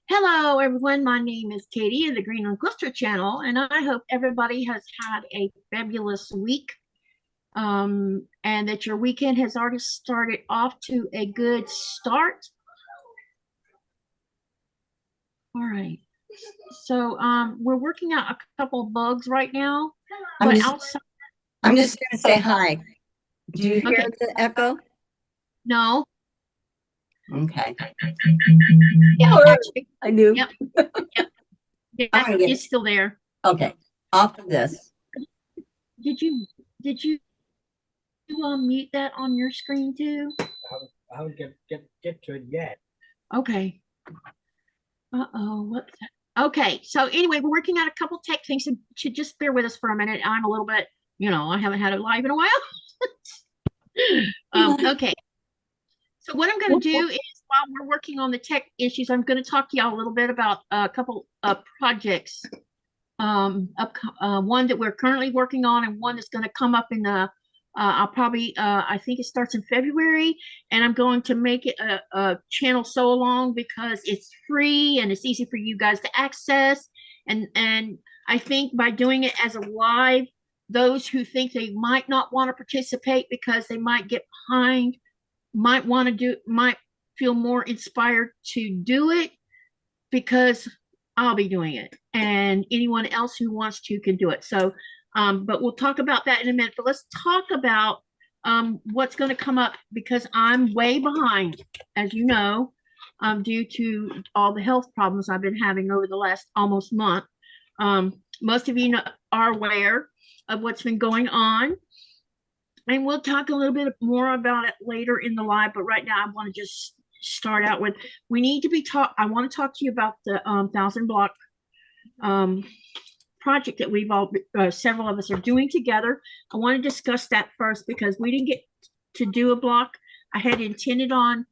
Hello, everyone. My name is Katy of the Greenland Quilter channel, and I hope everybody has had a fabulous week and that your weekend has already started off to a good start. All right. So we're working out a couple of bugs right now, I'm but just, outside. I'm just going to say hi. Do you hear Okay. the echo? No. Okay. Yeah, actually, I knew. Yep. I'm Yeah, gonna get it's still there. Okay. Off of this. Did you mute that on your screen too? I haven't get to it yet. Okay. What's that? Okay, so anyway, we're working on a couple tech things, so just bear with us for a minute. I'm a little bit, I haven't had it live in a while. Okay, so what I'm going to do is while we're working on the tech issues, I'm going to talk to y'all a little bit about a couple of projects. One that we're currently working on, and one that's going to come up in the I'll probably I think it starts in February, and I'm going to make it a channel sew along because it's free and it's easy for you guys to access, and I think by doing it as a live, those who think they might not want to participate because they might get behind might feel more inspired to do it because I'll be doing it, and anyone else who wants to can do it. So, but we'll talk about that in a minute. But let's talk about what's going to come up because I'm way behind, as you know, due to all the health problems I've been having over the last almost month. Most of you are aware of what's been going on, and we'll talk a little bit more about it later in the live. But right now, I want to just start out with we need to be taught. I want to talk to you about the 1,000 block project that we've all several of us are doing together. I want to discuss that first because we didn't get to do a block. I had intended on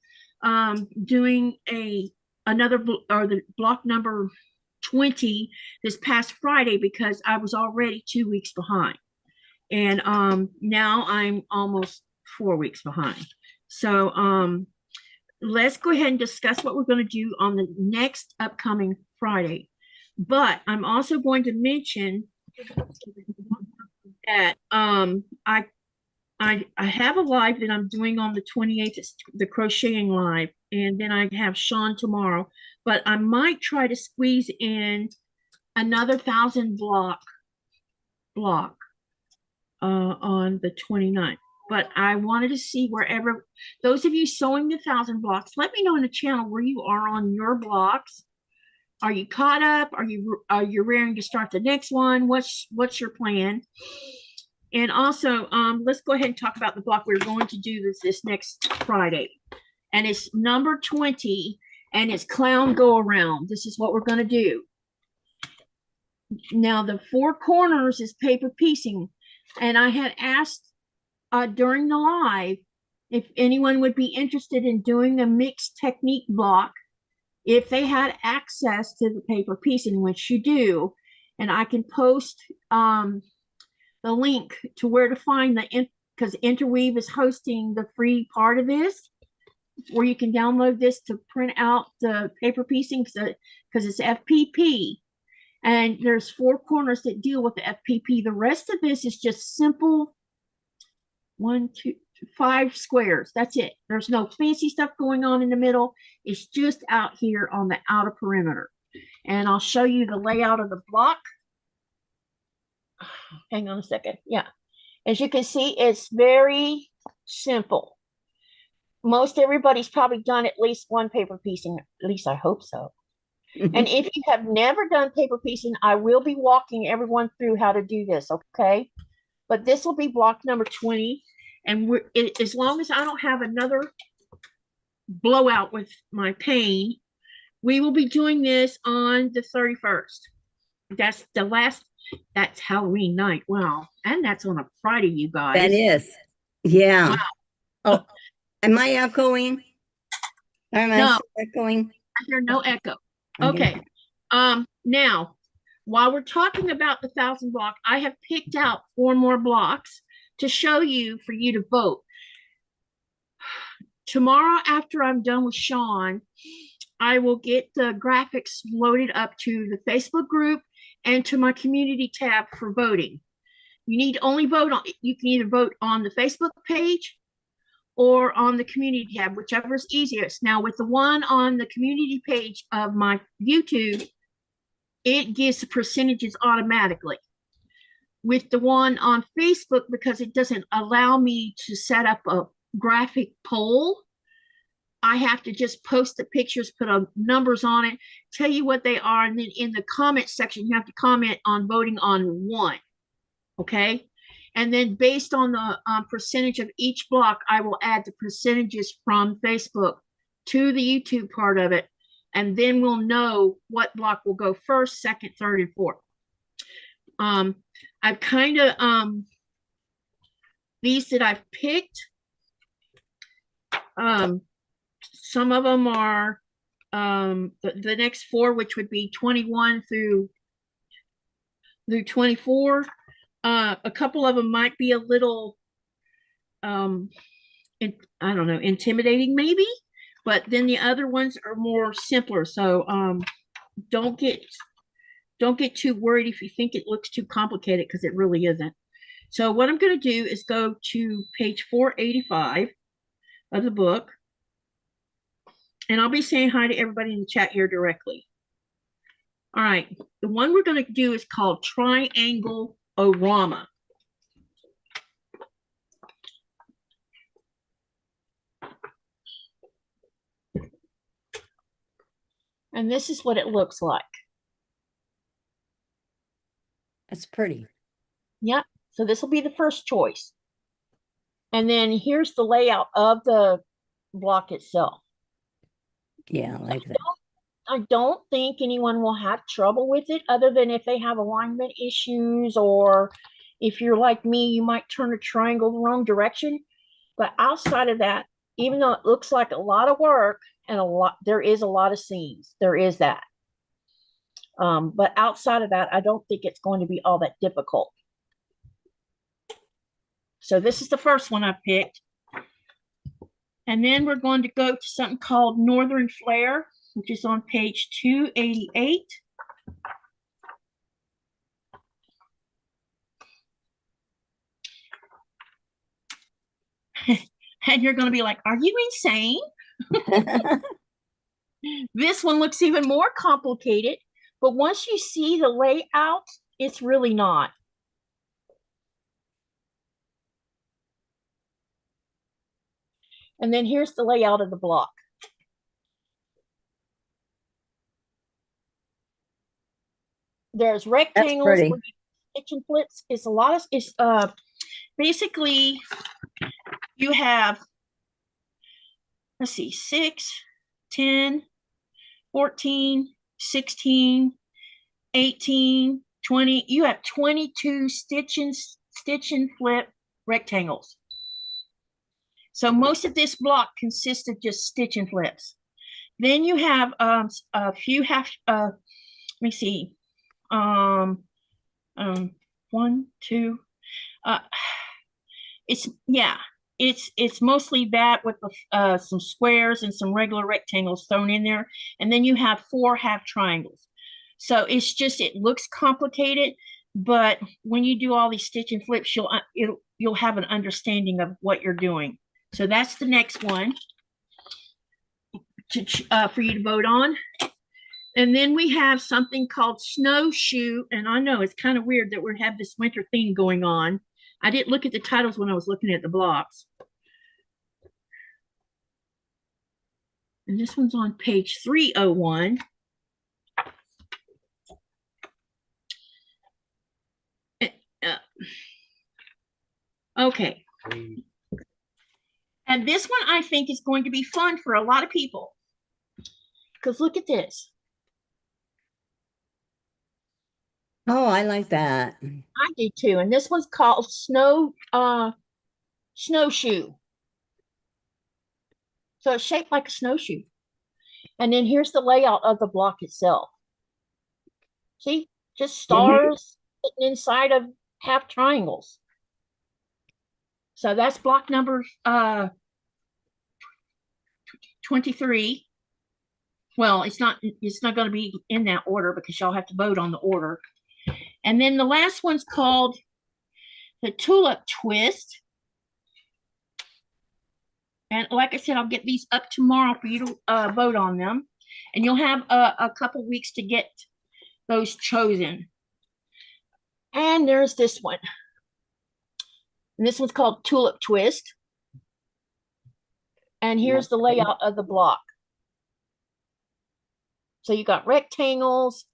doing another or the block number 20 this past Friday because I was already 2 weeks behind, and now I'm almost 4 weeks behind. So let's go ahead and discuss what we're going to do on the next upcoming Friday. But I'm also going to mention that I have a live that I'm doing on the 28th, it's the crocheting live, and then I have Sean tomorrow. But I might try to squeeze in another 1,000 block on the 29th. But I wanted to see wherever those of you sewing the 1,000 blocks, let me know in the channel where you are on your blocks. Are you caught up? Are you raring to start the next one? What's your plan? And also, let's go ahead and talk about the block we're going to do this next Friday. And it's number 20, and it's clown go around. This is what we're going to do. Now, the 4 corners is paper piecing. And I had asked during the live if anyone would be interested in doing the mixed technique block if they had access to the paper piecing, which you do. And I can post the link to where to find because Interweave is hosting the free part of this, where you can download this to print out the paper piecing because it's FPP. And there's 4 corners that deal with the FPP. The rest of this is just simple 1, 2, 5 squares. That's it. There's no fancy stuff going on in the middle. It's just out here on the outer perimeter. And I'll show you the layout of the block. Hang on a second. Yeah. As you can see, it's very simple. Most everybody's probably done at least one paper piecing. At least I hope so. And if you have never done paper piecing, I will be walking everyone through how to do this, okay? But this will be block number 20. And as long as I don't have another blowout with my pain, we will be doing this on the 31st. That's the last, that's Halloween night. Wow. And that's on a Friday, you guys. That is. Yeah. Wow. Oh, am I echoing? Am I No. echoing? I hear no echo. Okay. Now, while we're talking about the 1,000 block, I have picked out 4 more blocks to show you for you to vote. Tomorrow, after I'm done with Sean, I will get the graphics loaded up to the Facebook group and to my community tab for voting. You need to only vote on, you can either vote on the Facebook page or on the community tab, whichever is easiest. Now, with the one on the community page of my YouTube, it gives the percentages automatically. With the one on Facebook, because it doesn't allow me to set up a graphic poll, I have to just post the pictures, put numbers on it, tell you what they are, and then in the comment section, you have to comment on voting on one, okay? And then based on the percentage of each block, I will add the percentages from Facebook to the YouTube part of it, and then we'll know what block will go first, second, third, and fourth. I've kind of, these that I've picked, some of them are the next four, which would be 21 through 24. A couple of them might be a little, I don't know, intimidating maybe, but then the other ones are more simpler. So don't get too worried if you think it looks too complicated, because it really isn't. So what I'm going to do is go to page 485 of the book. And I'll be saying hi to everybody in the chat here directly. All right, the one we're going to do is called Triangle-O-Rama. And this is what it looks like. That's pretty. Yep, so this will be the first choice. And then here's the layout of the block itself. Yeah, I like that. I don't think anyone will have trouble with it, other than if they have alignment issues, or if you're like me, you might turn a triangle the wrong direction. But outside of that, even though it looks like a lot of work and there is a lot of seams, there is that. But outside of that, I don't think it's going to be all that difficult. So this is the first one I picked. And then we're going to go to something called Northern Flare, which is on page 288. And you're going to be like, are you insane? This one looks even more complicated, but once you see the layout, it's really not. And then here's the layout of the block. There's rectangles, kitchen flips. It's a lot of, it's basically you have, let's see, 6, 10, 14, 16, 18, 20. You have 22 stitch and flip rectangles. So most of this block consists of just stitch and flips. Then you have a few let me see, 1, 2, it's mostly that with some squares and some regular rectangles thrown in there, and then you have 4 half triangles. So it's just, it looks complicated, but when you do all these stitch and flips, you'll have an understanding of what you're doing. So that's the next one for you to vote on. And then we have something called Snowshoe. And I know it's kind of weird that we have this winter theme going on. I didn't look at the titles when I was looking at the blocks. And this one's on page 301. Okay. And this one I think is going to be fun for a lot of people. Because look at this. Oh, I like that. I do too. And this one's called Snowshoe. So it's shaped like a snowshoe. And then here's the layout of the block itself. See, just stars sitting inside of half triangles. So that's block number 23. Well, it's not going to be in that order because y'all have to vote on the order. And then the last one's called the tulip twist. And like I said, I'll get these up tomorrow for you to vote on them. And you'll have a couple weeks to get those chosen. And there's this one. And this one's called Tulip Twist. And here's the layout of the block. So you got rectangles,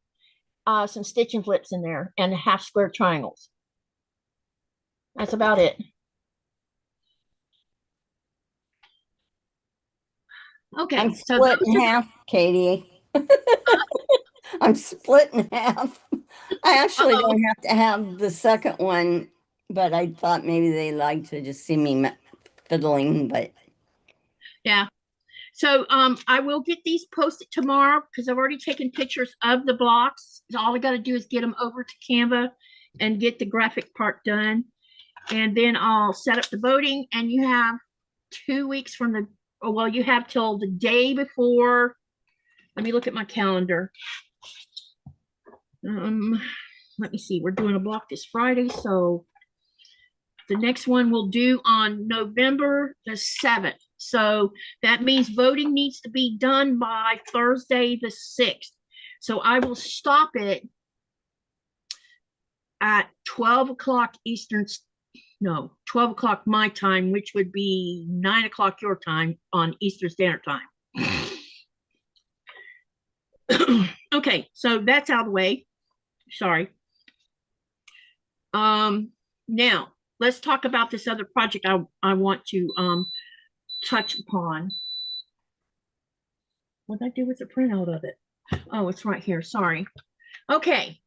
some stitch and flips in there, and half square triangles. That's about it. Okay, I'm so split in half, Katie. I'm split in half. I actually don't have to have the second one, but I thought maybe they like to just see me fiddling, but yeah. So I will get these posted tomorrow because I've already taken pictures of the blocks. So all I got to do is get them over to Canva and get the graphic part done. And then I'll set up the voting, and you have 2 weeks from the, well, you have till the day before. Let me look at my calendar. Let me see. We're doing a block this Friday, so the next one we'll do on November the 7th. So that means voting needs to be done by Thursday the 6th. So I will stop it at 12 o'clock Eastern, no, 12 o'clock my time, which would be 9 o'clock your time on Eastern Standard Time. Okay, so that's out of the way. Sorry. Now let's talk about this other project I want to touch upon. What did I do with the printout of it? Oh, it's right here. Sorry. Okay.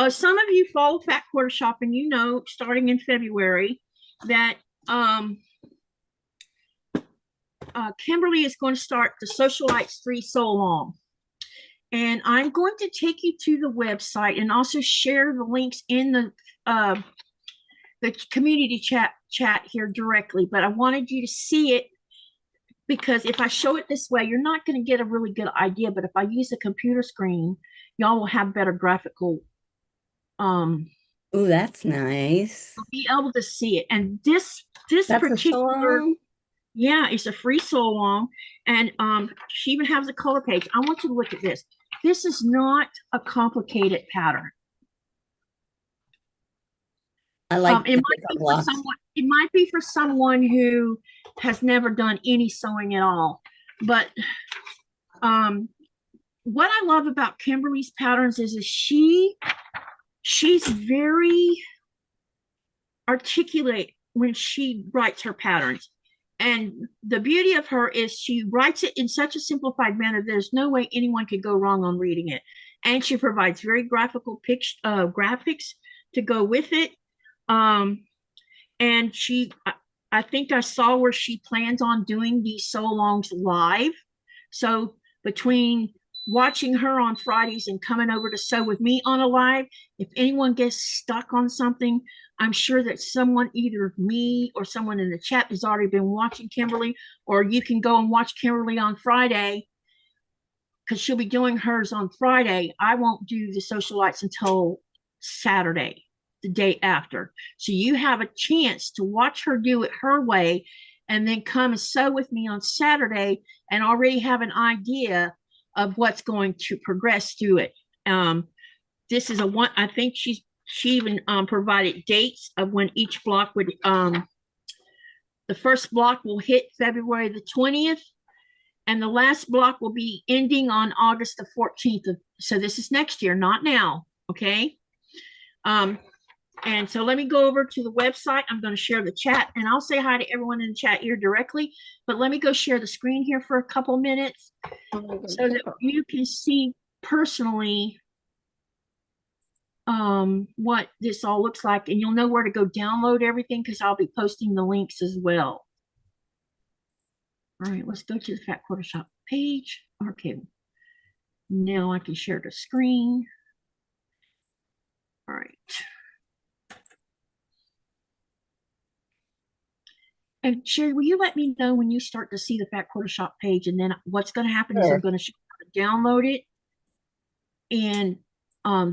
Some of you follow Fat Quarter Shop, and you know, starting in February, that Kimberly is going to start the Socialites 3 So Long. And I'm going to take you to the website and also share the links in the community chat here directly. But I wanted you to see it, because if I show it this way, you're not going to get a really good idea. But if I use a computer screen, y'all will have better graphical. oh, that's nice. Be able to see it. And this That's particular, yeah, it's a free so long. And she even has a color page. I want you to look at this. This is not a complicated pattern. I like it might be for someone who has never done any sewing at all. But what I love about Kimberly's patterns is she's very articulate when she writes her patterns. And the beauty of her is she writes it in such a simplified manner, there's no way anyone could go wrong on reading it. And she provides very graphical graphics to go with it. And I think I saw where she plans on doing these so-longs live. So between watching her on Fridays and coming over to sew with me on a live, if anyone gets stuck on something, I'm sure that someone, either me or someone in the chat, has already been watching Kimberly, or you can go and watch Kimberly on Friday, because she'll be doing hers on Friday. I won't do the Socialites until Saturday, the day after. So you have a chance to watch her do it her way, and then come and sew with me on Saturday and already have an idea of what's going to progress through it. This is I think she even provided dates of when each block would, the first block will hit February the 20th, and the last block will be ending on August the 14th. So this is next year, not now, okay? And so let me go over to the website. I'm going to share the chat, and I'll say hi to everyone in the chat here directly, but let me go share the screen here for a couple minutes so that you can see personally what this all looks like, and you'll know where to go download everything, because I'll be posting the links as well. All right, let's go to the Fat Quarter Shop page. Okay, now I can share the screen. All right. And Sherry, will you let me know when you start to see the Fat Quarter Shop page? And then what's going to happen is I'm going to show you how to download it. And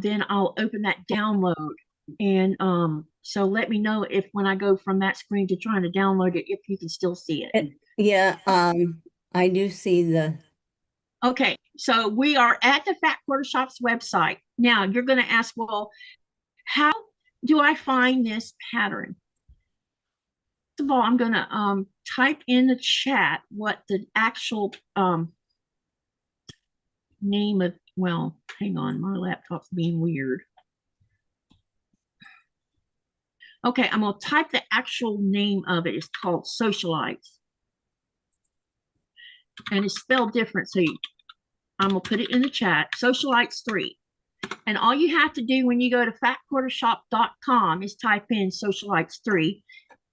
then I'll open that download. And so let me know if when I go from that screen to trying to download it, if you can still see it. Yeah, I do see the. Okay, so we are at the Fat Quarter Shop's website. Now you're going to ask, well, how do I find this pattern? First of all, I'm going to type in the chat what the actual name of, well, hang on, my laptop's being weird. Okay, I'm going to type the actual name of it. It's called Socialites. And it's spelled different, so I'm going to put it in the chat. Socialites 3. And all you have to do when you go to fatquartershop.com is type in Socialites 3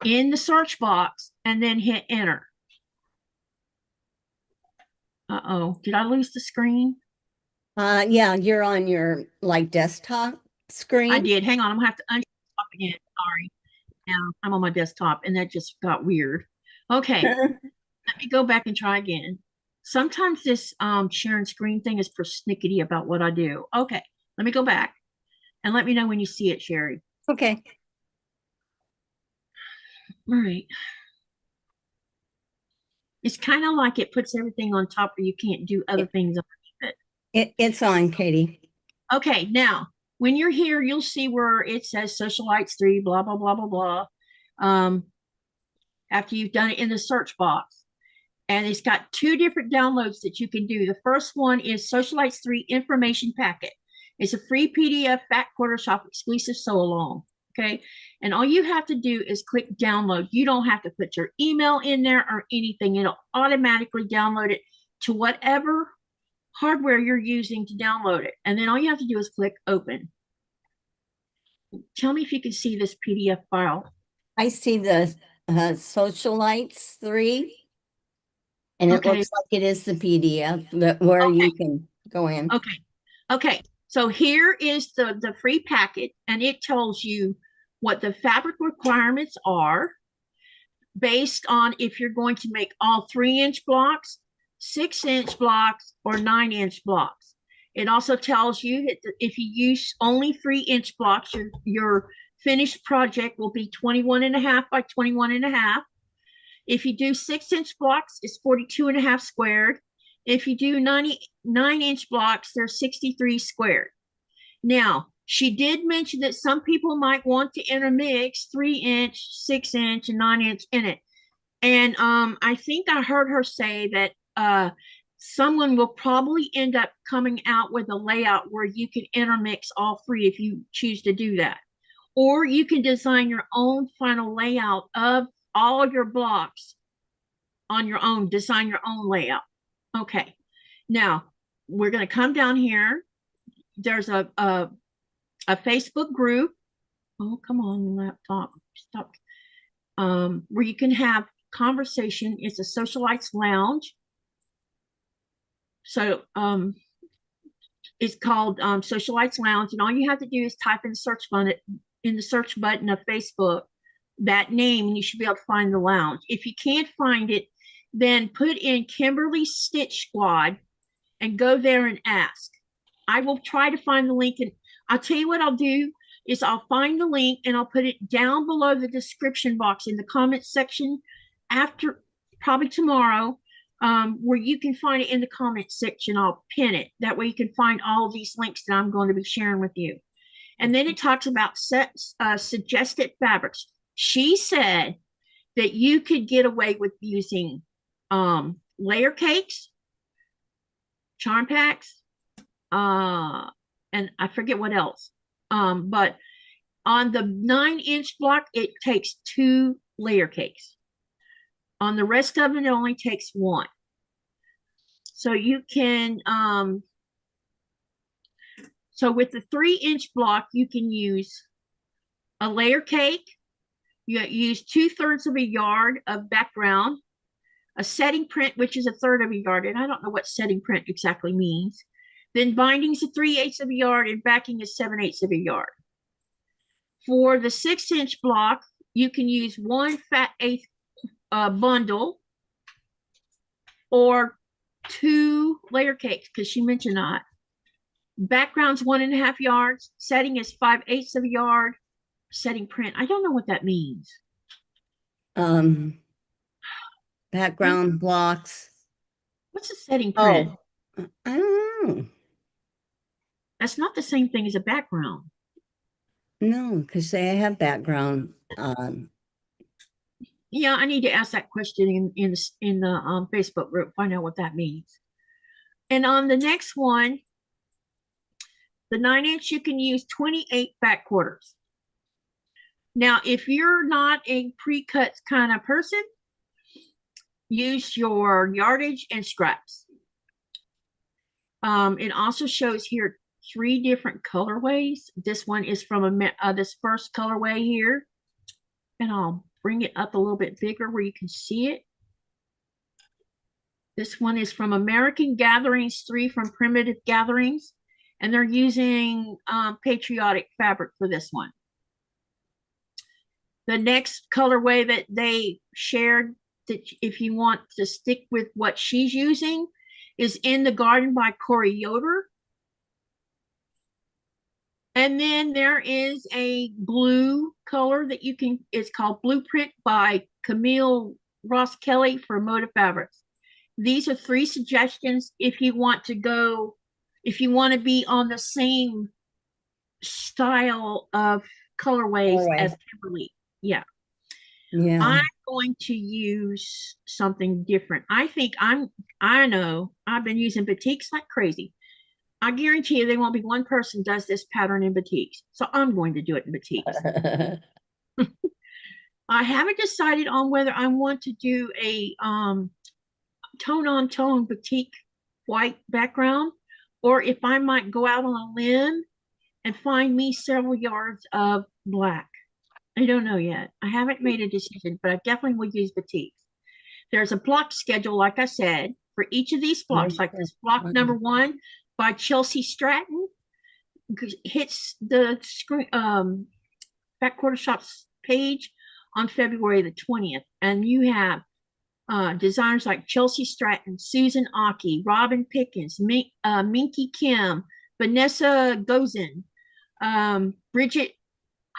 in the search box and then hit enter. Uh-oh, did I lose the screen? Yeah, you're on your like desktop screen. I did. Hang on, I'm going to have to unstop again. Sorry. Now I'm on my desktop and that just got weird. Okay, let me go back and try again. Sometimes this sharing screen thing is persnickety about what I do. Okay, let me go back and let me know when you see it, Sherry. Okay. All right. It's kind of like it puts everything on top where you can't do other things underneath it. It's on, Katie. Okay, now when you're here, you'll see where it says Socialites 3, blah, blah, blah, blah, blah. After you've done it in the search box. And it's got 2 different downloads that you can do. The first one is Socialites 3 Information Packet. It's a free PDF Fat Quarter Shop exclusive sew-along. Okay, and all you have to do is click download. You don't have to put your email in there or anything. It'll automatically download it to whatever hardware you're using to download it. And then all you have to do is click open. Tell me if you can see this PDF file. I see the Socialites 3. And it looks like it is the PDF where you can go in. Okay. So here is the free packet, and it tells you what the fabric requirements are based on if you're going to make all 3-inch blocks, 6-inch blocks, or 9-inch blocks. It also tells you that if you use only 3-inch blocks, your finished project will be 21.5 by 21.5. If you do 6-inch blocks, it's 42.5 squared. If you do 9-inch blocks, they're 63 squared. Now, she did mention that some people might want to intermix 3-inch, 6-inch, and 9-inch in it. And I think I heard her say that someone will probably end up coming out with a layout where you can intermix all 3 if you choose to do that. Or you can design your own final layout of all your blocks on your own, design your own layout. Okay, now we're going to come down here. There's a Facebook group. Oh, come on, laptop, stop. Where you can have conversation. It's a Socialites Lounge. So it's called Socialites Lounge, and all you have to do is type in the search button of Facebook that name, and you should be able to find the lounge. If you can't find it, then put in Kimberly Stitch Squad and go there and ask. I will try to find the link, and I'll tell you what I'll do is I'll find the link and I'll put it down below the description box in the comments section after, probably tomorrow, where you can find it in the comments section. I'll pin it. That way you can find all of these links that I'm going to be sharing with you. And then it talks about suggested fabrics. She said that you could get away with using layer cakes, charm packs, and I forget what else. But on the 9-inch block, it takes 2 layer cakes. On the rest of it only takes 1. So you can, so with the 3-inch block, you can use a layer cake. You use 2/3 of a yard of background, a setting print, which is 1/3 of a yard, and I don't know what setting print exactly means. Then binding's 3/8 of a yard, and backing is 7/8 of a yard. For the 6-inch block, you can use 1 fat eighth bundle, or 2 layer cakes because she mentioned that. Background's 1.5 yards. Setting is 5/8 of a yard. Setting print. I don't know what that means. Background blocks. What's a setting print? Oh, I don't know. That's not the same thing as a background. No, because they have background. Yeah, I need to ask that question in the Facebook group, find out what that means. And on the next one, the 9-inch, you can use 28 back quarters. Now, if you're not a pre-cut kind of person, use your yardage and scraps. It also shows here 3 different colorways. This one is from this first colorway here, and I'll bring it up a little bit bigger where you can see it. This one is from American Gatherings, 3 from Primitive Gatherings, and they're using patriotic fabric for this one. The next colorway that they shared, that if you want to stick with what she's using, is In the Garden by Corey Yoder. And then there is a blue color that you can, it's called Blueprint by Camille Ross Kelly for Motive Fabrics. These are 3 suggestions if you want to go, if you want to be on the same style of colorways as Kimberly. Yeah. Yeah. I'm going to use something different. I know I've been using batiks like crazy. I guarantee you there won't be one person does this pattern in batiks. So I'm going to do it in batiks. I haven't decided on whether I want to do a tone-on-tone batik white background, or if I might go out on a limb and find me several yards of black. I don't know yet. I haven't made a decision, but I definitely will use batiks. There's a block schedule, like I said, for each of these blocks, like this block number 1 by Chelsea Stratton hits the screen, Back Quarter Shop's page on February the 20th. And you have designers like Chelsea Stratton, Susan Aki, Robin Pickens, Minky Kim, Vanessa Gozen, Bridget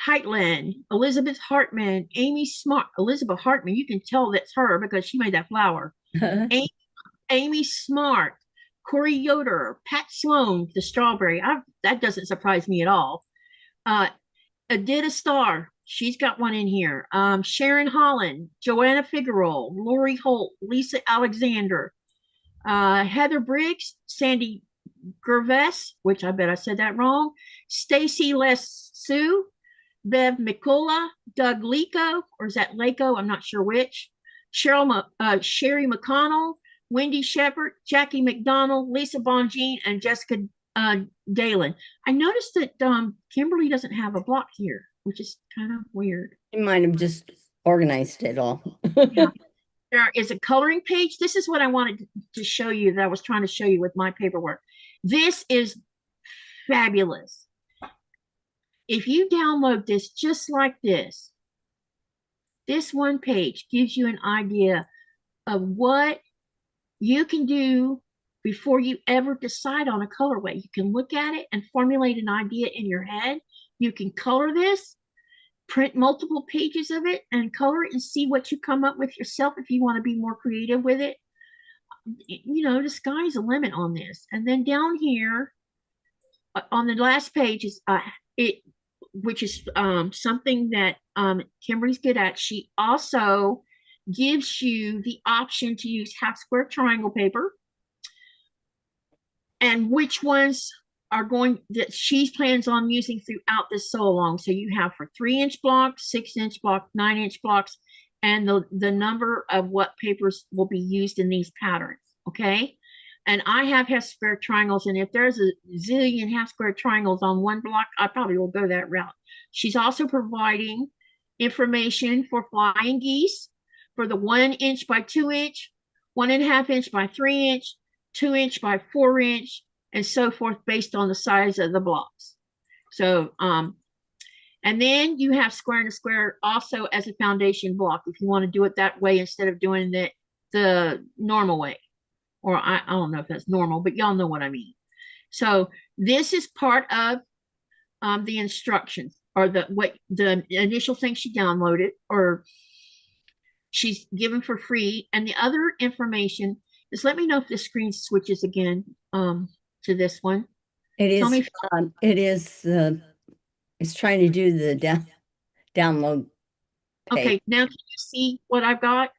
Heitland, Elizabeth Hartman, Amy Smart. Elizabeth Hartman, you can tell that's her because she made that flower. Amy Smart, Corey Yoder, Pat Sloan, the strawberry. That doesn't surprise me at all. Adita Starr, she's got one in here. Sharon Holland, Joanna Figueroa, Lori Holt, Lisa Alexander, Heather Briggs, Sandy Gervais, which I bet I said that wrong, Stacy Les Sue, Bev McCullough, Doug Lico, or is that Laco? I'm not sure which. Sherry McConnell, Wendy Shepard, Jackie McDonald, Lisa Bonjean, and Jessica Dalen. I noticed that Kimberly doesn't have a block here, which is kind of weird. You might have just organized it all. Yeah. There is a coloring page. This is what I wanted to show you, that I was trying to show you with my paperwork. This is fabulous. If you download this just like this one page gives you an idea of what you can do before you ever decide on a colorway. You can look at it and formulate an idea in your head. You can color this, print multiple pages of it and color it and see what you come up with yourself if you want to be more creative with it. You know, the sky's the limit on this. And then down here on the last page is which is something that Kimberly's good at. She also gives you the option to use half square triangle paper and which ones are going that she plans on using throughout this sew along. So you have for 3-inch blocks, 6-inch blocks, 9-inch blocks, and the number of what papers will be used in these patterns. Okay. And I have half square triangles, and if there's a zillion half square triangles on one block, I probably will go that route. She's also providing information for flying geese for the 1-inch by 2-inch, 1.5-inch by 3-inch, 2-inch by 4-inch, and so forth based on the size of the blocks. So, and then you have square and square also as a foundation block if you want to do it that way instead of doing the normal way. or I don't know if that's normal, but y'all know what I mean. So this is part of the instructions, or the initial thing she downloaded or she's given for free. And the other information is, let me know if the screen switches again to this one. It Tell is, me if, it's trying to do the download page. okay, now can you see what I've got?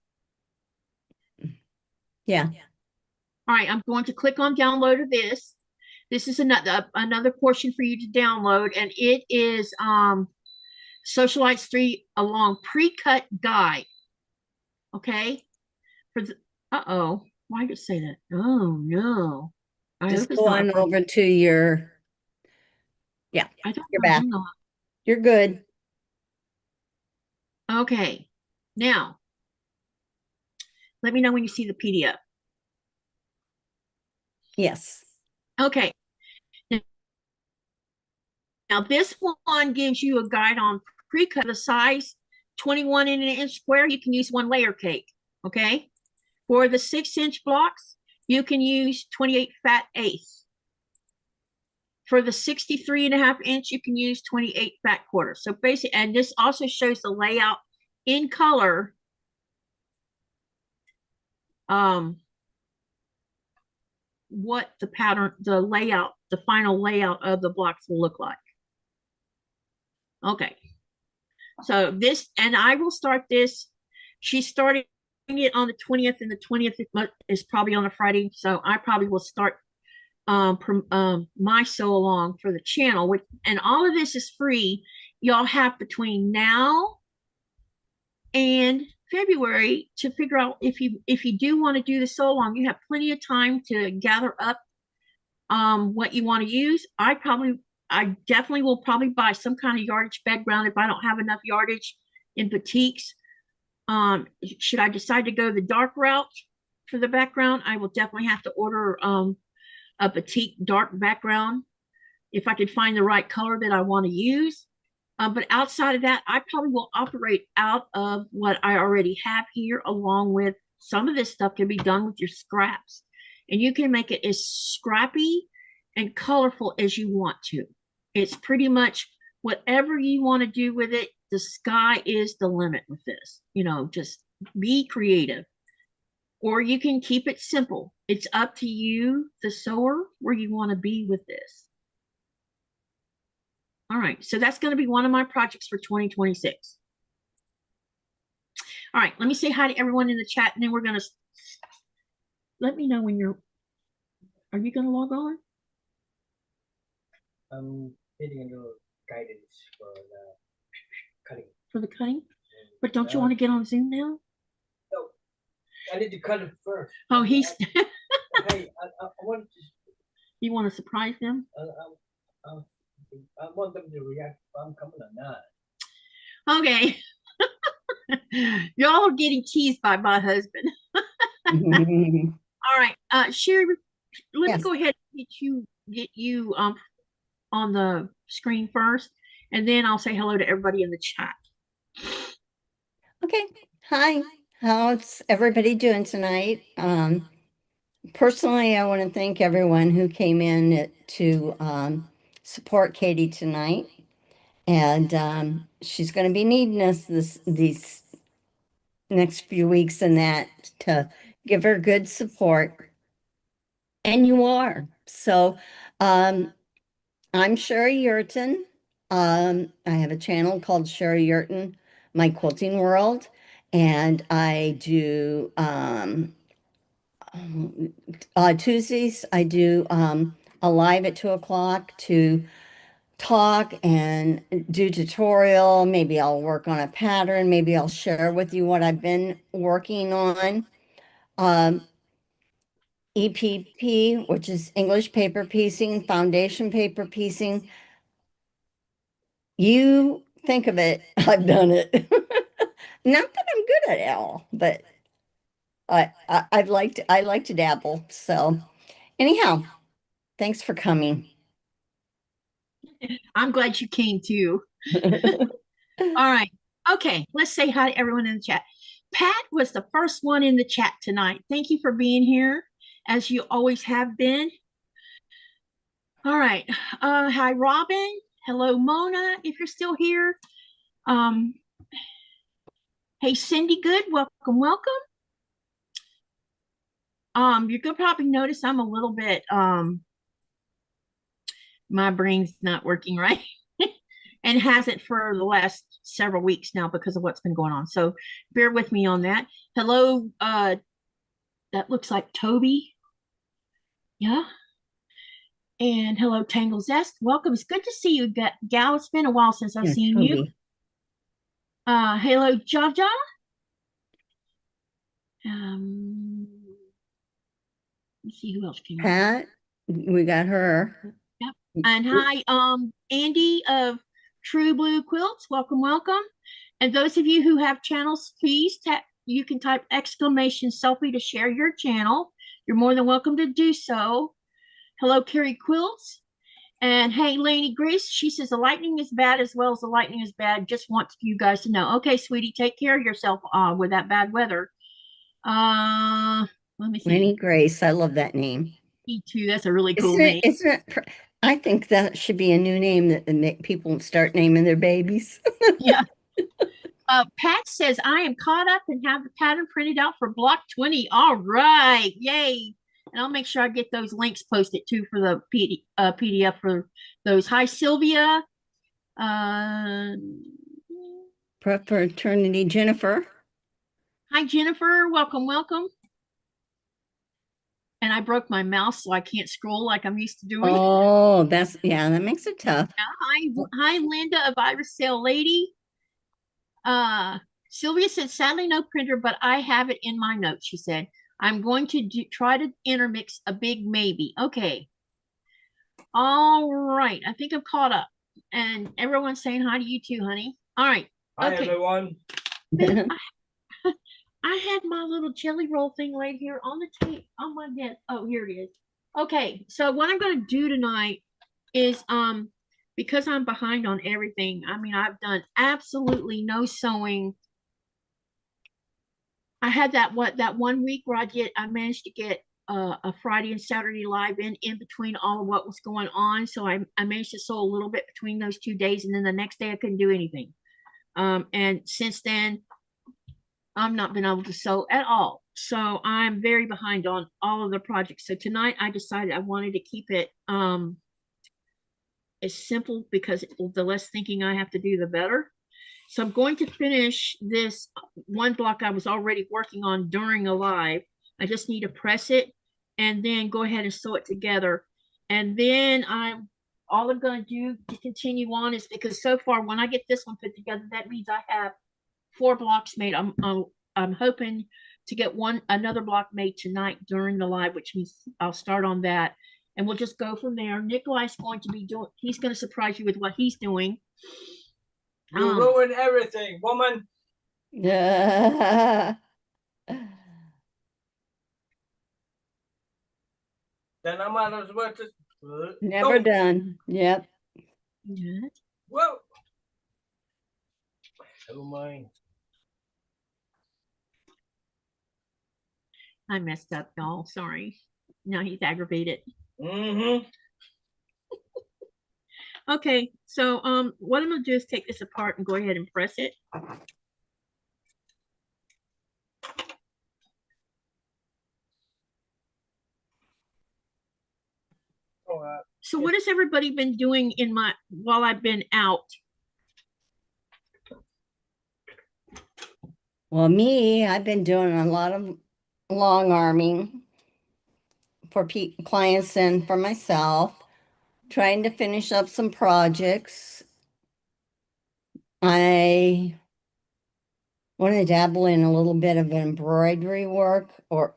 Yeah. All right, I'm going to click on download of this. This is another portion for you to download, and it is Socialites 3 along pre-cut guide. Okay? For the uh-oh, why did it say that? Oh no. I Just hope it's go not. on over to your, yeah, I don't you're know. back. Hang on. You're good. Okay. Now, let me know when you see the PDF. Yes. Okay. Now this one gives you a guide on pre-cut. The size 21 in an inch square, you can use 1 layer cake. Okay. For the 6-inch blocks, you can use 28 fat eighths. For the 63.5 inch, you can use 28 fat quarters. So basically, and this also shows the layout in color. What the pattern, the layout, the final layout of the blocks will look like. Okay. So this, and I will start this. She's starting it on the 20th, and the 20th is probably on a Friday. So I probably will start my sew along for the channel, which, and all of this is free. Y'all have between now and February to figure out if you do want to do the sew along. You have plenty of time to gather up what you want to use. I definitely will probably buy some kind of yardage background if I don't have enough yardage in batiks. Should I decide to go the dark route for the background, I will definitely have to order a batik dark background if I could find the right color that I want to use. But outside of that, I probably will operate out of what I already have here, along with some of this stuff can be done with your scraps. And you can make it as scrappy and colorful as you want to. It's pretty much whatever you want to do with it. The sky is the limit with this. You know, just be creative. Or you can keep it simple. It's up to you, the sewer, where you want to be with this. All right, so that's going to be one of my projects for 2026. All right, let me say hi to everyone in the chat, and then we're going to let me know when are you going to log on? I'm getting a little guidance for the cutting. For the cutting? But don't you want to get on Zoom now? No, I need to cut it first. Oh, he's. Hey, I want to. You want to surprise them? I want them to react if I'm coming or not. Okay. Y'all are getting teased by my husband. All right, Sherry, let me go ahead and get you on the screen first, and then I'll say hello to everybody in the chat. Okay. Hi. How's everybody doing tonight? Personally, I want to thank everyone who came in to support Katy tonight. And she's going to be needing us these next few weeks and that to give her good support. And you are. So I'm Sherry Yurton. I have a channel called Sherry Yurton, My Quilting World. And I do Tuesdays, I do a live at 2 o'clock to talk and do tutorial. Maybe I'll work on a pattern. Maybe I'll share with you what I've been working on. EPP, which is English paper piecing, foundation paper piecing. You think of it, I've done it. Not that I'm good at it all, but I like to dabble. So anyhow, thanks for coming. I'm glad you came too. All right. Okay, let's say hi to everyone in the chat. Pat was the first one in the chat tonight. Thank you for being here. as you always have been. All right. Hi, Robin. Hello, Mona, if you're still here. Hey, Cindy Good, welcome, welcome. You could probably notice I'm a little bit, my brain's not working right and hasn't for the last several weeks now because of what's been going on. So bear with me on that. Hello, that looks like Toby. Yeah. And hello, Tangle Zest. Welcome. It's good to see you, gal. It's been a while since I've seen Toby. you. Hello, Jaja. Let's see who else came up. Pat, we got her. Yep. And hi, Andy of True Blue Quilts. Welcome, welcome. And those of you who have channels, please you can type exclamation selfie to share your channel. You're more than welcome to do so. Hello, Carrie Quilts. And hey, Lainey Grace, she says the lightning is bad as well as the lightning is bad. Just want you guys to know. Okay, sweetie, take care of yourself with that bad weather. Let me see. Lainey Grace, I love that name. Me too. That's a really cool name. I think that should be a new name that people start naming their babies. Yeah. Pat says, I am caught up and have the pattern printed out for block 20. All right. Yay. And I'll make sure I get those links posted too for the PDF for those. Hi, Sylvia. Prep for Eternity, Jennifer. Hi, Jennifer. Welcome, welcome. And I broke my mouse, so I can't scroll like I'm used to doing. Oh, that makes it tough. Hi, Linda of Iris Sale Lady. Sylvia said, sadly no printer, but I have it in my notes. She said, I'm going to try to intermix a big maybe. Okay. All right. I think I'm caught up. And everyone's saying hi to you too, honey. All right. Hi, okay. everyone. I had my little jelly roll thing right here on the tape on my desk. Oh, here it is. Okay. So what I'm going to do tonight is, because I'm behind on everything. I mean, I've done absolutely no sewing. I had that 1 week where I managed to get a Friday and Saturday live in between all of what was going on. So I managed to sew a little bit between those 2 days, and then the next day I couldn't do anything. And since then, I've not been able to sew at all. So I'm very behind on all of the projects. So tonight I decided I wanted to keep it as simple, because the less thinking I have to do, the better. So I'm going to finish this one block I was already working on during a live. I just need to press it and then go ahead and sew it together. And then all I'm going to do to continue on is, because so far when I get this one put together, that means I have 4 blocks made. I'm hoping to get another block made tonight during the live, which means I'll start on that. And we'll just go from there. Nikolai's going to be he's going to surprise you with what he's doing. You ruined everything, woman. Yeah. Then I might as well just Never done. Yep. Whoa. Never mind. I messed up, y'all. Sorry. Now he's aggravated. Mm-hmm. Okay, so what I'm gonna do is take this apart and go ahead and press it. So what has everybody been doing while I've been out? Well, I've been doing a lot of long arming for clients and for myself, trying to finish up some projects. I want to dabble in a little bit of embroidery work, or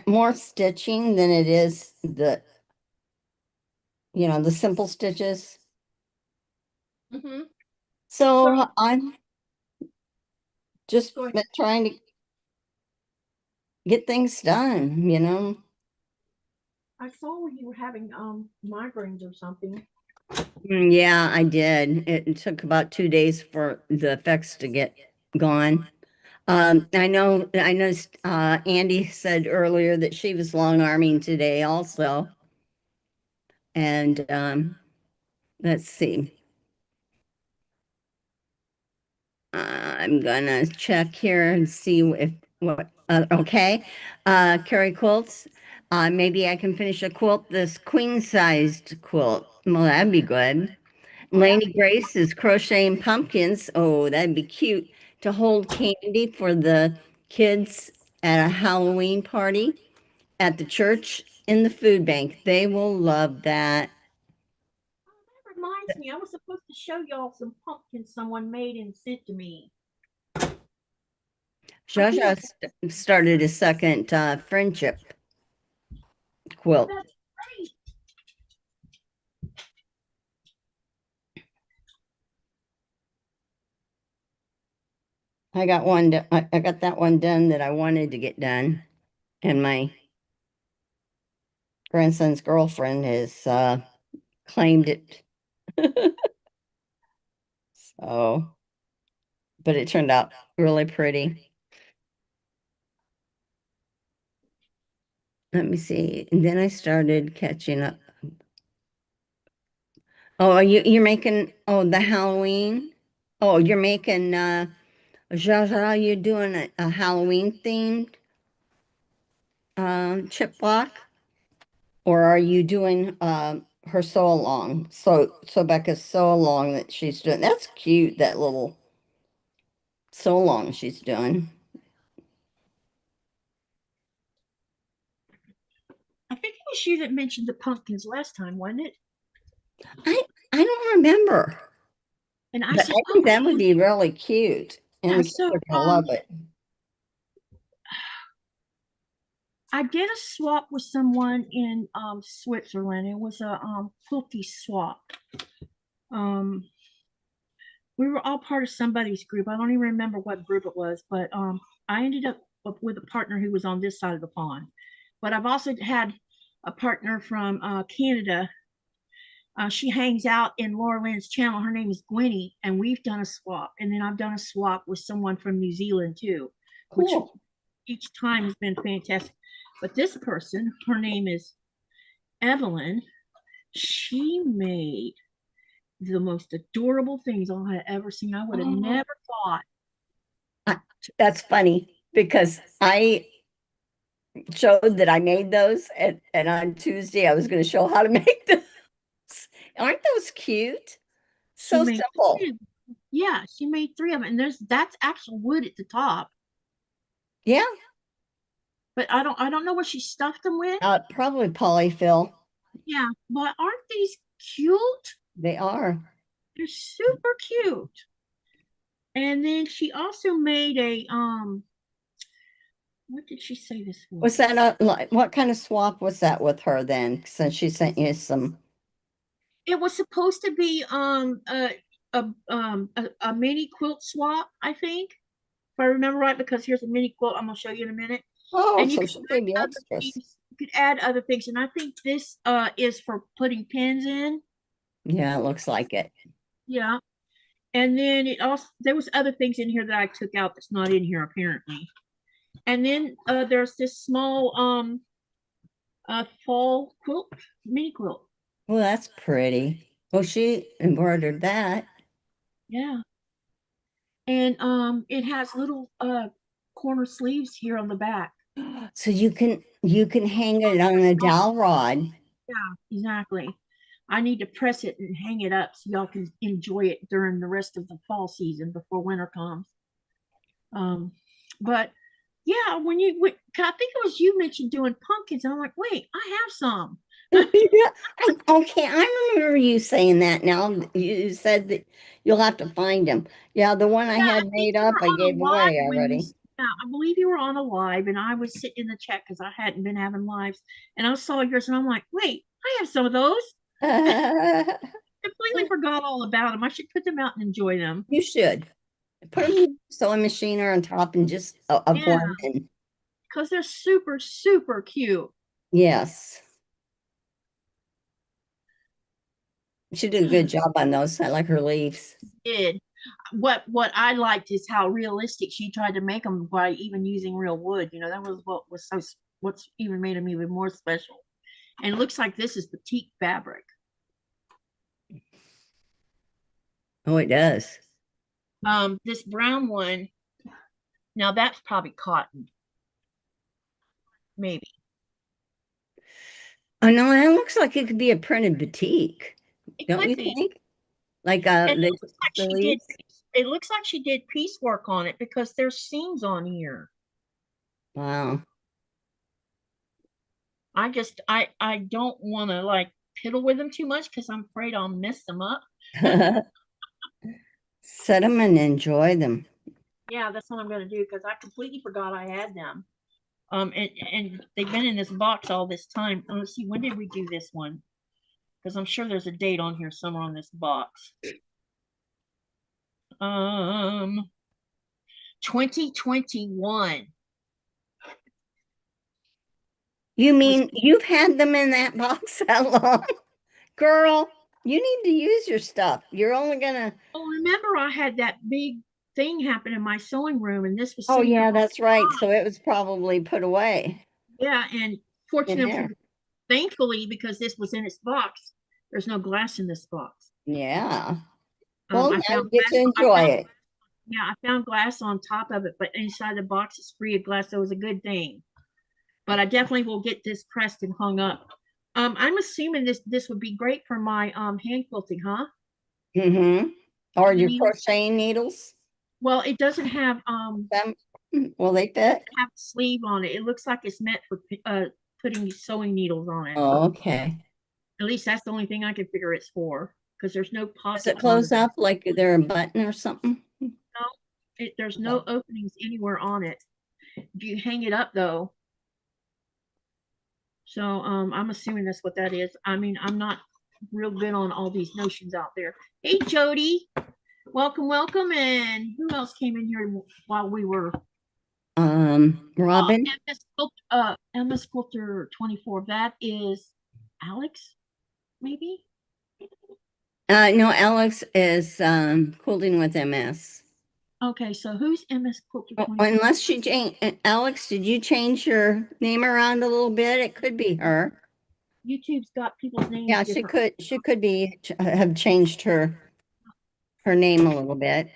more stitching than it is the simple stitches. Mm-hmm. So I'm just trying to get things done, I saw you were having migraines or something. Yeah, I did. It took about 2 days for the effects to get gone. I know, Andy said earlier that she was long arming today also. And let's see. I'm gonna check here and see if what okay. Carrie Quilts. Maybe I can finish a quilt, this queen-sized quilt. Well, that'd be good. Laney Grace is crocheting pumpkins. Oh, that'd be cute to hold candy for the kids at a Halloween party at the church in the food bank. They will love that. That reminds me, I was supposed to show y'all some pumpkins someone made and sent to me. Jaja started a second friendship quilt. That's great. I got one. I got that one done that I wanted to get done, and my grandson's girlfriend has claimed it. So, but it turned out really pretty. Let me see. And then I started catching up. Oh, you're making the Halloween? Oh, you're making Jaja, you're doing a Halloween themed chip block? Or are you doing her sew along? So Becca's sew along that she's doing. That's cute, that little sew along she's doing. I think it was you that mentioned the pumpkins last time, wasn't it? I don't remember. And I But said, I think that would be really cute. And yeah, the kids so are gonna love it. I did a swap with someone in Switzerland. It was a quilty swap. Um, we were all part of somebody's group. I don't even remember what group it was, but I ended up with a partner who was on this side of the pond. But I've also had a partner from Canada. She hangs out in Laura Lynn's channel. Her name is Gwenny, and we've done a swap. And then I've done a swap with someone from New Zealand too, which Cool. each time has been fantastic. But this person, her name is Evelyn. She made the most adorable things I had ever seen. I would have never thought. That's funny because I showed that I made those, and on Tuesday I was going to show how to make those. Aren't those cute? She So made simple. yeah, she made 3 of them, and that's actual wood at the top. Yeah. But I don't know what she stuffed them with. Probably polyfill. Yeah, but aren't these cute? They are. They're super cute. And then she also made a what did she say this was? Was that what kind of swap was that with her then? Since she sent you some. It was supposed to be a mini quilt swap, I think, if I remember right, because here's a mini quilt I'm gonna show you in a minute. Oh, And you so could she add gave you other extras. things. You could add other things, and I think this is for putting pins in. Yeah, it looks like it. Yeah. And then it also there was other things in here that I took out that's not in here apparently. And then there's this small fall quilt, mini quilt. Well, that's pretty. Well, she embroidered that. Yeah. And it has little corner sleeves here on the back. So you can hang it on a dowel rod. Yeah, exactly. I need to press it and hang it up so y'all can enjoy it during the rest of the fall season before winter comes. But yeah, I think it was you mentioned doing pumpkins, and I'm like, wait, I have some. Yeah, okay, I remember you saying that now. You said that you'll have to find them. Yeah, the one I Yeah, had I think made you up, were I on a gave live away when already. yeah, I believe you were on a live, and I was sitting in the chat because I hadn't been having lives, and I saw yours, and I'm like, wait, I have some of those. Completely forgot all about them. I should put them out and enjoy them. You should put them in the sewing machine or on top and just a Yeah, blend. because they're super, super cute. Yes, she did a good job on those. I like her leaves. Did. what I liked is how realistic she tried to make them by even using real wood. You know, that was what was so what's even made them even more special. And it looks like this is batik fabric. Oh, it does. This brown one, now that's probably cotton, maybe. Oh no, that looks like it could be a printed batik. It Don't could you be. think? Like And the it looks like she did. sleeves? It looks like she did piecework on it because there's seams on here. Wow. I don't want to like piddle with them too much because I'm afraid I'll mess them up. Set them and enjoy them. Yeah, that's what I'm going to do because I completely forgot I had them. And they've been in this box all this time. Let's see, when did we do this one? Because I'm sure there's a date on here somewhere on this box. 2021. You mean you've had them in that box that long? Girl, you need to use your stuff. You're only gonna. Oh, remember I had that big thing happen in my sewing room, and this was Oh sitting yeah, on the that's right. top. So it was probably put away Yeah, and in fortunately, there. thankfully, because this was in its box, there's no glass in this box. Yeah. Well, I now found you get to enjoy it. yeah, I found glass on top of it, but inside the box is free of glass, so it was a good thing. But I definitely will get this pressed and hung up. I'm assuming this would be great for my hand quilting, huh? Mm-hmm. Or The your needles. crocheting needles. Well, it doesn't have Them, will they it fit? doesn't have a sleeve on it. It looks like it's meant for putting sewing needles on it. Oh, okay. At least that's the only thing I can figure it's for, because there's no Does it pockets on close it. up like they're a button or something? No, there's no openings anywhere on it. If you hang it up though. So I'm assuming that's what that is. I mean, I'm not real good on all these notions out there. Hey Jody, welcome, welcome. And who else came in here while we were Robin? MS Quilter 24. That is Alex, maybe? No, Alex is quilting with MS. Okay, so who's MS Quilter Oh, 24? unless she changed, Alex, did you change your name around a little bit? It could be her. YouTube's got people's names Yeah, different. she could be have changed her name a little bit.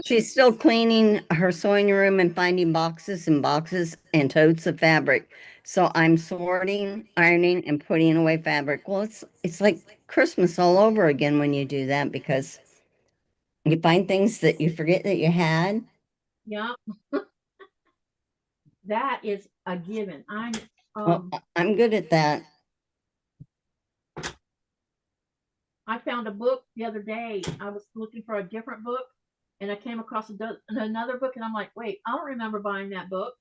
She's still cleaning her sewing room and finding boxes and boxes and totes of fabric. So I'm sorting, ironing, and putting away fabric. Well, it's like Christmas all over again when you do that because you find things that you forget that you had. Yeah, that is a given. Well, I'm good at that. I found a book the other day. I was looking for a different book, and I came across another book, and I'm like, wait, I don't remember buying that book.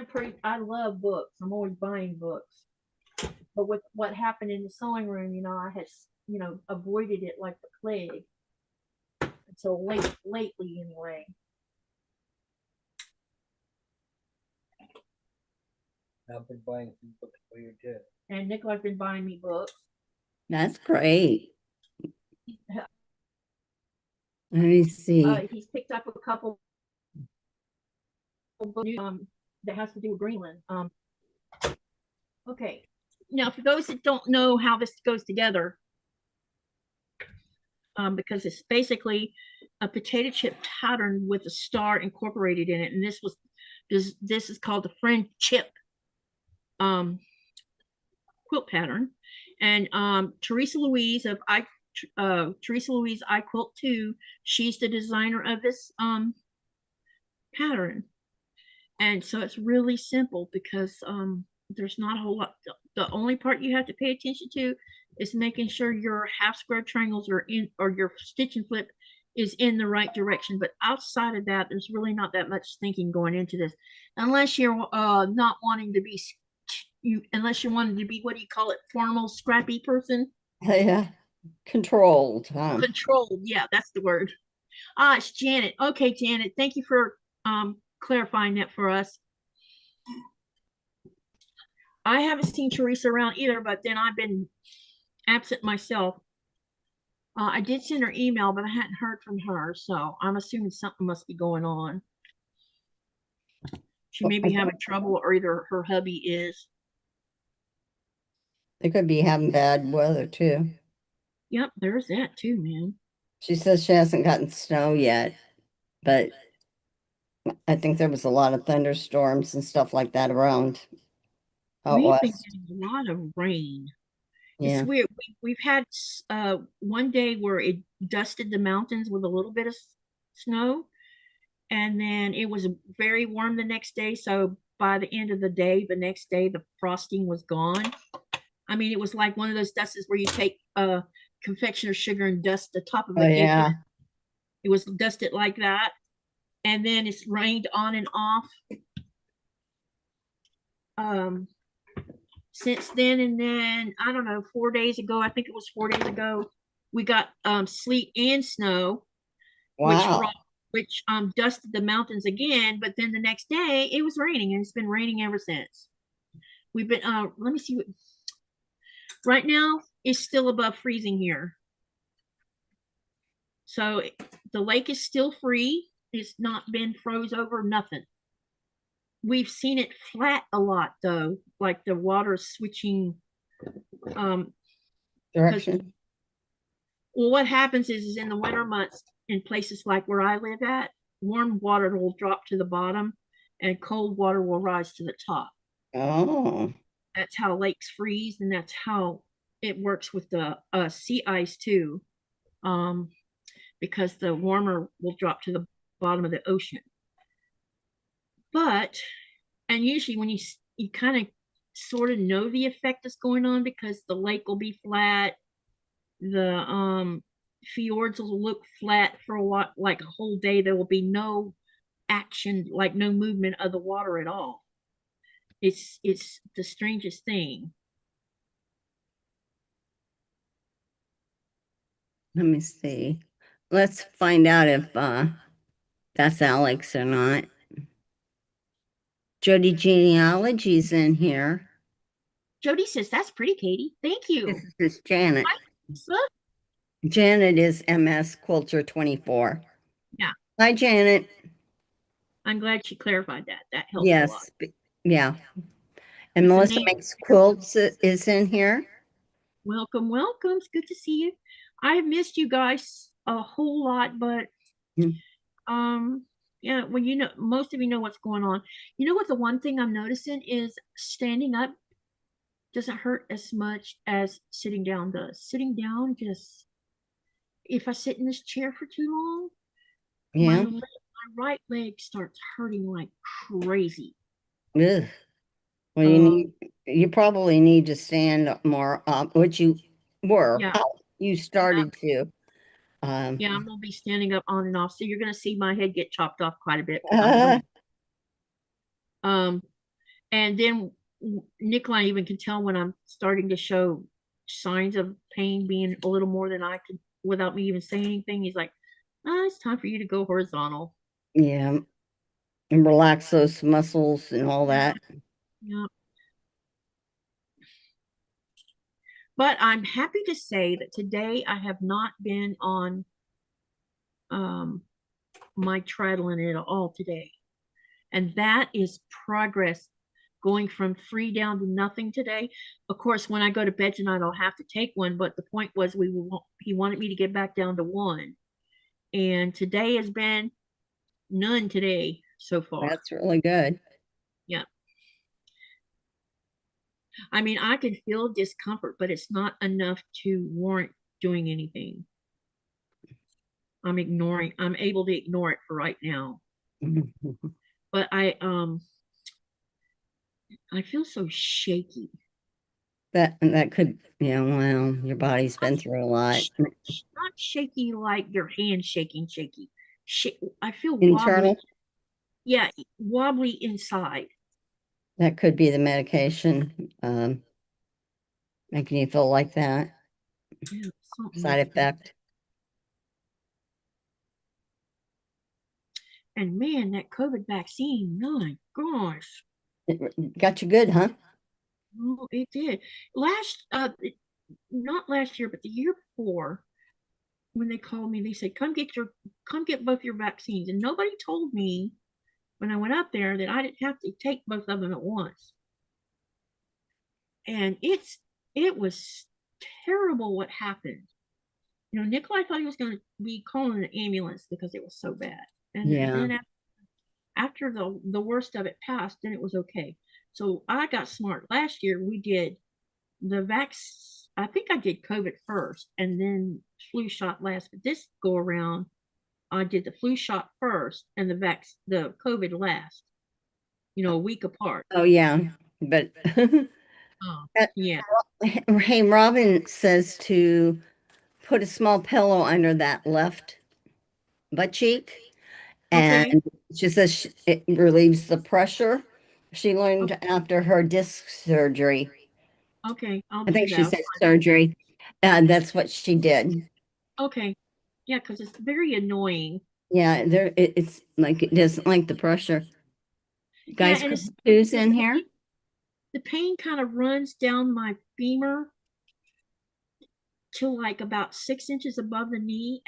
Because I love books. I'm always buying books. But with what happened in the sewing room, I had, avoided it like the plague until lately anyway. I've been buying some books for you too. And Nicole's been buying me books. That's great. Let me see. He's picked up a couple books that has to do with Greenland. Okay. Now, for those that don't know how this goes together, because it's basically a potato chip pattern with a star incorporated in it, and this is called the Chip quilt pattern, and Teresa Louise of Teresa Louise I Quilt 2, she's the designer of this pattern, and so it's really simple because there's not a whole lot. The only part you have to pay attention to is making sure your half square triangles are in, or your stitch and flip is in the right direction. But outside of that, there's really not that much thinking going into this, unless you're not wanting to be unless you wanted to be, what do you call it, formal, scrappy person. Yeah, controlled. Controlled, yeah, that's the word. It's Janet. Okay, Janet, thank you for clarifying that for us. I haven't seen Teresa around either, but then I've been absent myself. I did send her email, but I hadn't heard from her, so I'm assuming something must be going on. She may be having trouble, or either her hubby is. They could be having bad weather too. Yep, there's that too, man. She says she hasn't gotten snow yet, but I think there was a lot of thunderstorms and stuff like that around out We've been west. getting a lot of rain. It's Yeah. weird. We've had one day where it dusted the mountains with a little bit of snow, and then it was very warm the next day. So by the end of the day, the next day, the frosting was gone. I mean, it was like one of those dusts where you take confectioner sugar and dust the top of Oh a cake. yeah. It was dusted like that, and then it's rained on and off. Um, since then, and then I don't know, 4 days ago, I think it was 4 days ago, we got sleet and snow, Wow. which dusted the mountains again. But then the next day it was raining, and it's been raining ever since. We've been let me see what right now it's still above freezing here. So the lake is still free. It's not been froze over, nothing. We've seen it flat a lot though, like the water switching Direction. well, what happens is in the winter months in places like where I live at, warm water will drop to the bottom and cold water will rise to the top. Oh. That's how lakes freeze, and that's how it works with the sea ice too, because the warmer will drop to the bottom of the ocean. But and usually when you kind of sort of know the effect that's going on because the lake will be flat, the fjords will look flat for a lot, like a whole day. There will be no action, like no movement of the water at all. It's the strangest thing. Let me see. Let's find out if that's Alex or not. Jody Genealogy's in here. Jody says that's pretty, Katie. Thank you. This is Janet. Hi, Lisa. Janet is MS Quilter 24. Yeah, Hi, Janet. I'm glad she clarified that. That helps a lot. Yes. Yeah. And It's a Melissa name. Makes Quilts is in here. Welcome, welcome. It's good to see you. I've missed you guys a whole lot, but um, yeah, well, you know, most of you know what's going on. You know what? The one thing I'm noticing is standing up doesn't hurt as much as sitting down does. Sitting down just, if I sit in this chair for too long, Yeah. my right leg starts hurting like crazy. Ugh. Well, you probably need to stand more up, which you were. Yeah, You started to. yeah, I'm gonna be standing up on and off, so you're gonna see my head get chopped off quite a bit. Um, and then Nikolai even can tell when I'm starting to show signs of pain being a little more than I could without me even saying anything. He's like, it's time for you to go horizontal. Yeah. And relax those muscles and all that. Yeah. But I'm happy to say that today I have not been on my treadling at all today. And that is progress, going from free down to nothing today. Of course, when I go to bed tonight, I'll have to take one. But the point was, he wanted me to get back down to one, and today has been none today so far. That's really good. Yeah. I mean, I can feel discomfort, but it's not enough to warrant doing anything. I'm able to ignore it for right now. But I feel so shaky. That could, yeah, well, your body's been through a lot. Not shaky like your hand shaking, shaky. I feel Internal? wobbly. Yeah, wobbly inside. That could be the medication making you feel like that. Yeah, Side effect. And man, that COVID vaccine, my gosh. It got you good, huh? Oh, it did. Not last year, but the year before, when they called me, they said, come get both your vaccines. And nobody told me when I went up there that I didn't have to take both of them at once. And it was terrible what happened. You know, Nikolai thought he was going to be calling an ambulance because it was so bad. And Yeah. then after the worst of it passed, then it was okay. So I got smart. Last year we did the vax. I think I did COVID first, and then flu shot last. But this go around, I did the flu shot first, and the COVID last. You know, a week apart. Oh, yeah. But Oh, uh, yeah. hey, Robin says to put a small pillow under that left butt cheek. And Okay. she says it relieves the pressure. She learned Okay. after her disc surgery. Okay. I'll I do think she that. said surgery. And that's what she did. Okay. Yeah, because it's very annoying. Yeah, it's like it doesn't like the pressure. Yeah, Guys, and it's who's because in here? the pain kind of runs down my femur to like about 6 inches above the knee,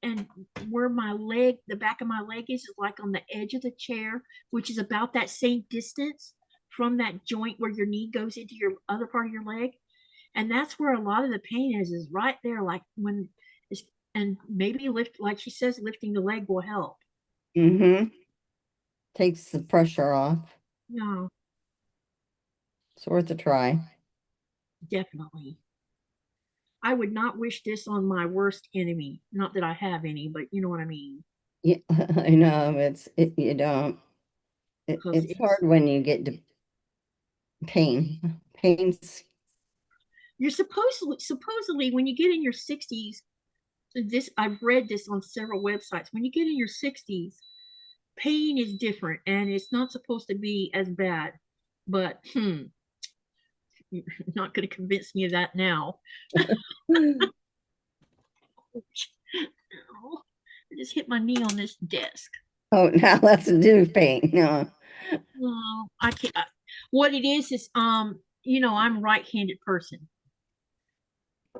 and where my leg, the back of my leg is like on the edge of the chair, which is about that same distance from that joint where your knee goes into your other part of your leg. And that's where a lot of the pain is right there, like when it's, and maybe lift, like she says, lifting the leg will help. Mm-hmm. Takes the pressure off. No, It's worth a try. definitely. I would not wish this on my worst enemy. Not that I have any, but you know what I mean. Yeah, I know you don't. Because It's hard when you get to pain. Pain's you're supposedly when you get in your 60s, this I've read this on several websites. When you get in your 60s, pain is different and it's not supposed to be as bad. But you're not going to convince me of that now. I just hit my knee on this desk. Oh, now that's a new pain. No. No, I can't. What it is, I'm a right-handed person.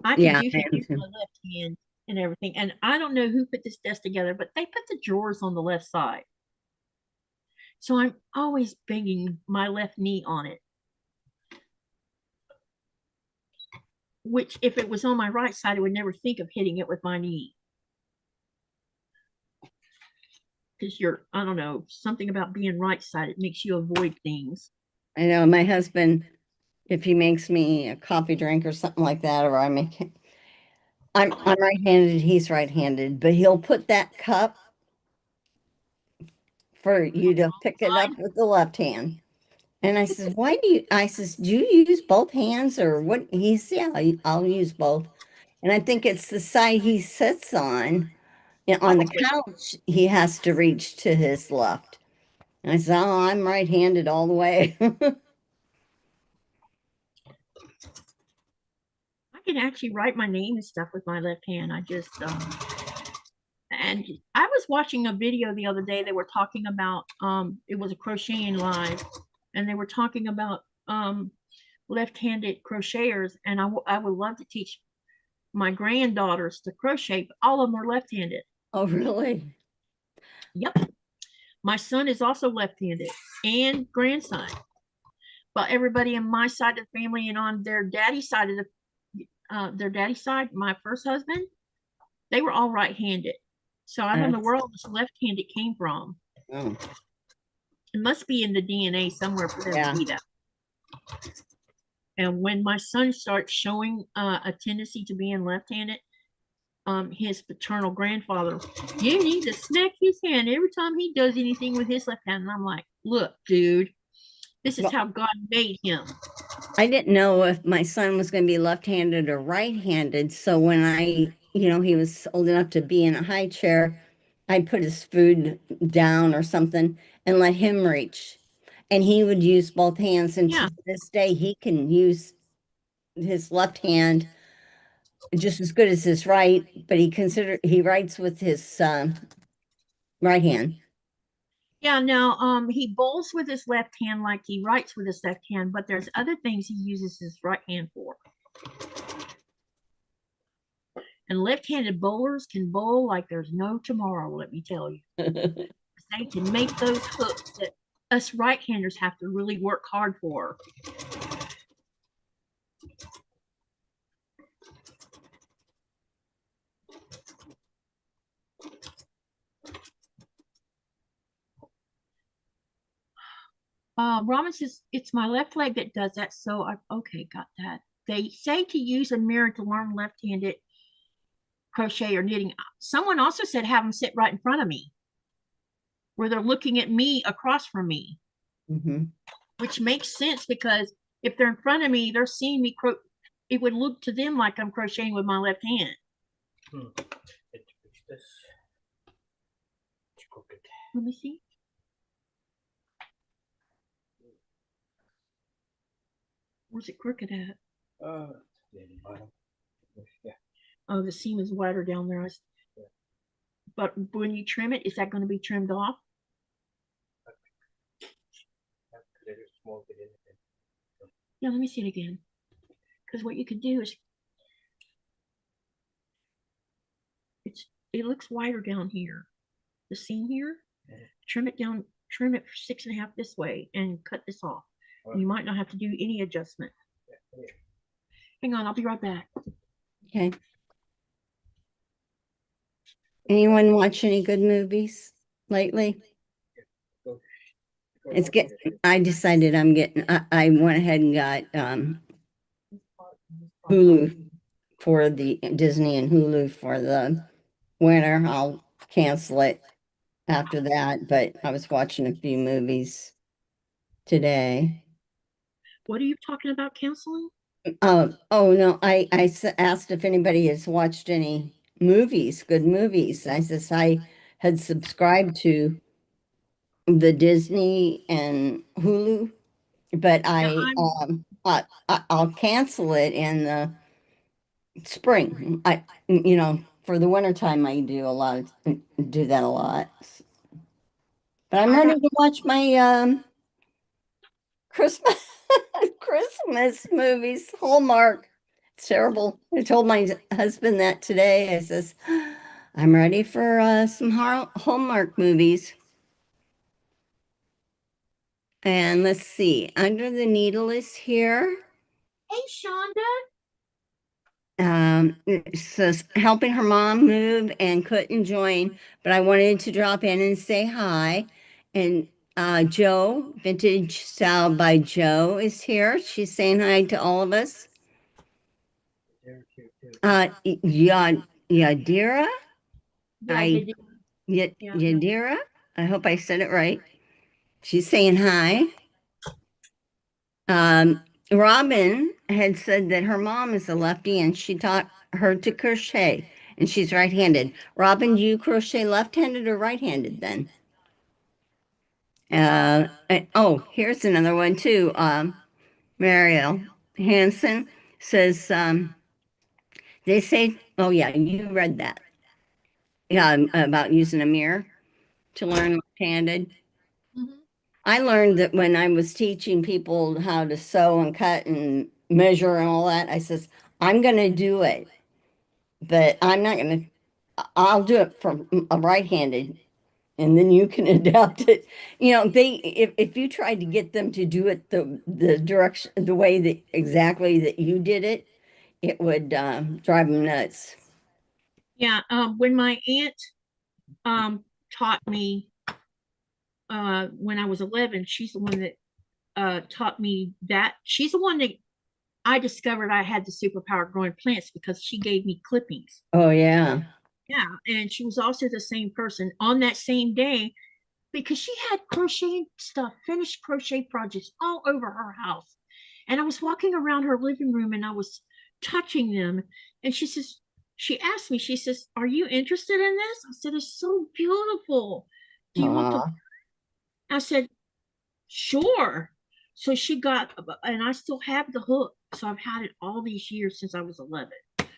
I can Yeah, do I things am with too. my left hand and everything. And I don't know who put this desk together, but they put the drawers on the left side. So I'm always banging my left knee on it. Which, if it was on my right side, I would never think of hitting it with my knee. Because I don't know, something about being right sided makes you avoid things. I know my husband, if he makes me a coffee drink or something like that, or I'm right-handed, he's right-handed, but he'll put that cup for you to pick it up with the left hand. And I says, I says, do you use both hands or what? He says, yeah, I'll use both. And I think it's the side he sits on. On the Probably. couch, he has to reach to his left. And I said, oh, I'm right-handed all the way. I can actually write my name and stuff with my left hand. And I was watching a video the other day. They were talking about, it was a crocheting live, and they were talking about left-handed crocheters. And I would love to teach my granddaughters to crochet, but all of them are left-handed. Oh, really? Yep. My son is also left-handed and grandson. But everybody in my side of the family and on their daddy's side my first husband, they were all right-handed. So I don't know where all this left-handed came from. Oh, It must be in the DNA somewhere for them yeah. to be that. And when my son starts showing a tendency to being left-handed, his paternal grandfather, you need to smack his hand every time he does anything with his left hand. And I'm like, look, dude, this is how God made him. I didn't know if my son was going to be left-handed or right-handed. So when he was old enough to be in a high chair, I'd put his food down or something and let him reach. And he would use both hands. And Yeah. to this day, he can use his left hand just as good as his right, but he writes with his right hand. Yeah, no, he bowls with his left hand like he writes with his left hand, but there's other things he uses his right hand for. And left-handed bowlers can bowl like there's no tomorrow, let me tell you. They can make those hooks that us right-handers have to really work hard for. Robin says, it's my left leg that does that, so okay, got that. They say to use a mirror to learn left-handed crochet or knitting. Someone also said have them sit right in front of me, where they're looking at me across from me, which makes sense because if they're in front of me, they're seeing me it would look to them like I'm crocheting with my left hand. Let me see. Where's it crooked at? Yeah. Oh, the seam is wider down there. But when you trim it, is that going to be trimmed off? Yeah, let me see it again. Because what you could do is, it looks wider down here. The seam here, trim it down, trim it for 6.5 this way, and cut this off. You might not have to do any adjustment. Hang on, I'll be right back. Okay. Anyone watch any good movies lately? I decided I went ahead and got Hulu for the Disney and Hulu for the winter. I'll cancel it after that, but I was watching a few movies today. What are you talking about canceling? Oh no, I asked if anybody has watched any movies, good movies. I says I had subscribed to the Disney and Hulu, but I'll cancel it in the spring. For the wintertime I do that a lot. But I'm ready to watch my Christmas Christmas movies. Hallmark. It's terrible. I told my husband that today. I says, I'm ready for some Hallmark movies. And let's see, Under the Needle is here. Hey, Shonda. It says helping her mom move and couldn't join, but I wanted to drop in and say hi. And Joe, Vintage Style by Joe, is here. She's saying hi to all of us. Yadira? Yadira? I hope I said it right. She's saying hi. Robin had said that her mom is a lefty and she taught her to crochet, and she's right-handed. Robin, do you crochet left-handed or right-handed then? Oh, here's another one too. Mariel Hansen says, they say, oh yeah, you read that. Yeah, about using a mirror to learn left-handed. I learned that when I was teaching people how to sew and cut and measure and all that, I says, I'm going to do it, but I'm not going to, I'll do it from a right-handed, and then you can adapt it. If you tried to get them to do it the direction, the way that exactly that you did it, it would drive them nuts. Yeah, when my aunt taught me when I was 11, she's the one that taught me that. She's the one that I discovered I had the superpower growing plants because she gave me clippings. Oh, yeah. Yeah, and she was also the same person on that same day because she had crochet stuff, finished crochet projects all over her house. And I was walking around her living room and I was touching them. And she asked me, she says, are you interested in this? I said, it's so beautiful. Do you want to? I said, sure. So she got, and I still have the hook. So I've had it all these years since I was 11.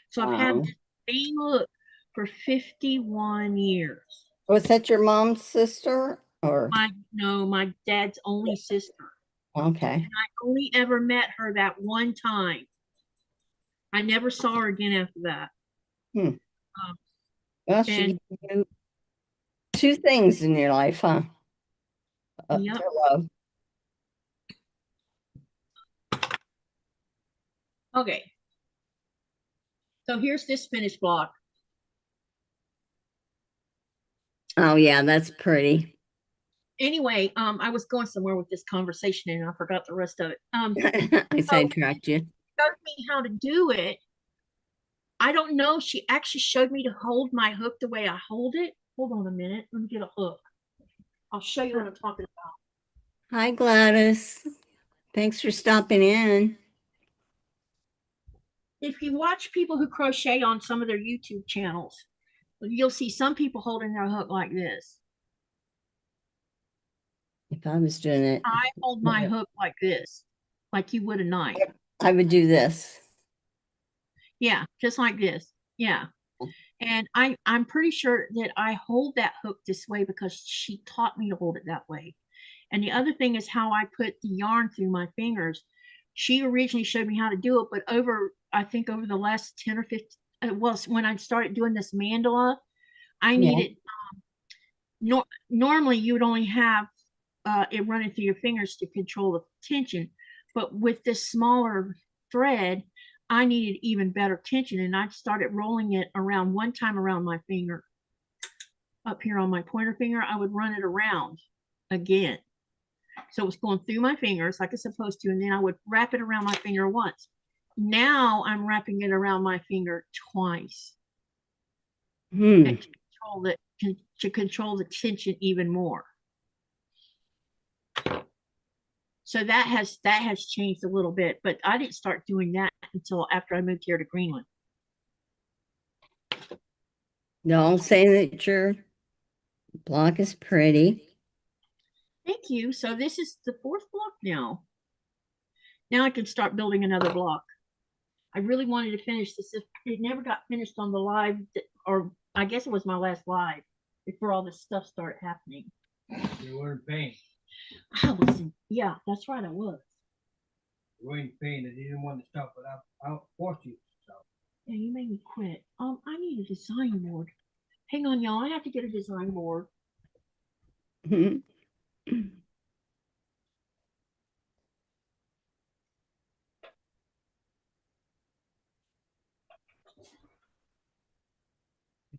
So I've had the same hook for 51 years. Was that your mom's sister? Or No, my dad's only sister. okay. I only ever met her that one time. I never saw her again after that. Hmm. Um, Well, she and can do 2 things in your life, huh? Yep. Hello. Okay. So here's this finished block. Oh yeah, that's pretty. Anyway, I was going somewhere with this conversation and I forgot the rest of it. I sidetracked you. Showed me how to do it. I don't know. She actually showed me to hold my hook the way I hold it. Hold on a minute. Let me get a hook. I'll show you what I'm talking about. Hi, Gladys. Thanks for stopping in. If you watch people who crochet on some of their YouTube channels, you'll see some people holding their hook like this. If I was doing it, I hold my hook like this, like you would a knife. I would do this. Yeah, just like this. Yeah. And I'm pretty sure that I hold that hook this way because she taught me to hold it that way. And the other thing is how I put the yarn through my fingers. She originally showed me how to do it, but I think over the last 10 or 15, well, when I started doing this mandala, I needed, normally you would only have it running through your fingers to control the tension. But with this smaller thread, I needed even better tension. And I started rolling it around one time around my finger. Up here on my pointer finger, I would run it around again. So it was going through my fingers like it's supposed to, and then I would wrap it around my finger once. Now I'm wrapping it around my finger twice. And to control the tension even more. So that has changed a little bit, but I didn't start doing that until after I moved here to Greenland. Don't say that your block is pretty. Thank you. So this is the 4th block now. Now I can start building another block. I really wanted to finish this. It never got finished on the live, or I guess it was my last live before all this stuff started happening. You were in pain. I was in, yeah, that's right, I was. You were in pain and you didn't want to stop, but I'll force you to stop. Yeah, you made me quit. I need a design board. Hang on, y'all. I have to get a design board.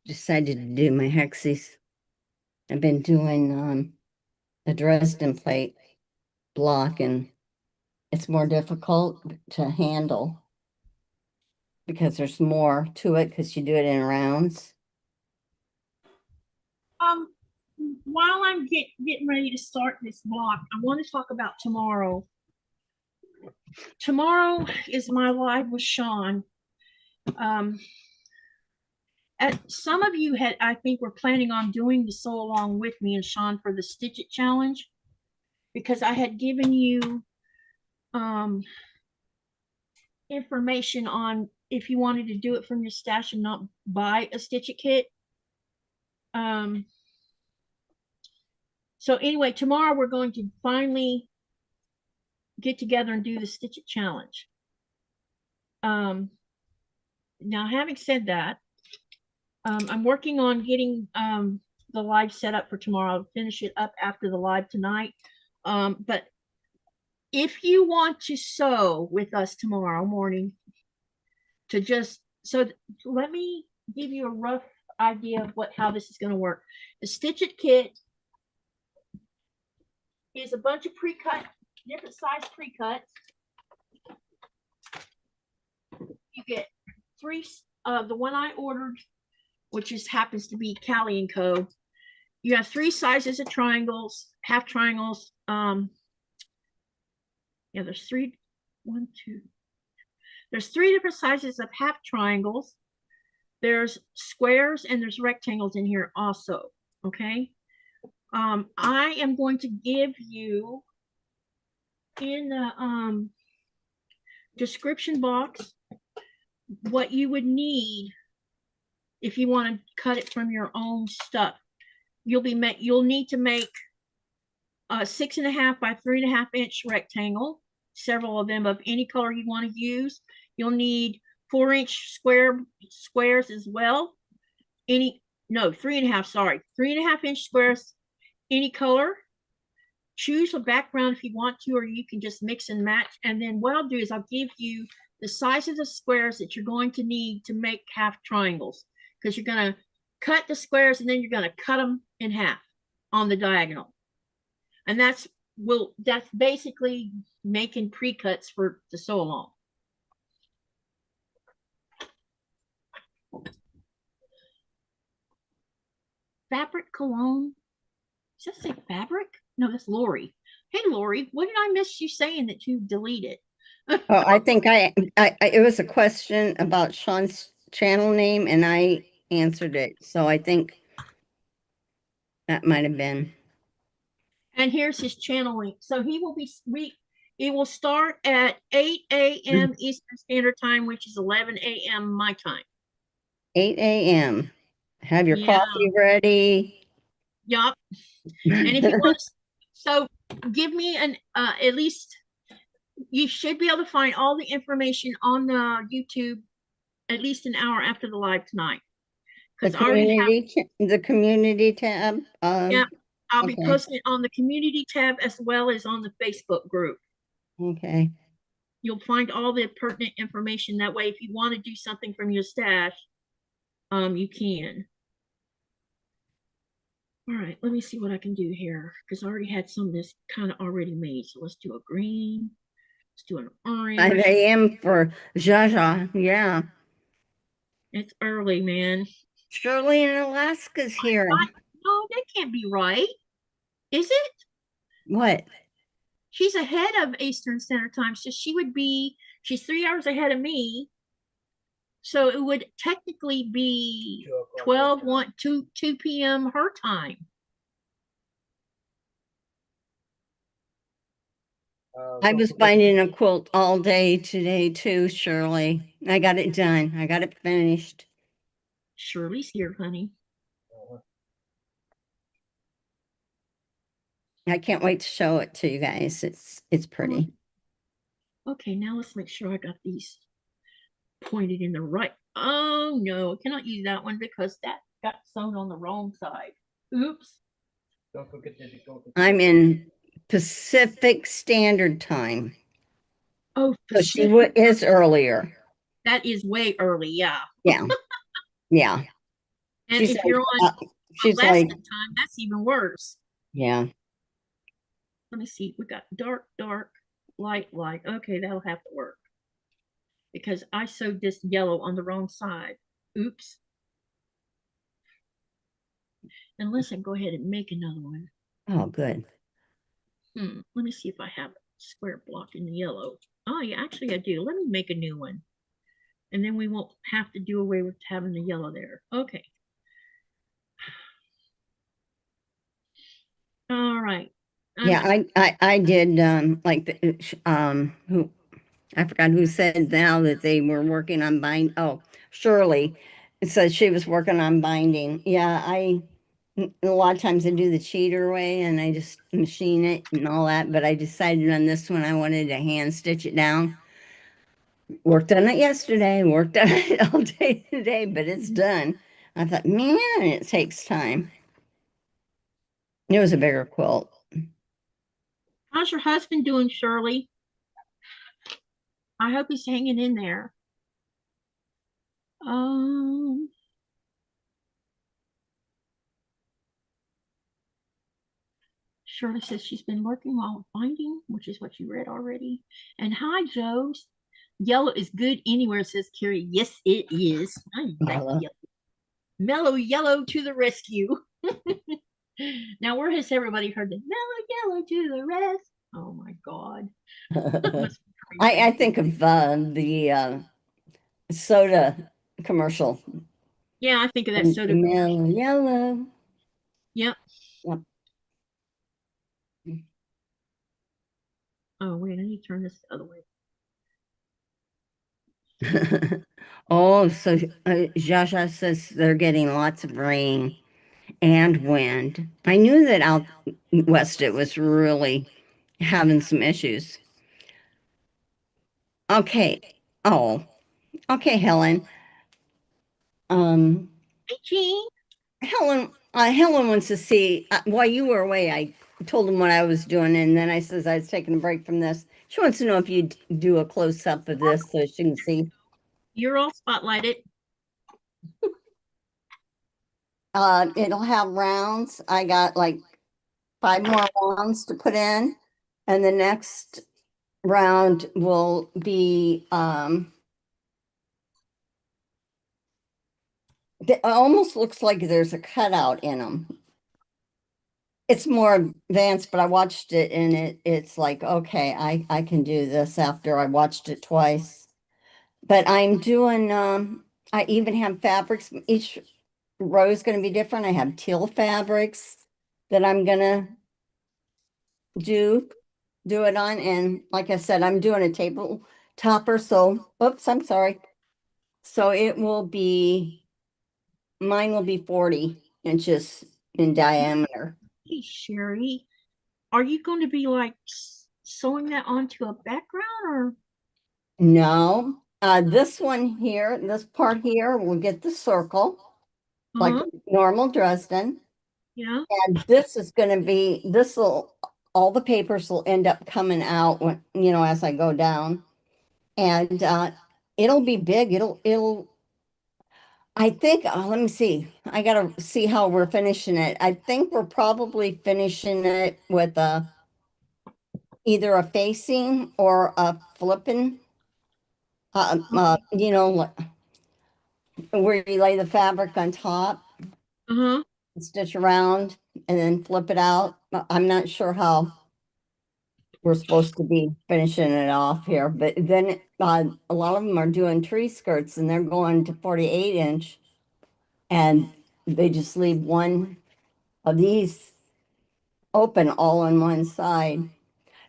Decided to do my hexies. I've been doing a Dresden plate block, and it's more difficult to handle because there's more to it because you do it in rounds. While I'm getting ready to start this block, I want to talk about tomorrow. Tomorrow is my live with Sean. Some of you I think, were planning on doing the sew along with me and Sean for the Stitch It challenge, because I had given you information on if you wanted to do it from your stash and not buy a Stitch It kit. So anyway, tomorrow we're going to finally get together and do the Stitch It challenge. Now, having said that, I'm working on getting the live set up for tomorrow. I'll finish it up after the live tonight. But if you want to sew with us tomorrow morning, let me give you a rough idea of how this is going to work. The Stitch It kit is a bunch of pre-cut, different size pre-cuts. You get 3, the one I ordered, which happens to be Callie & Co. You have 3 sizes of triangles, half triangles. Yeah, there's 3, 1, 2. There's 3 different sizes of half triangles. There's squares and there's rectangles in here also. Okay. I am going to give you in the description box what you would need if you want to cut it from your own stuff. You'll need to make 6.5 by 3.5 inch rectangle, several of them of any color you want to use. You'll need 4-inch squares as well. 3.5, sorry, 3.5-inch squares, any color. Choose a background if you want to, or you can just mix and match. And then what I'll do is I'll give you the size of the squares that you're going to need to make half triangles, because you're going to cut the squares and then you're going to cut them in half on the diagonal. And that's basically making pre-cuts for the sew along. Fabric cologne. Does that say fabric? No, that's Lori. Hey, Lori, what did I miss you saying that you deleted? Oh, I think it was a question about Sean's channel name and I answered it. So I think that might have been. And here's his channel link. So it will start at 8 a.m. Eastern Standard Time, which is 11 a.m. my time. 8 a.m. Have your coffee ready. Yup. And if you want to, so give me at least, you should be able to find all the information on the YouTube at least an hour after the live tonight. The community tab. Yeah, I'll be posting it on the community tab as well as on the Facebook group. Okay. You'll find all the pertinent information that way. If you want to do something from your stash, you can. All right, let me see what I can do here, because I already had some of this kind of already made. So let's do a green. Let's do an orange. 5 a.m. for Jaja. Yeah. It's early, man. Shirley in Alaska's here. No, that can't be right. Is it? What? She's ahead of Eastern Standard Time, so she's 3 hours ahead of me. So it would technically be 2 p.m. her time. I was binding a quilt all day today too, Shirley. I got it done. I got it finished. Shirley's here, honey. I can't wait to show it to you guys. It's pretty. Okay, now let's make sure I got these pointed in the right. Oh no, I cannot use that one because that got sewn on the wrong side. Oops. Don't forget to go to I'm in Pacific Standard Time. Oh, so she is earlier. That is way early, yeah. Yeah. Yeah. And she's if you're on Alaska time, that's even worse. Yeah. Let me see. We got dark, dark, light, light. Okay, that'll have to work. Because I sewed this yellow on the wrong side. Oops. And let's go ahead and make another one. Oh, good. Let me see if I have a square block in the yellow. Oh, yeah, actually I do. Let me make a new one. And then we won't have to do away with having the yellow there. Okay. All right. Yeah, I did like the who I forgot who said now that they were working on binding. Oh, Shirley. It says she was working on binding. Yeah, a lot of times I do the cheater way and I just machine it and all that, but I decided on this one I wanted to hand stitch it down. Worked on it yesterday, worked on it all day today, but it's done. I thought, man, it takes time. It was a bigger quilt. How's your husband doing, Shirley? I hope he's hanging in there. Shirley says she's been working while binding, which is what you read already. And hi, Joe. Yellow is good anywhere, says Carrie. Yes, it is. I like yellow. Mellow yellow to the rescue. Now, where has everybody heard the mellow yellow to the rest? Oh my God. I think of the soda commercial. Yeah, I think of that soda. Mellow yellow. Yep. Yep. Oh, wait, I need to turn this the other way. Oh, so Jaja says they're getting lots of rain. and wind. I knew that out west it was really having some issues. Okay. Oh, okay, Helen. Um, Hey, Jean. Helen wants to see while you were away. I told him what I was doing, and then I says I was taking a break from this. She wants to know if you do a close up of this so she can see. You're all spotlighted. It'll have rounds. I got like 5 more rounds to put in, and the next round will be it almost looks like there's a cutout in them. It's more advanced, but I watched it and it's like, okay, I can do this after I watched it twice. But I'm doing I even have fabrics. Each row is going to be different. I have teal fabrics that I'm gonna do it on. And like I said, I'm doing a table topper. So oops, I'm sorry. So it will be mine will be 40 inches in diameter. Hey, Sherry, are you going to be like sewing that onto a background or? No, this one here, this part here will get the circle like normal Dresden. Yeah. And this is going to be, all the papers will end up coming out when, as I go down. And it'll be big. I think, let me see. I got to see how we're finishing it. I think we're probably finishing it with either a facing or a flipping, where you lay the fabric on top, stitch around, and then flip it out. I'm not sure how we're supposed to be finishing it off here, but then a lot of them are doing tree skirts and they're going to 48 inch and they just leave one of these open all on one side.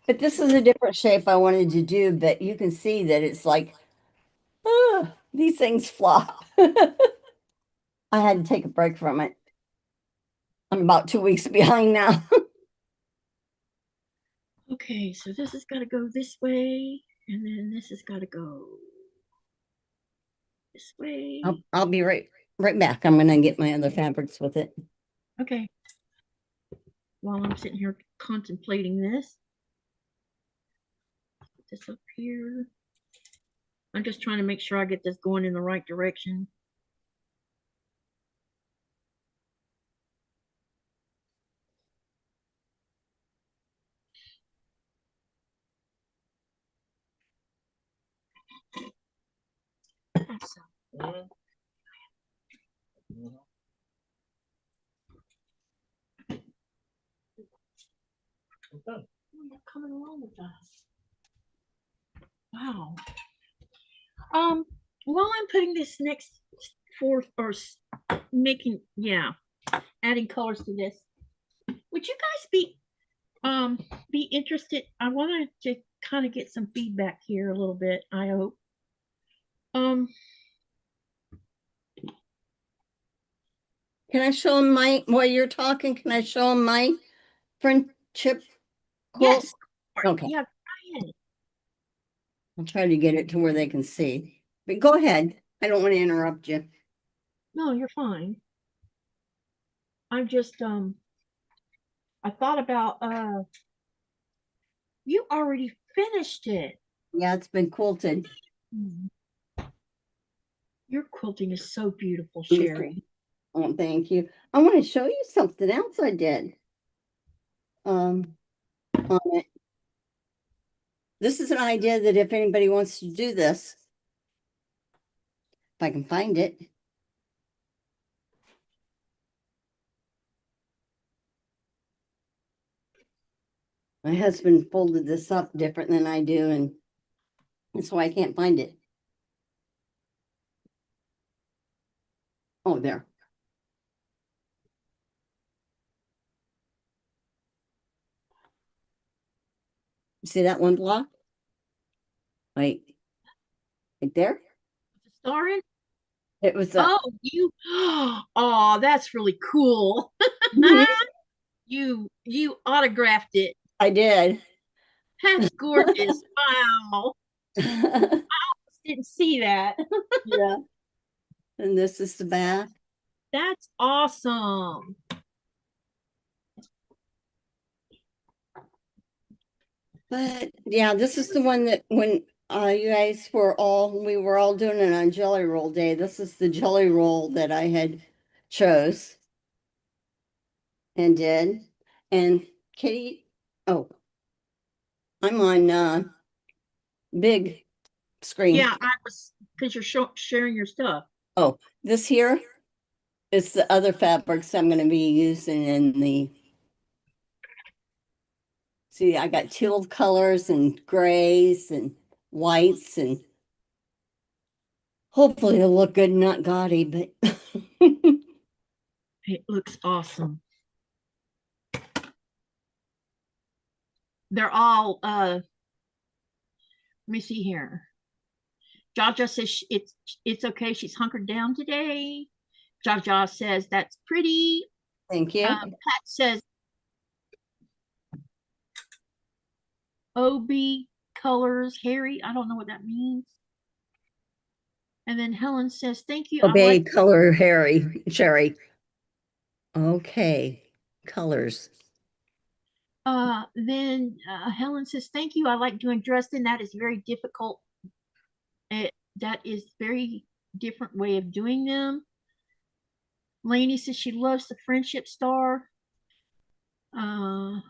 But this is a different shape I wanted to do, but you can see that it's like, these things flop. I had to take a break from it. I'm about 2 weeks behind now. Okay, so this has got to go this way, and then this has got to go this way. I'll be right back. I'm gonna get my other fabrics with it. Okay. While I'm sitting here contemplating this, put this up here. I'm just trying to make sure I get this going in the right direction. So, you're coming along with us. Wow. While I'm putting this next forth or making, adding colors to this, would you guys be interested? I wanted to kind of get some feedback here a little bit, I hope. Can I show them while you're talking, can I show them my friend Chip Quilt? Yes. Okay. Yeah, go ahead. I'll try to get it to where they can see. But go ahead. I don't want to interrupt you. No, you're fine. I'm just I thought about you already finished it. Yeah, it's been quilted. Your quilting is so beautiful, Sherry. Oh, thank you. I want to show you something else I did. On it. This is an idea that if anybody wants to do this, if I can find it. My husband folded this up different than I do, and that's why I can't find it. Oh, there. See that one block? Right there? Star in? It was Oh, you, oh, that's really cool. Mhm. You autographed it. I did. That's gorgeous. Wow. Yeah. Didn't see that. And this is the back. That's awesome. But yeah, this is the one that when you guys we were all doing it on Jelly Roll Day. This is the Jelly Roll that I had chose and did. And Katie, oh, I'm on big screen. Yeah, I was because you're sharing your stuff. Oh, this here is the other fabrics I'm going to be using in the. See, I got teal colors and grays and whites, and hopefully it'll look good, not gaudy, but It looks awesome. They're all let me see here. Jaja says it's okay. She's hunkered down today. Jaja says that's pretty. thank you. Pat says OB colors, Harry. I don't know what that means. And then Helen says, thank you. Obey Like color, Harry, Sherry. Okay, colors. Then Helen says, thank you. I like doing dressing. That is very difficult. That is very different way of doing them. Lainey says she loves the friendship star. And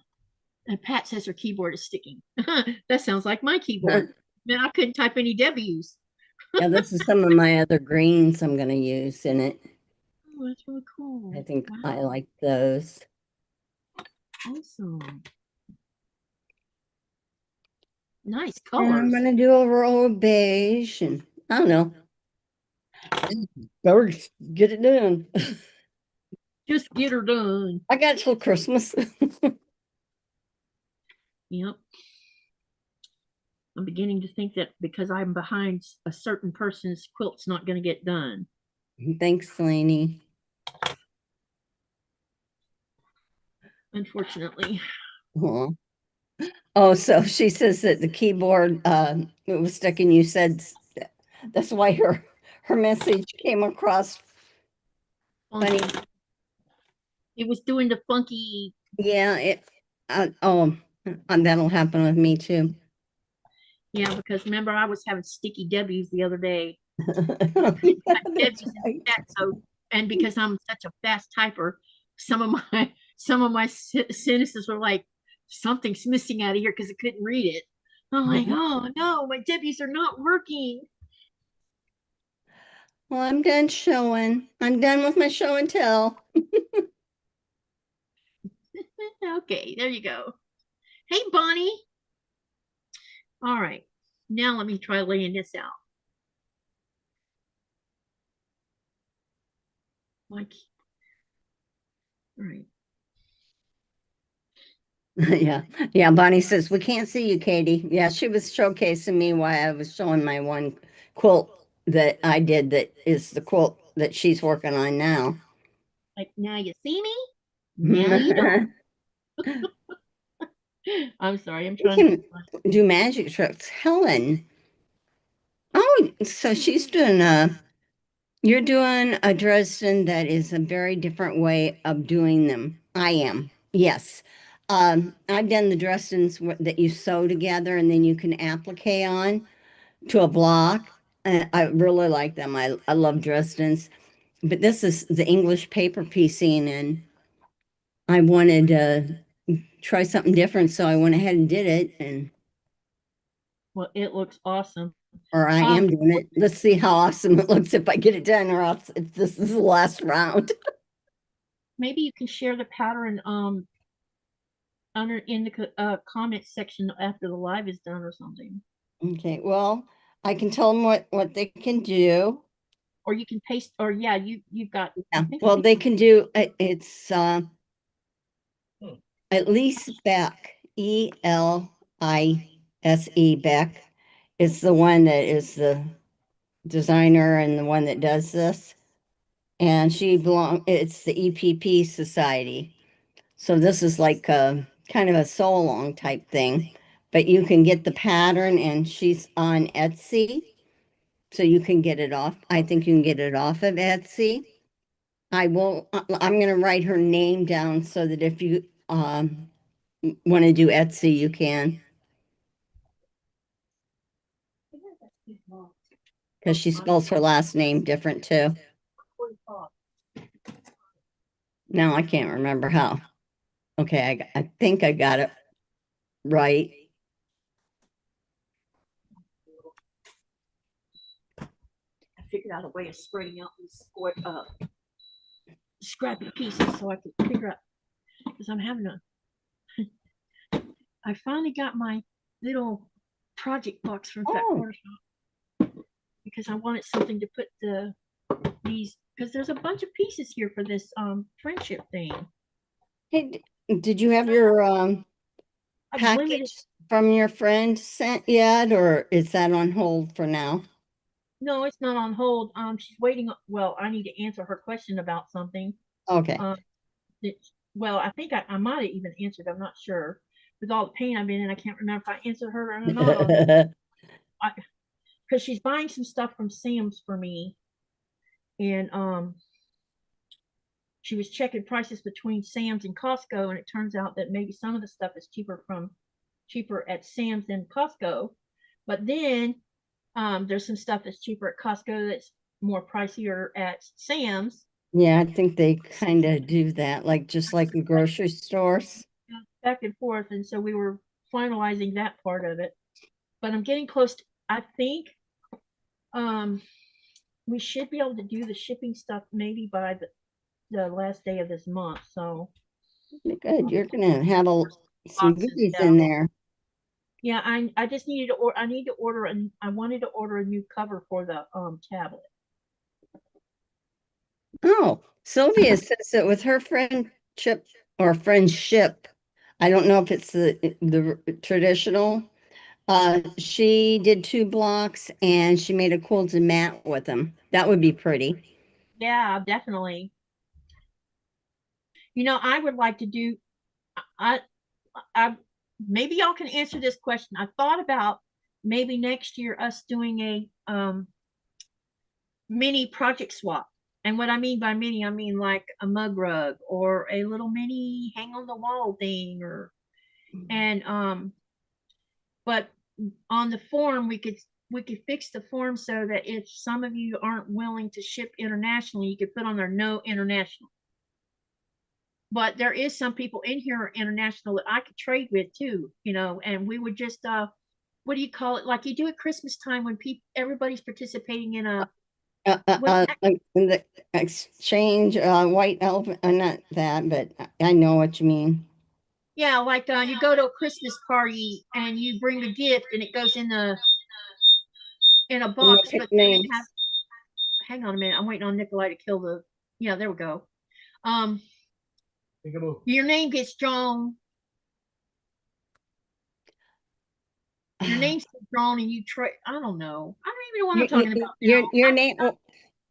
Pat says her keyboard is sticking. That sounds like my keyboard. Man, I couldn't type any W's. Yeah, this is some of my other greens I'm going to use in it. Oh, that's really cool. I think Wow. I like those. Awesome. Nice And I'm colors. going to do a roll of beige and I don't know. Better get it done. Just get her done. I got till Christmas. Yep. I'm beginning to think that because I'm behind a certain person's quilt's not going to get done. Thanks, Lainey. Unfortunately. Aw. Oh, so she says that the keyboard it was sticking. You said that's why her message came across funny. It was doing the funky. Yeah, that'll happen with me too. Yeah, because remember I was having sticky W's the other day. That's right. So, and because I'm such a fast typer, some of my sentences were like, something's missing out of here because I couldn't read it. I'm like, oh no, my W's are not working. Well, I'm done showing. I'm done with my show and tell. Okay, there you go. Hey, Bonnie. All right, now let me try laying this out. Like, all right. Yeah. Bonnie says we can't see you, Katie. Yeah, she was showcasing me while I was showing my one quilt that I did that is the quilt that she's working on now. Like, now you see me? Now you don't. I'm sorry, I'm trying to do magic tricks. Helen. Oh, so she's doing you're doing a Dresden that is a very different way of doing them. I am. Yes. I've done the Dresdens that you sew together and then you can applique on to a block. I really like them. I love Dresdens. But this is the English paper piecing, and I wanted to try something different, so I went ahead and did it. And well, it looks awesome. or I am doing it. Let's see how awesome it looks if I get it done, or else if this is the last round. Maybe you can share the pattern under in the comment section after the live is done or something. Okay, well, I can tell them what they can do. Or you can paste, or yeah, you've got. Yeah, well, they can do it's at least Beck, ELISE Beck is the one that is the designer and the one that does this. And it's the EPP Society. So this is like a kind of a sew along type thing, but you can get the pattern and she's on Etsy. So you can get it off. I think you can get it off of Etsy. I'm going to write her name down so that if you want to do Etsy, you can. Because she spells her last name different too. Now I can't remember how. Okay, I think I got it right. I figured out a way of spreading out these scrappy pieces so I could figure out, because I'm having I finally got my little project box from Qaqortoq because I wanted something to put these, because there's a bunch of pieces here for this friendship thing. Hey, did you have your package from your friend sent yet, or is that on hold for now? No, it's not on hold. She's waiting. Well, I need to answer her question about something. Okay. Well, I think I might have even answered. I'm not sure. With all the pain I've been in, I can't remember if I answered her or not. Because she's buying some stuff from Sam's for me, and she was checking prices between Sam's and Costco, and it turns out that maybe some of the stuff is cheaper at Sam's than Costco. But then there's some stuff that's cheaper at Costco that's more pricier at Sam's. Yeah, I think they kind of do that, like just like the grocery stores. Back and forth, and so we were finalizing that part of it. But I'm getting close to, I think we should be able to do the shipping stuff maybe by the last day of this month. So good, you're gonna have some goodies in there. Yeah, I just needed to order. I need to order, and I wanted to order a new cover for the tablet. Oh, Sylvia says that with her friendship or friendship, I don't know if it's the traditional. She did 2 blocks and she made a quilted mat with them. That would be pretty. Yeah, definitely. You know, I would like to do. I maybe y'all can answer this question. I thought about maybe next year us doing a mini project swap. And what I mean by mini, I mean like a mug rug or a little mini hang on the wall thing, or and but on the form we could fix the form so that if some of you aren't willing to ship internationally, you could put on there no international. But there is some people in here international that I could trade with too, you know, and we would just what do you call it? Like you do at Christmas time when everybody's participating in a the exchange, white elephant, not that, but I know what you mean. Yeah, like you go to a Christmas party and you bring a gift and it goes in a box, but then it has, hang on a minute, I'm waiting on Nikolai to kill the, yeah, there we go. Your name gets drawn. Your name's drawn and you trade. I don't know. I don't even know what I'm talking about. Your name,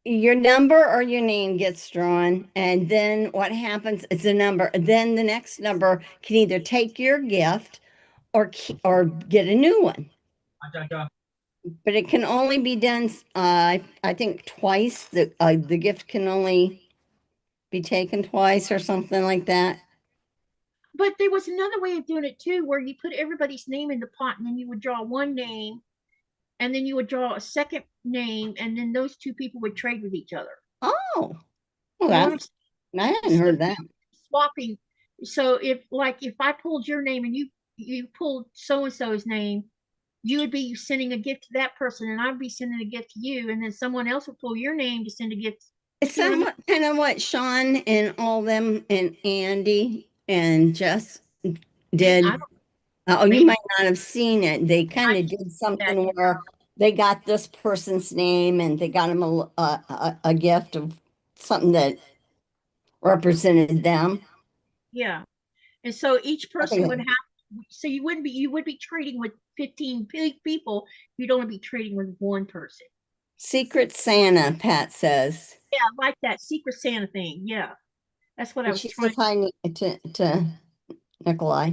your number or your name gets drawn, and then what happens is a number. Then the next number can either take your gift or get a new one. But it can only be done, I think twice. The gift can only be taken twice or something like that. But there was another way of doing it too, where you put everybody's name in the pot and then you would draw one name and then you would draw a second name and then those two people would trade with each other. Oh, well, I hadn't heard that. Swapping. So if I pulled your name and you pulled so-and-so's name, you would be sending a gift to that person and I'd be sending a gift to you, and then someone else would pull your name to send a gift. It's kind of what Sean and all them and Andy and Jess did. You might not have seen it. They kind of did something where they got this person's name and they got him a gift of something that represented them. Yeah. And so each person would have, so you would be trading with 15 people. You'd only be trading with one person. Secret Santa, Pat says. Yeah, I like that Secret Santa thing. Yeah, that's what I And was she trying. says hi to Nikolai.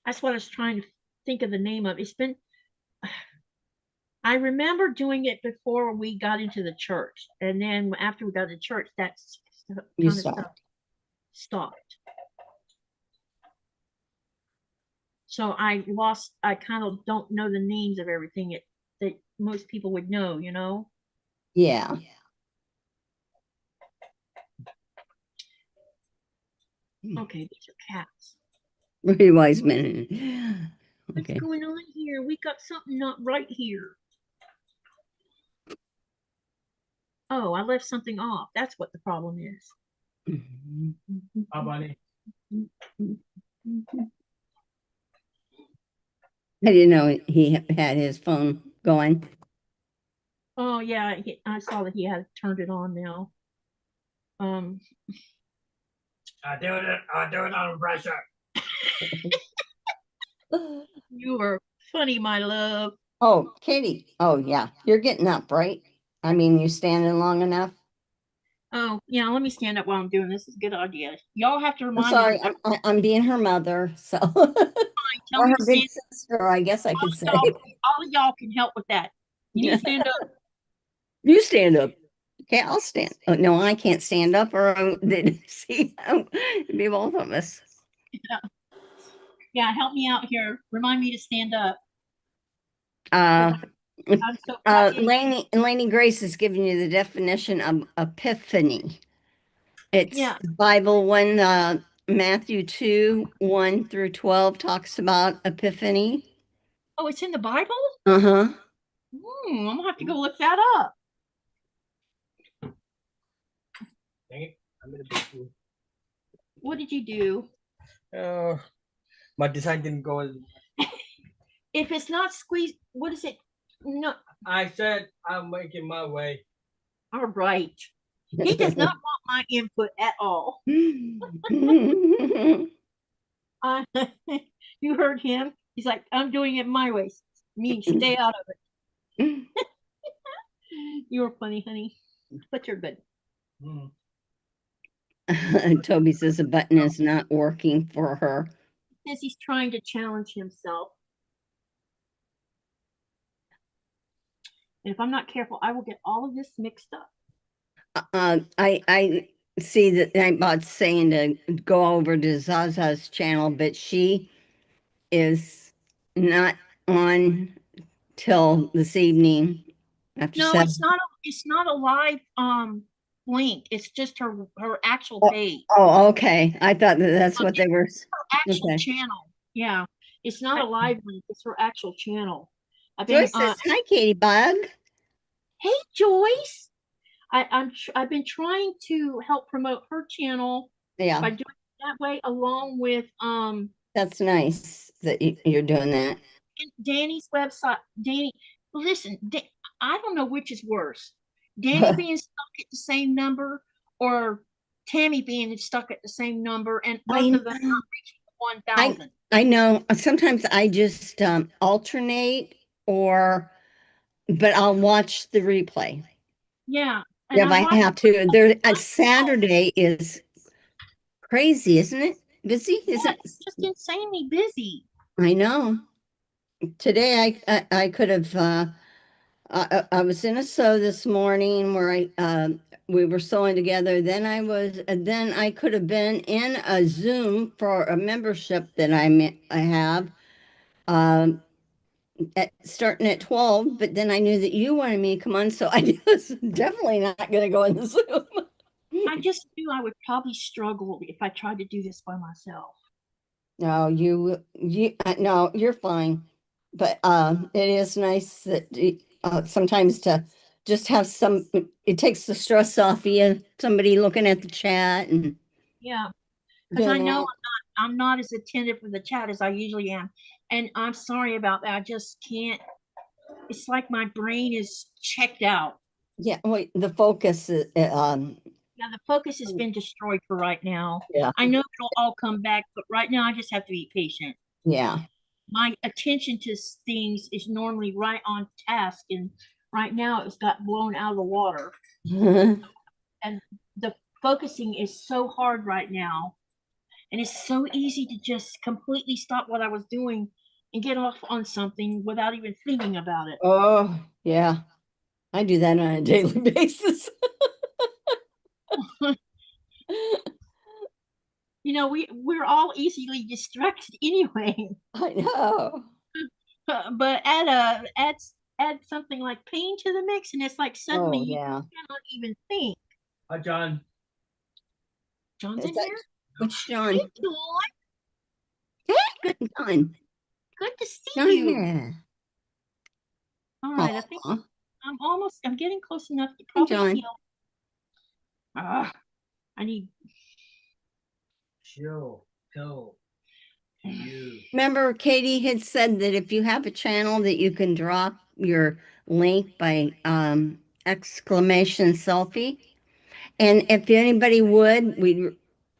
That's what I was trying to think of the name of. It's been. I remember doing it before we got into the church, and then after we got to church, that's You kind of saw. stuff stopped. So I lost. I kind of don't know the names of everything that most people would know. You know. Yeah. Okay, these are cats. Really wise men. What's Okay. going on here? We got something not right here. Oh, I left something off. That's what the problem is. How about it? I didn't know he had his phone going. Oh yeah, I saw that he had turned it on now. Um, I do it under pressure. you are funny, my love. Oh, Katie. Oh, yeah. You're getting up, right? I mean, you standing long enough? Oh yeah, let me stand up while I'm doing this. It's a good idea. Y'all have to I'm remind me. sorry. I'm being her mother, so Tell or me her to big stand. sister, I guess I could say. All of y'all can help with that. You need to stand up. You stand up. Okay, I'll stand. Oh, no, I can't stand up, or I did see it'd be both of us. Yeah, help me out here. Remind me to stand up. Uh, I'm so happy. Lainey Grace is giving you the definition of epiphany. It's Yeah. the Bible one, Matthew 2:1-12 talks about epiphany. Oh, it's in the Bible? Uh-huh. I'm gonna have to go look that up. Dang it. I'm in a big fool. What did you do? Oh, my design didn't go as If it's not squeezed, what is it? No. I said. I'm making my way. All right. He does not want my input at all. You heard him. He's like, I'm doing it my way. Me, stay out of it. You were funny, honey. But you're good. Mm. Toby says the button is not working for her. He says he's trying to challenge himself. And if I'm not careful, I will get all of this mixed up. I see that Nightbot's saying to go over to Zaza's channel, but she is not on till this evening after No, 7. it's not a live link. It's just her actual page. Oh, okay. I thought that's what they were. Her actual Okay. channel. Yeah. It's not a live link, it's her actual channel. I've been Joyce says, "Hi, Katie Bug." hey Joyce. I've been trying to help promote her channel Yeah, by doing it that way, along with that's nice that you're doing that. Danny's website. Danny, listen, I don't know which is worse, Danny being stuck at the same number or Tammy being stuck at the same number, and both of them not reaching 1,000. I know. Sometimes I just alternate, but I'll watch the replay. Yeah, and If I have to. Saturday is crazy, isn't it? Busy, isn't it? It's just insanely busy. I know. Today I could have. I was in a sew this morning where we were sewing together. Then I could have been in a Zoom for a membership that I have. Starting at 12, but then I knew that you wanted me to come on, so I was definitely not going to go in the Zoom. I just knew I would probably struggle if I tried to do this by myself. No, no, you're fine. But it is nice that sometimes to just have it takes the stress off of you, somebody looking at the chat and Yeah, because I know I'm not as attentive with the chat as I usually am, and I'm sorry about that. I just can't. It's like my brain is checked out. Yeah, wait, the focus is Yeah, the focus has been destroyed for right now. Yeah. I know it'll all come back, but right now I just have to be patient. Yeah. my attention to things is normally right on task, and right now it's got blown out of the water. And the focusing is so hard right now, and it's so easy to just completely stop what I was doing and get off on something without even thinking about it. Oh, yeah. I do that on a daily basis. You know, we're all easily distracted anyway. I know. But add something like pain to the mix, and it's like suddenly Oh, you yeah. cannot even think. Hi, John. John's Is in that here. which Hey, John? John. Good, John. good to see John you. here. All right, I think Aw. I'm getting close enough to Hey, probably John. heal. I need. Chill. Go. You. Remember, Katie had said that if you have a channel that you can drop your link by exclamation selfie. And if anybody would, we'd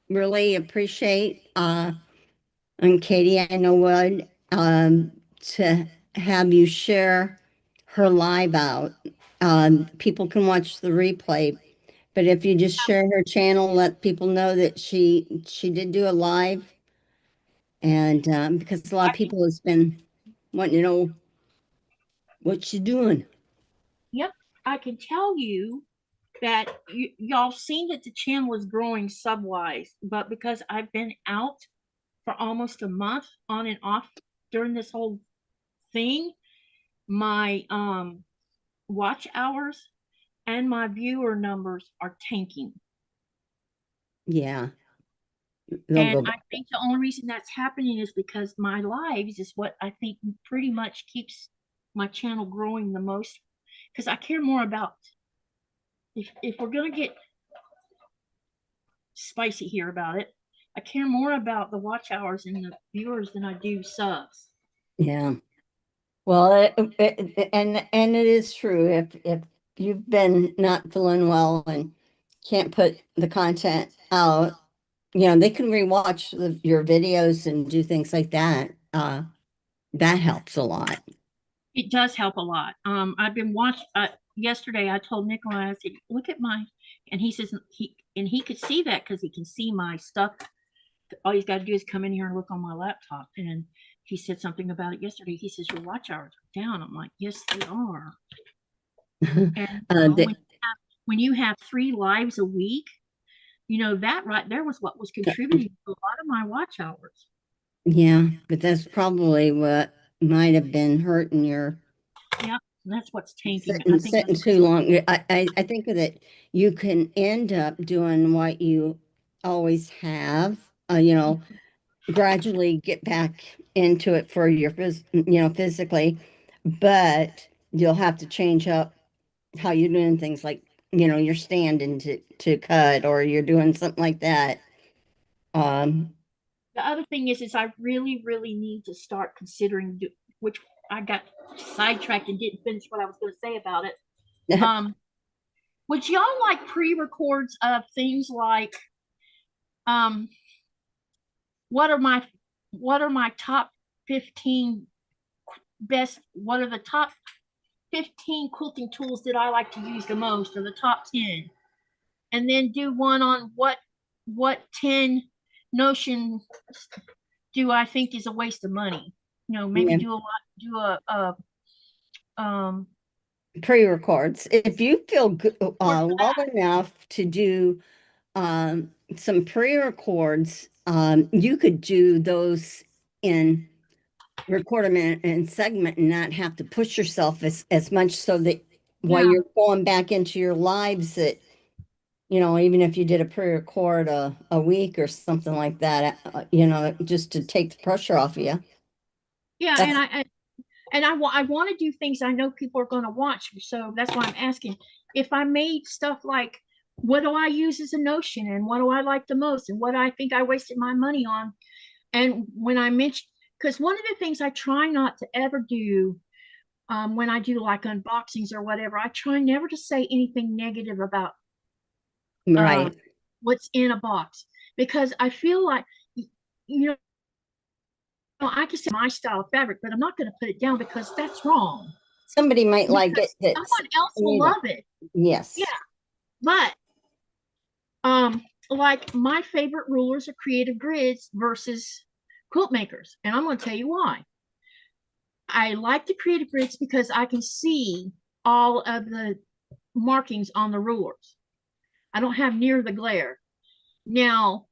really appreciate and Katie, I know would, to have you share her live out. People can watch the replay, but if you just share her channel, let people know that she did do a live, and because a lot I of can. people has been wanting to know what she's doing. Yep, I can tell you that y'all seen that the channel is growing subwise, but because I've been out for almost a month on and off during this whole thing, my watch hours and my viewer numbers are tanking. Yeah, they'll And go. I think the only reason that's happening is because my lives is what I think pretty much keeps my channel growing the most. Because I care more about, if we're gonna get spicy here about it, I care more about the watch hours and the viewers than I do subs. Yeah. Well, and it is true. If you've been not feeling well and can't put the content out, they can rewatch your videos and do things like that. That helps a lot. It does help a lot. I've been watching. Yesterday, I told Nikolai, I said, "Look at my," and he says he could see that because he can see my stuff. All he's got to do is come in here and look on my laptop. And he said something about it yesterday. He says your watch hours are down. I'm like, yes, they are. And The, when you have 3 lives a week, that right there was what was contributing to a lot of my watch hours. yeah, but that's probably what might have been hurting your Yep, that's what's tanking. I think sitting too long. I think that you can end up doing what you always have, gradually get back into it for your physically, but you'll have to change up how you're doing things like, you're standing to cut or you're doing something like that. the other thing is I really, really need to start considering which I got sidetracked and didn't finish what I was going to say about it. Would y'all like pre-records of things like um what are my top 15 what are the top 15 quilting tools that I like to use the most, or the top 10, and then do one on what 10 notion do I think is a waste of money. Maybe Yeah. do a Pre-records. If you feel good, for well enough to do some pre-records, you could do those in record them in segment and not have to push yourself as much, so that while yeah. you're going back into your lives, that even if you did a pre-record a week or something like that, just to take the pressure off of you. Yeah, That's I want to do things I know people are going to watch, so that's why I'm asking. If I made stuff like, what do I use as a notion, and what do I like the most, and what I think I wasted my money on, and when I mention, because one of the things I try not to ever do, when I do like unboxings or whatever, I try never to say anything negative about right. what's in a box, because I feel like, you know I can say my style of fabric, but I'm not going to put it down because that's wrong. Somebody might like it. Someone else will love it. Yes. Yeah. But like my favorite rulers are Creative Grids versus Quilt Makers, and I'm going to tell you why. I like the Creative Grids because I can see all of the markings on the rulers. I don't have near the glare. Now,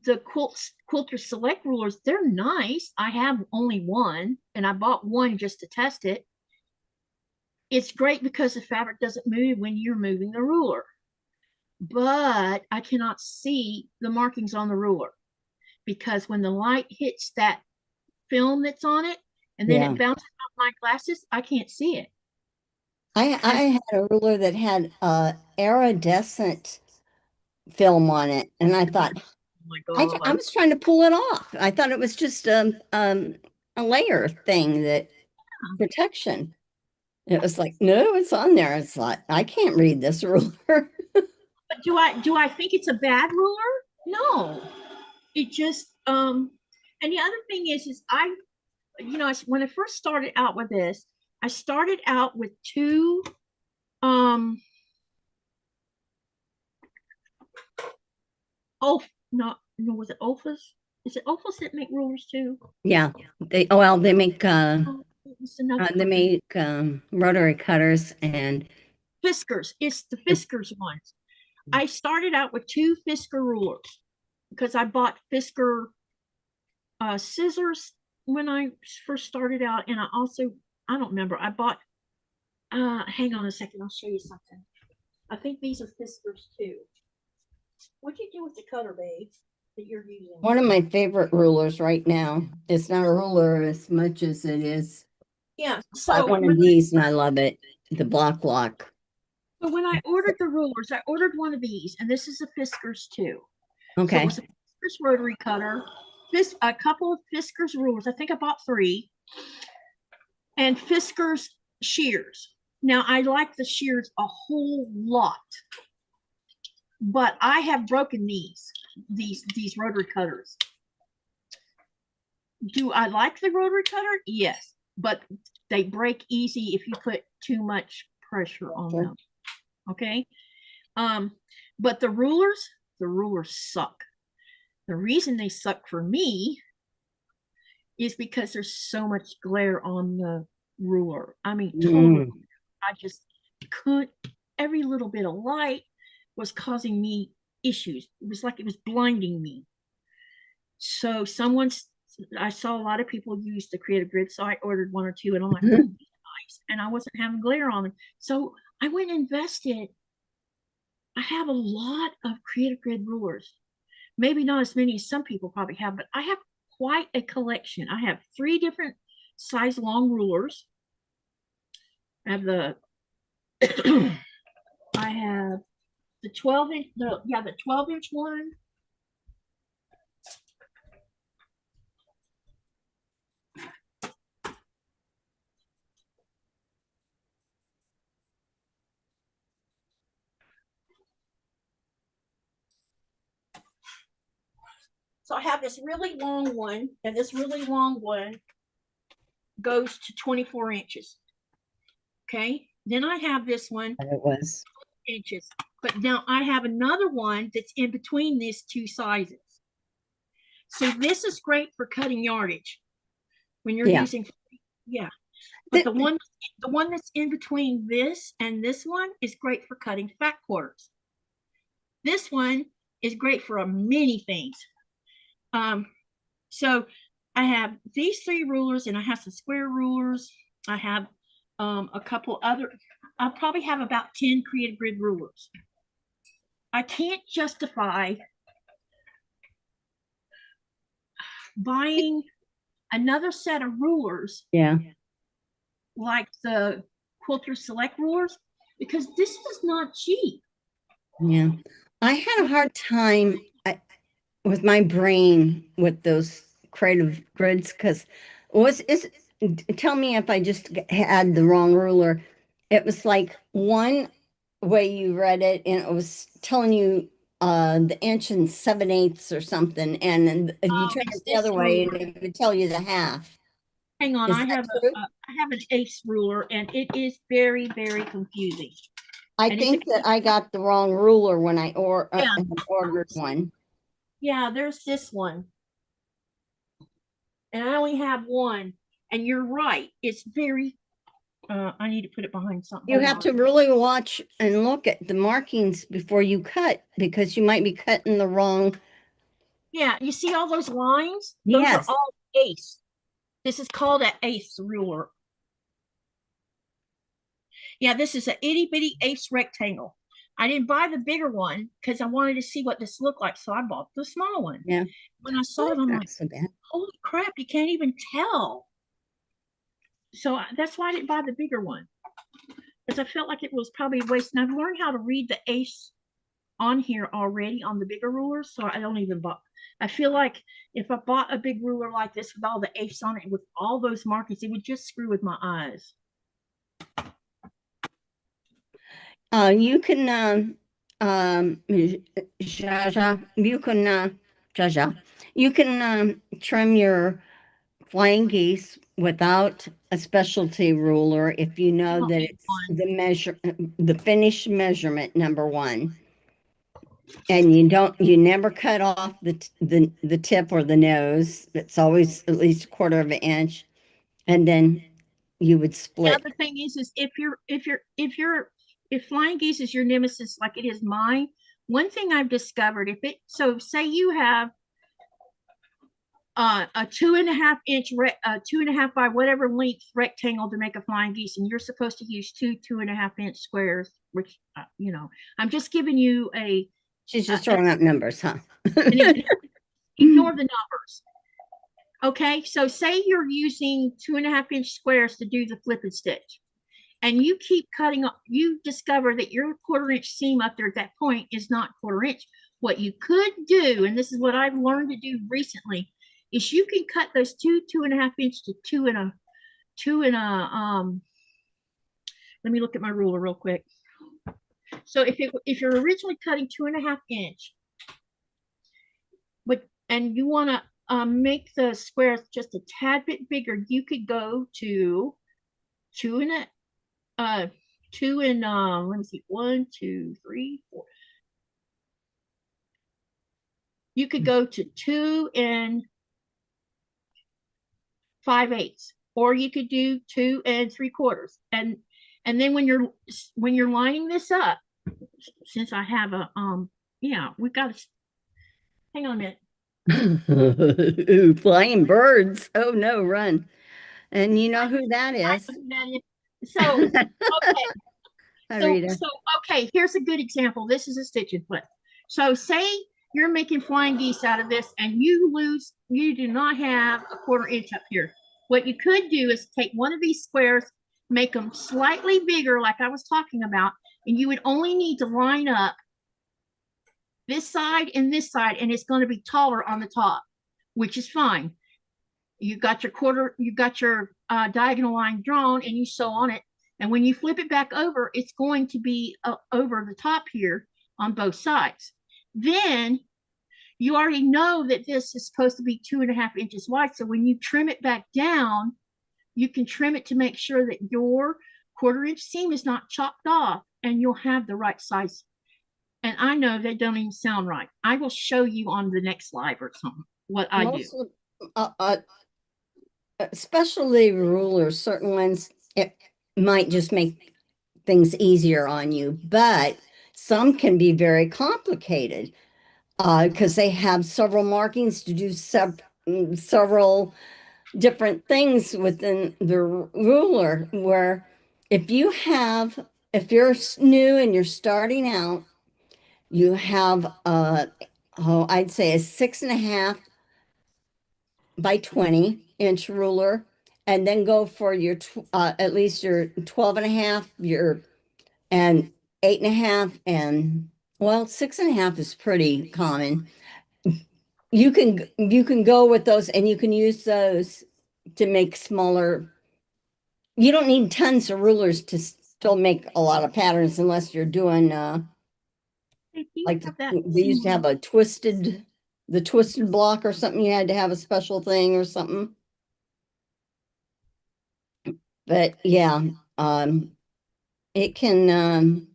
the Quilter Select rulers, they're nice. I have only one, and I bought one just to test it. It's great because the fabric doesn't move when you're moving the ruler. But I cannot see the markings on the ruler because when the light hits that film that's on it and then it bounces off my glasses, I can't see it. I had a ruler that had iridescent film on it, and I thought, oh my God. I was trying to pull it off. I thought it was just a layer thing that protection. It was like, no, it's on there. It's like, I can't read this ruler. But do I think it's a bad ruler? No. It just and the other thing is I, you know, when I first started out with this, I started out with two oh no, was it Ofas? Is it Ofas that make rulers too? Yeah, they make rotary cutters and Fiskars. It's the Fiskars ones. I started out with two Fiskar rulers because I bought Fiskar scissors when I first started out, and I don't remember, I bought hang on a second, I'll show you something. I think these are Fiskars too. What'd you do with the cutter, babe, that you're using? One of my favorite rulers right now. It's not a ruler as much as it is. Yeah, so one of these, and I love it. The block lock. So when I ordered the rulers, I ordered one of these, and this is a Fiskars too. Okay. So it was a Fiskars rotary cutter, a couple of Fiskars rulers. I think I bought 3, and Fiskars shears. Now I like the shears a whole lot, but I have broken these rotary cutters. Do I like the rotary cutter? Yes, but they break easy if you put too much pressure on them. Okay. But the rulers suck. The reason they suck for me is because there's so much glare on the ruler. I mean, totally. I just couldn't, every little bit of light was causing me issues. It was like it was blinding me. So I saw a lot of people use the Creative Grid, so I ordered 1 or 2, and I'm like, oh, nice. And I wasn't having glare on them. So I went and invested. I have a lot of Creative Grid rulers. Maybe not as many as some people probably have, but I have quite a collection. I have 3 different size long rulers. I have the I have the 12-inch, the 12-inch one. So I have this really long one, and this really long one goes to 24 inches. Okay. Then I have this one. It was inches. But now I have another one that's in between these 2 sizes. So this is great for cutting yardage when you're using, But the one that's in between this and this one is great for cutting fat quarters. This one is great for many things. So I have these 3 rulers, and I have some square rulers. I have a couple other, I'll probably have about 10 Creative Grid rulers. I can't justify buying another set of rulers like the Quilter Select rulers, because this is not cheap. Yeah. I had a hard time with my brain with those Creative Grids, because tell me if I just had the wrong ruler. It was like one way you read it, and it was telling you the inch and 7/8 or something, and then if you turn It's it the other this way, ruler. it would tell you the half. Hang on, Is I that have true? I have an ace ruler, and it is very, very confusing. I And it's think that I got the wrong ruler when I Yeah. ordered one. Yeah, there's this one. And I only have one. And you're right. It's very I need to put it behind something. You Hold have on. to really watch and look at the markings before you cut, because you might be cutting the wrong. Yeah, you see all those lines? Those are Yes. all ace. This is called an ace ruler. Yeah, this is an itty bitty ace rectangle. I didn't buy the bigger one because I wanted to see what this looked like, so I bought the small one. Yeah. When I saw it, I'm like, so bad. holy crap, you can't even tell. So that's why I didn't buy the bigger one, because I felt like it was probably a waste. And I've learned how to read the ace on here already on the bigger rulers, so I don't even buy. I feel like if I bought a big ruler like this with all the ace on it, with all those markings, it would just screw with my eyes. You can Jaja, you can Jaja, you can trim your flying geese without a specialty ruler if you know that it's the finished measurement, number one. And you never cut off the tip or the nose. It's always at least a quarter of an inch. And then you would The split. other thing is if flying geese is your nemesis like it is mine, one thing I've discovered, so say you have a 2.5 inch 2.5 by whatever length rectangle to make a flying geese, and you're supposed to use 2.5 inch squares, which I'm just giving you a She's just throwing out numbers, huh? ignore the numbers. Okay, so say you're using 2.5 inch squares to do the flip and stitch, and you keep cutting up, you discover that your 1/4 inch seam up there at that point is not 1/4 inch. What you could do, and this is what I've learned to do recently, is you can cut those 2.5 inch to two and a let me look at my ruler real quick. So if you're originally cutting 2.5 inch, and you want to make the squares just a tad bit bigger, you could go to two and let me see, 1, 2, 3, 4. You could go to 2 and 5/8, or you could do 2 and 3/4. And then when you're lining this up, since I have a yeah, we've got to hang on a minute. Ooh, flying birds. Oh no, run. And you know who that is. So okay. Hi, Rita. So okay, here's a good example. This is a stitch and flip. So say you're making flying geese out of this, and you do not have a 1/4 inch up here. What you could do is take one of these squares, make them slightly bigger, like I was talking about, and you would only need to line up this side, and it's going to be taller on the top, which is fine. You got your diagonal line drawn, and you sew on it. And when you flip it back over, it's going to be over the top here on both sides. Then you already know that this is supposed to be 2.5 inches wide. So when you trim it back down, you can trim it to make sure that your 1/4 inch seam is not chopped off, and you'll have the right size. And I know they don't even sound right. I will show you on the next live or something what I do. Especially rulers, certain ones, it might just make things easier on you, but some can be very complicated because they have several markings to do several different things within the ruler, where if you're new and you're starting out, you have I'd say a 6.5 by 20-inch ruler, and then go for your at least your 12.5, your and 8.5, and well, 6.5 is pretty common. You can go with those, and you can use those to make smaller. You don't need tons of rulers to still make a lot of patterns unless you're doing you Like have that they used to have same a the twisted block or something. You had to have a special thing or something. But yeah, it can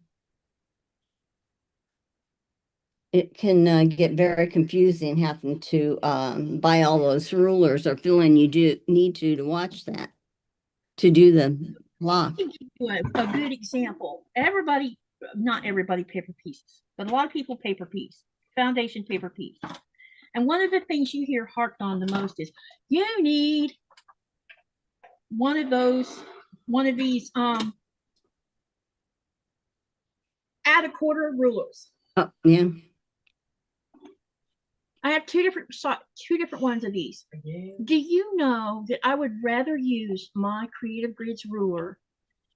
get very confusing having to buy all those rulers or feeling you do need to watch that to do the block. I'll give you a good example. Everybody, not everybody paper pieces, but a lot of people paper piece, foundation paper piece. And one of the things you hear harped on the most is you need one of these add a quarter rulers. Oh, yeah. I have two different ones of these. Again, Do you know that I would rather use my Creative Grids ruler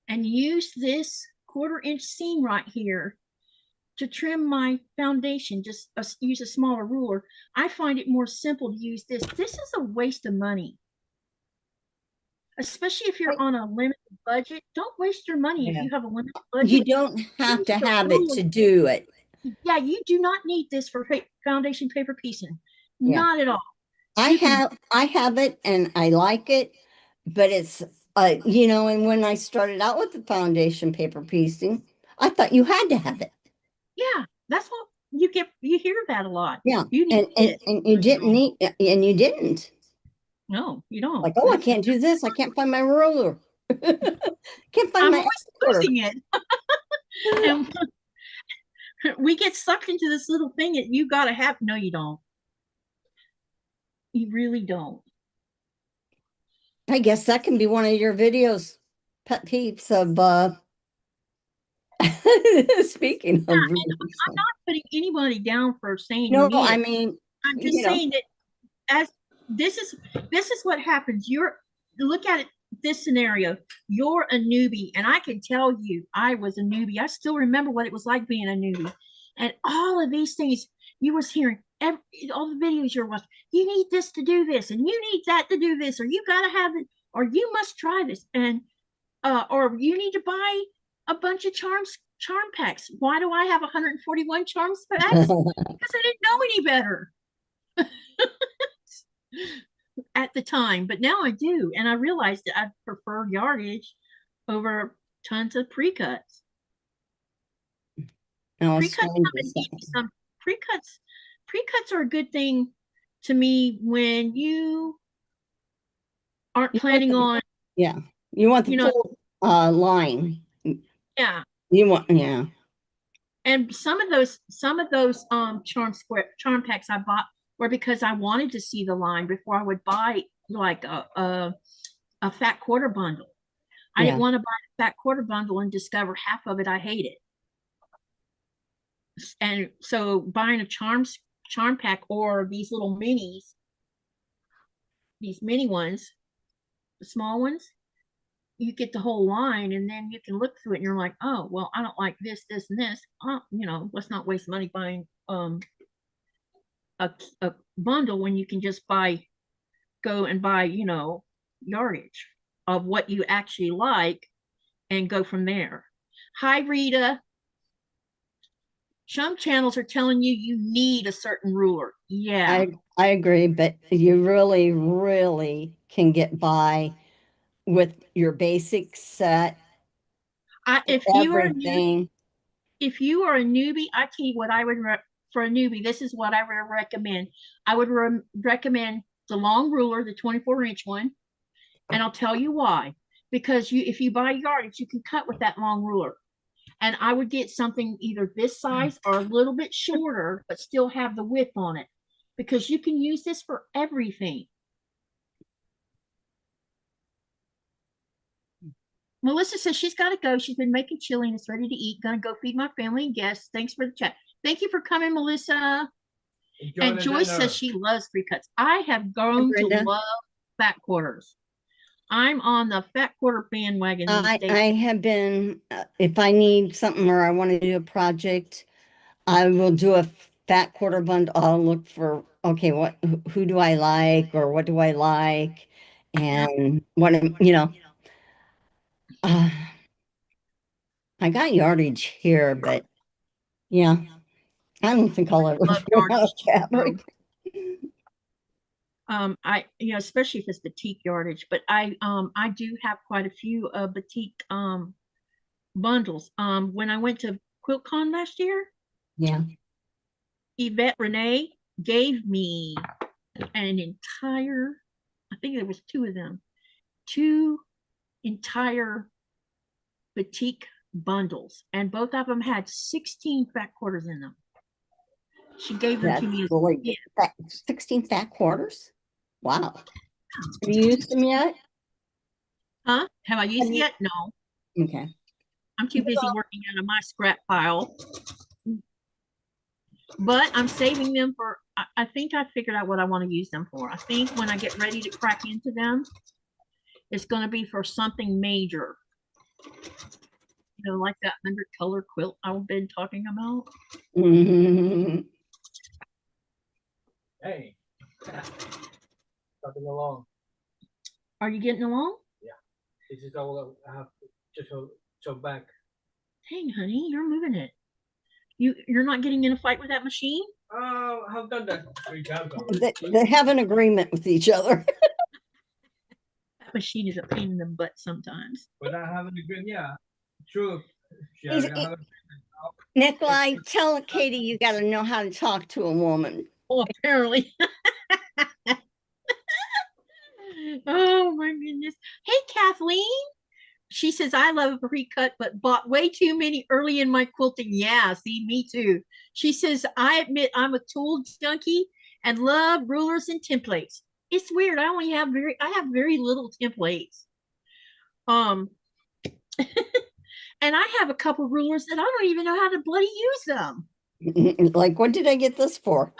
and use this 1/4 inch seam right here to trim my foundation, just use a smaller ruler. I find it more simple to use this. This is a waste of money, especially if you're on a limited budget. Don't waste your money if Yeah. you have a limited You budget. don't have to Use the have it ruler. to do it. Yeah, you do not need this for foundation paper piecing. Yeah. Not at all. I have it and I like it, but it's you know, and when I started out with the foundation paper piecing, I thought you had to have it. Yeah, that's what you hear that a lot. Yeah. You need it. And you didn't need, and you didn't. No, you don't. Like, oh, I can't do this. I can't find my ruler. Can't find I'm my always quarter. losing it. And we get sucked into this little thing that you gotta have. No, you don't. You really don't. I guess that can be one of your videos, pet peeves of speaking of Yeah, and rules. I'm not putting anybody down for saying No, you need I it. mean, I'm just you know, saying that as this is what happens. Look at it this scenario. You're a newbie, and I can tell you I was a newbie. I still remember what it was like being a newbie. And all of these things you was hearing, all the videos you're watching, you need this to do this, and you need that to do this, or you gotta have it, or you must try this, and or you need to buy a bunch of charm packs. Why do I have 141 charms packs? Because I didn't know any better at the time, but now I do, and I realized that I prefer yardage over tons of pre-cuts. no, Pre-cuts are a good thing to me when you aren't planning on, yeah, you want the full line. Yeah, You want, yeah. And some of those charm packs I bought were because I wanted to see the line before I would buy like a fat quarter bundle. I didn't want to buy a fat quarter bundle and discover half of it I hated. And so buying a charm pack or these little minis, these mini ones, the small ones, you get the whole line, and then you can look through it and you're like, oh, well, I don't like this, this, and this. Let's not waste money buying a bundle when you can just go and buy, yardage of what you actually like and go from there. Hi, Rita. Some channels are telling you need a certain ruler. Yeah. I agree, but you really, really can get by with your basic set. If you are a newbie, I tell you what I would for a newbie. This is what I would recommend. I would recommend the long ruler, the 24-inch one, and I'll tell you why. Because if you buy yardage, you can cut with that long ruler. And I would get something either this size or a little bit shorter, but still have the width on it, because you can use this for everything. Melissa says she's got to go. She's been making chili and is ready to eat. Gonna go feed my family and guests. Thanks for the chat. Thank you for coming, Melissa. And Joyce says she loves pre-cuts. I have grown to love fat quarters. I'm on the fat quarter bandwagon these days. I have been, if I need something or I want to do a project, I will do a fat quarter bundle. I'll look for, okay, who do I like, or what do I like? And what, I got yardage here, but yeah. I don't think I'll ever Love run out of yardage. fabric. Especially if it's batik yardage, but I do have quite a few batik bundles. When I went to QuiltCon last year, Yeah. Yvette Renee gave me an entire, I think there was two of them, two entire batik bundles, and both of them had 16 fat quarters in them. She gave them to me as really a gift. 16 fat quarters. Wow. Have you used them yet? Huh? Have I used it yet? No. Okay. I'm too busy working out of my scrap pile. But I'm saving them for, I think I figured out what I want to use them for. I think when I get ready to crack into them, it's going to be for something major. You know, like that 100-color quilt I've been talking about. Mm-hmm. Hey, talking along. Are you getting along? Yeah, this is all I have just so back. Dang, honey, you're moving it. You're not getting in a fight with that machine? Oh, I've done that 3 times already. They have an agreement with each other. That machine is a pain in the butt sometimes. But I haven't agreed. Yeah, true. Nikolai, tell Katie you got to know how to talk to a woman. Oh, apparently. Oh my goodness. Hey, Kathleen. She says, I love a pre-cut, but bought way too many early in my quilting. Yeah, see, me too. She says, I admit I'm a tool junkie and love rulers and templates. It's weird. I have very little templates. And I have a couple rulers that I don't even know how to bloody use them. Like, what did I get this for?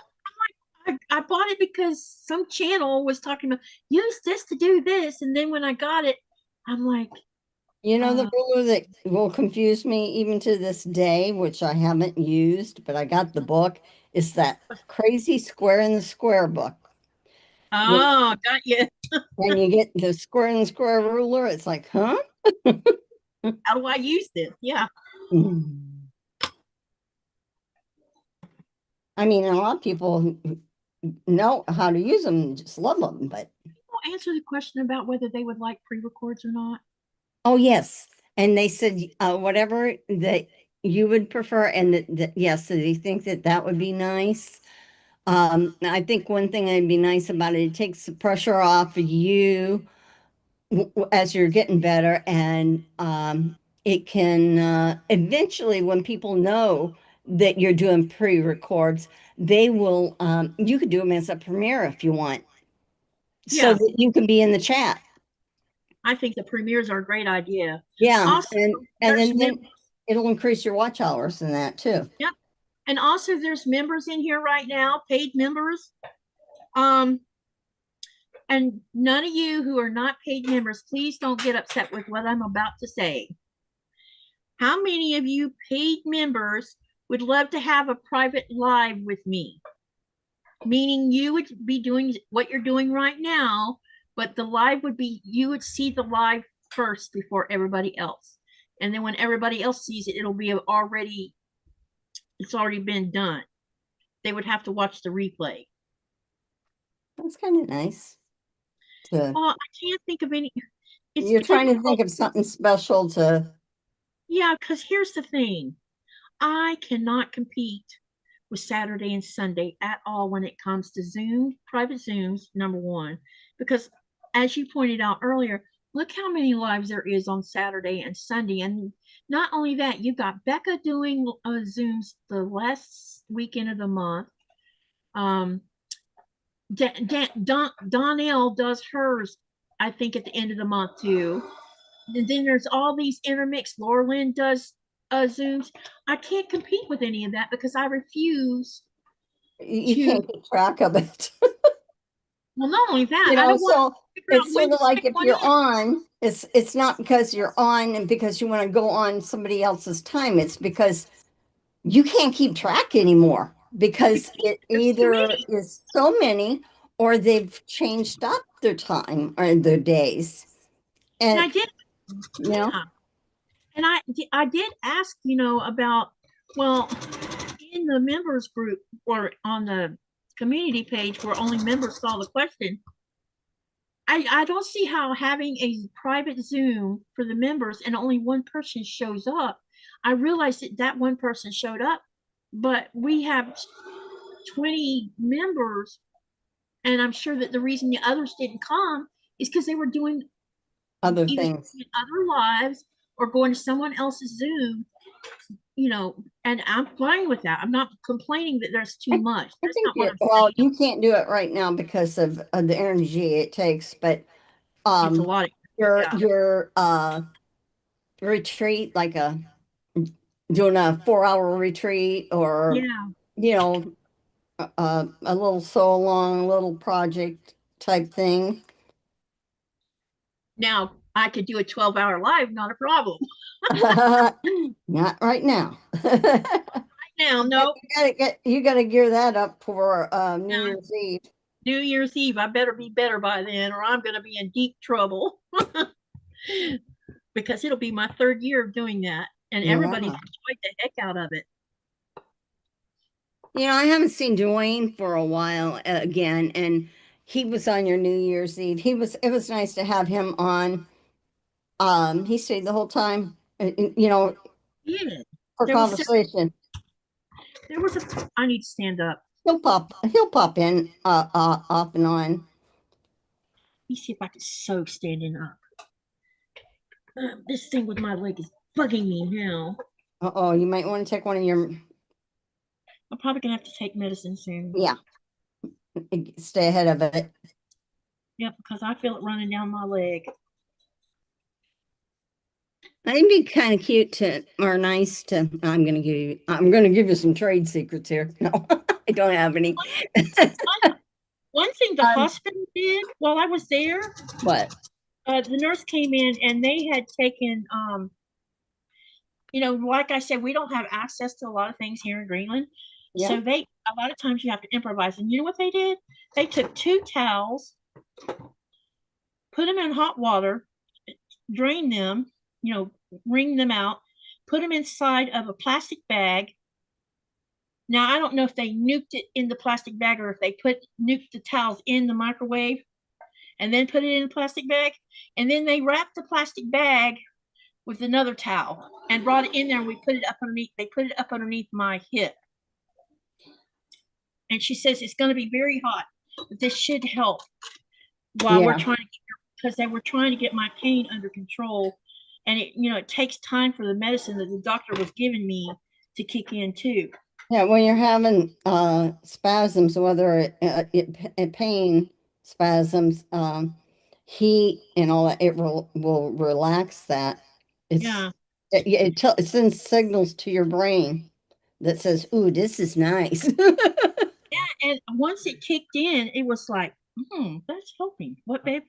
I bought it because some channel was talking about use this to do this. And then when I got it, I'm like, you know, the ruler that will confuse me even to this day, which I haven't used, but I got the book, is that crazy square in the square book. Oh, got you. When you get the square in the square ruler, it's like, huh? How do I use this? Yeah. I mean, a lot of people know how to use them, just love them, but People answer the question about whether they would like pre-records or not. oh yes, and they said whatever that you would prefer, and yes, so they think that would be nice. I think one thing that'd be nice about it takes the pressure off of you as you're getting better, and it can eventually, when people know that you're doing pre-records, they will you could do them as a premiere if you want, so that you can be in the chat. I think the premieres are a great idea. Yeah, also, and then it'll increase your watch hours in that too. Yep. And also there's members in here right now, paid members. And none of you who are not paid members, please don't get upset with what I'm about to say. How many of you paid members would love to have a private live with me? Meaning you would be doing what you're doing right now, but the live would be, you would see the live first before everybody else. And then when everybody else sees it, it'll be already, it's already been done. They would have to watch the replay. That's kind of nice. Well, I can't think of any. You're trying to think of something special to. Yeah, because here's the thing. I cannot compete with Saturday and Sunday at all when it comes to Zoom, private Zooms, number one. Because as you pointed out earlier, look how many lives there is on Saturday and Sunday. And not only that, you've got Becca doing Zooms the last weekend of the month. Donnell does hers, I think, at the end of the month too. And then there's all these intermixed. Laura Lynn does Zooms. I can't compete with any of that because I refuse. You can't keep track of it. Well, not only that, you know, I don't want to it's sort of like if you're on, it's not because you're on and because you want to go on somebody else's time. It's because you can't keep track anymore because it either is so many or they've changed up their time or their days. And I did, you know, and I did ask, about, well, in in the members group or on the community page where only members saw the question, I don't see how having a private Zoom for the members and only one person shows up. I realized that that one person showed up, but we have 20 members, and I'm sure that the reason the others didn't come is because they were doing Other either things. other lives or going to someone else's Zoom, and I'm fine with that. I'm not complaining that there's too much. I That's think not what I'm well, saying. you can't do it right now because of the energy it takes, but It's a um lot of, your yeah. your retreat, like doing a 4-hour retreat, or Yeah. you know a little sew along, little project type thing. Now I could do a 12-hour live, not a problem. Not right now. Now, no. You gotta gear that up for New Yeah. Year's Eve. New Year's Eve, I better be better by then, or I'm going to be in deep trouble. Because it'll be my 3rd year of doing that, and everybody's Yeah. enjoyed the heck out of it. I haven't seen Dwayne for a while again, and he was on your New Year's Eve. It was nice to have him on. He stayed the whole time, Yeah. for There was conversation. I need to stand up. He'll pop in off and on. Let me see if I can sew standing up. This thing with my leg is bugging me now. Uh-oh, you might want to take one of your, I'm probably gonna have to take medicine soon. yeah, stay ahead of it. Yep, because I feel it running down my leg. It'd be kind of cute or nice to. I'm gonna give you some trade secrets here. No, I don't have any. One thing the hospital did while I was there. What? The nurse came in and they had taken, like I said, we don't have access to a lot of things here in Greenland. Yeah. So a lot of times you have to improvise. And you know what they did? They took 2 towels, put them in hot water, drain them, wring them out, put them inside of a plastic bag. Now, I don't know if they nuked it in the plastic bag or if they nuked the towels in the microwave and then put it in a plastic bag. And then they wrapped the plastic bag with another towel and brought it in there, and they put it up underneath my hip. And she says it's going to be very hot, but this should help while we're trying to because they were trying to get my pain under control. And it takes time for the medicine that the doctor was giving me to kick in too. Yeah, when you're having spasms, whether pain spasms, heat and all that, it will relax that. It sends signals to your brain that says, "Ooh, this is nice." Yeah, and once it kicked in, it was like, that's helping. What, babe?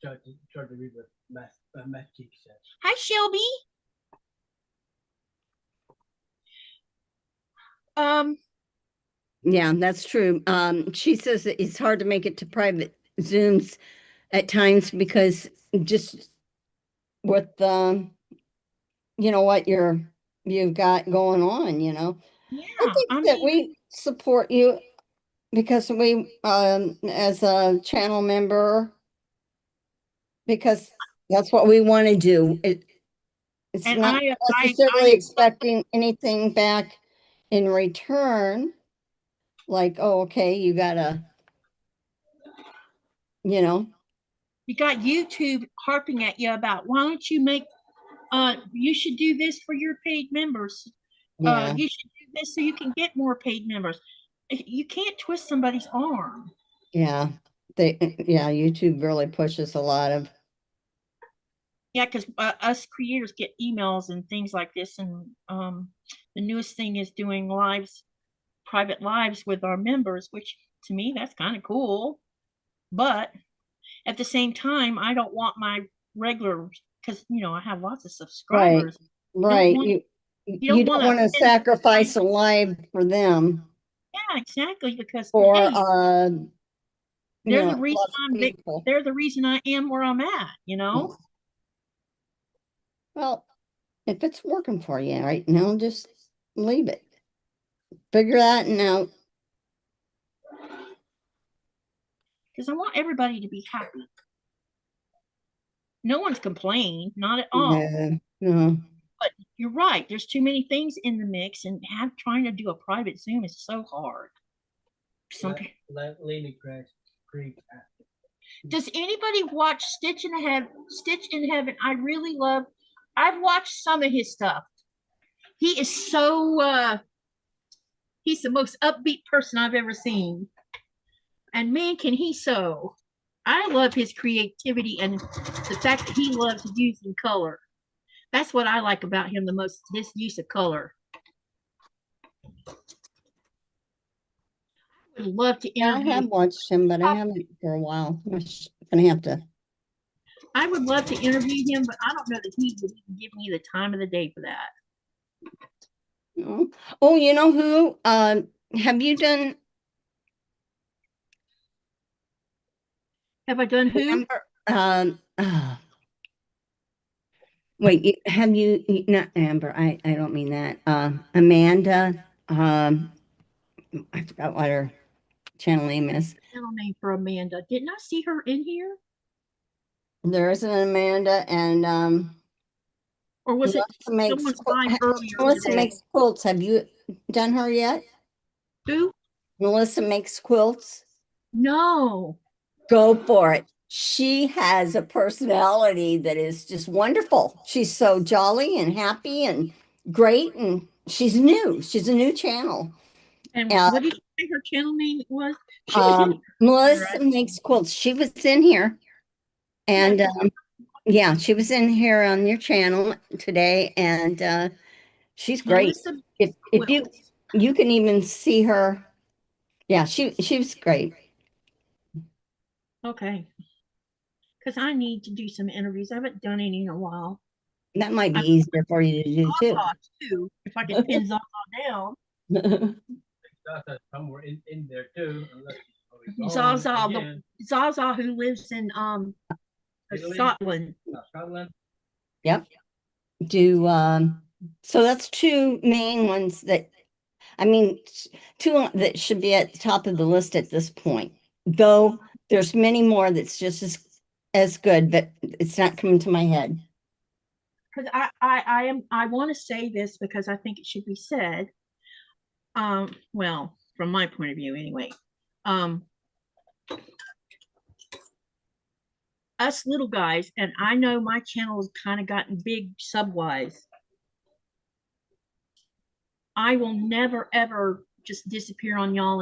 Try to read what Matt says. Hi, Shelby. Yeah, that's true. She says that it's hard to make it to private Zooms at times because just with what you've got going on, Yeah, I think that we support you because we as a channel member, because that's what we want to do. It's not necessarily expecting anything back in return. Like, oh, okay, you gotta, you got YouTube harping at you about why don't you make you should do this for your paid members. Yeah. You should do this so you can get more paid members. You can't twist somebody's arm. Yeah. YouTube really pushes a lot of. Yeah, because us creators get emails and things like this, and the newest thing is doing private lives with our members, which to me that's kind of cool. But at the same time, I don't want my regular, because I have lots of subscribers. Right. You don't want to sacrifice a live for them. Yeah, exactly. Because they're the reason they're the reason I am where I'm at. Well, if it's working for you right now, just leave it. figure that out. Because I want everybody to be happy. No one's complained, not at all. No, no. But you're right. There's too many things in the mix, and trying to do a private Zoom is so hard. Let Lily Creek. Does anybody watch Stitch in Heaven? I've watched some of his stuff. He is so he's the most upbeat person I've ever seen. And man, can he sew. I love his creativity and the fact that he loves using color. That's what I like about him the most, his use of color. I would love to interview. I have watched him, but I haven't for a while. I'm gonna have to. I would love to interview him, but I don't know that he would even give me the time of the day for that. Oh, you know who? Have you done? Have I done who? Wait, have you not Amber? I don't mean that. Amanda. I forgot what her channel name is. Channel name for Amanda. Didn't I see her in here? There is an Amanda, and or was it someone's live earlier? Melissa Makes Quilts. Have you done her yet? Who? Melissa Makes Quilts. No. Go for it. She has a personality that is just wonderful. She's so jolly and happy and great, and she's new. She's a new channel. And what did you say her channel name was? She was in Melissa Makes Quilts. She was in here, and yeah, she was in here on your channel today, and she's great. If you can even see her, yeah, she was great. Okay. Because I need to do some interviews. I haven't done any in a while. That might be easier for you to do too. If I can pin Zaza down. Zaza's somewhere in there too. Zaza who lives in Scotland. Scotland. Yep. So that's two main ones that, I mean, two that should be at the top of the list at this point. Though there's many more that's just as good, but it's not coming to my head. Because I want to say this because I think it should be said. Well, from my point of view anyway. Us little guys, and I know my channel has kind of gotten big sub-wise. I will never ever just disappear on y'all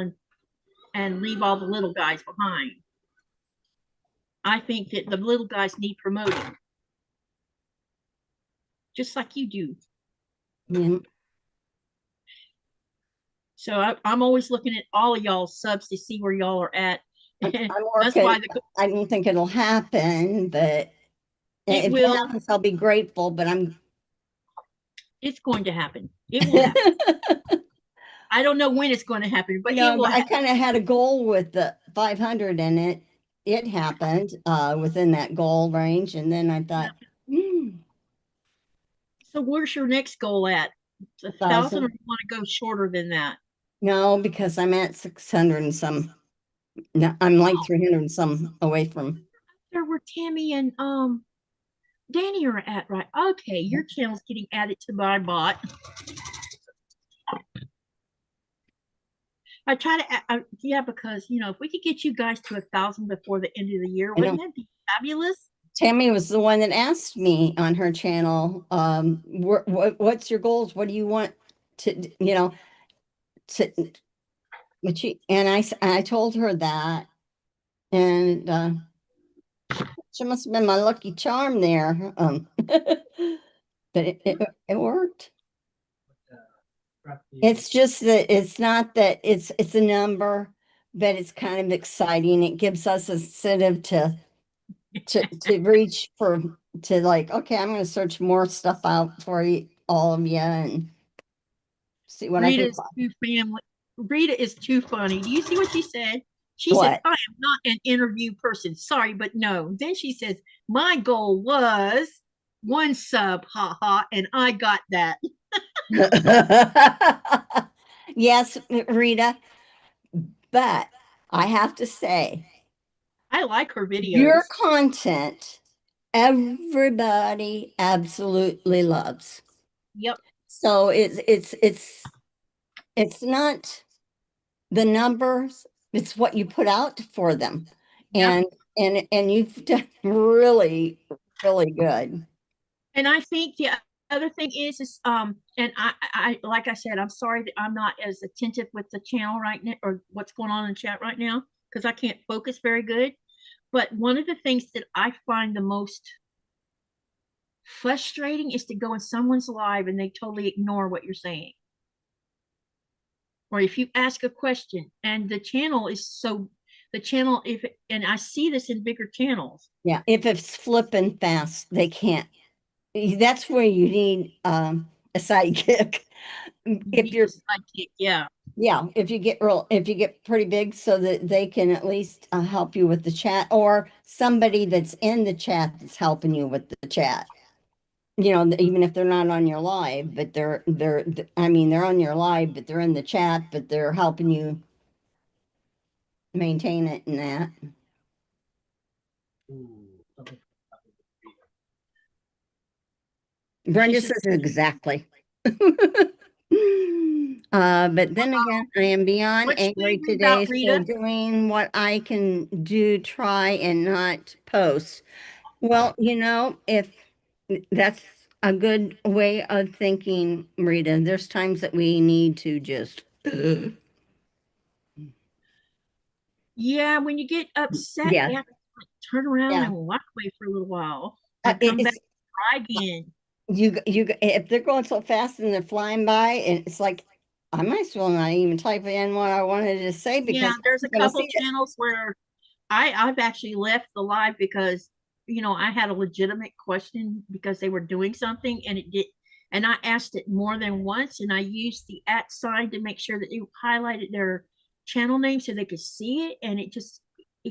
and leave all the little guys behind. I think that the little guys need promoting. Just like you do. Yeah. So I'm always looking at all of y'all's subs to see where y'all are at. That's why I don't think it'll happen, but if it happens, I'll be grateful, but it's going to happen. It will happen. I don't know when it's going to happen, but it will happen. I kind of had a goal with the 500 and it happened within that goal range, and then I thought, So where's your next goal at? 1,000, or do you want to go shorter than that? No, because I'm at 600 and some. No, I'm like 300 and some away from. There where Tammy and Danny are at, right? Okay, your channel's getting added to my bot. I try to, yeah, because if we could get you guys to 1,000 before the end of the year, wouldn't that be fabulous? Tammy was the one that asked me on her channel, what's your goals? What do you want to, I told her that, and she must have been my lucky charm there. But it worked. It's just that it's not that it's a number, but it's kind of exciting. It gives us a incentive to reach like, okay, I'm going to search more stuff out for all of you and see what Rita's I can find. Rita is too funny. Do you see what she said? She said, I am not an interview person. Sorry, but no. Then she says, my goal was 1 sub, haha, and I got that. Yes, Rita, but I have to say, I like her your videos. content, everybody absolutely loves. Yep. So it's not the numbers, it's what you put out for them. Yep. And you've done really, really good. And I think the other thing is and I like I said, I'm sorry that I'm not as attentive with the channel right now or what's going on in chat right now because I can't focus very good. But one of the things that I find the most frustrating is to go in someone's live and they totally ignore what you're saying. Or if you ask a question and the channel is so the channel if and I see this in bigger channels. Yeah, if it's flipping fast, they can't. That's where you need a sidekick. If you're Yeah. Yeah, if you get pretty big so that they can at least help you with the chat, or somebody that's in the chat that's helping you with the chat. You know, even if they're not on your live, but I mean, they're on your live, but they're in the chat, but they're helping you maintain it and that. Ooh, something- Brenda says exactly. But then again, I am beyond What should we angry read about, today, so Rita? doing what I can do, try and not post. Well, you know, if that's a good way of thinking, Rita, there's times that we need to just, Yeah, when you get upset, yeah, you have to like, turn around yeah. and walk away for a little while and come back It's and try again. if they're going so fast and they're flying by, and it's like, I might as well not even type in what I wanted to say Yeah, because there's a I'm gonna couple see it. channels where I've actually left the live because I had a legitimate question because they were doing something and it did and I asked it more than once and I used the @ sign to make sure that it highlighted their channel name so they could see it and it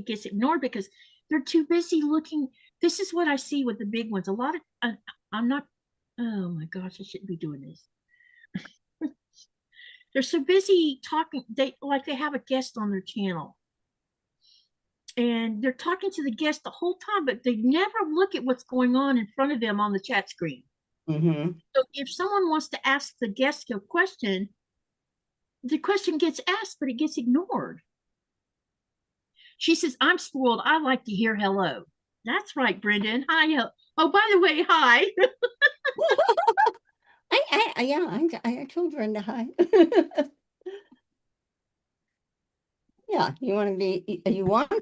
gets ignored because they're too busy looking. This is what I see with the big ones. A lot of I'm not oh my gosh, I shouldn't be doing this. They're so busy talking they have a guest on their channel and they're talking to the guest the whole time, but they never look at what's going on in front of them on the chat screen. Mm-hmm. So if someone wants to ask the guest a question, the question gets asked, but it gets ignored. She says, I'm spoiled. I like to hear hello. That's right, Brendan. Hi. Oh, by the way, hi. I told Brenda hi. Yeah, you want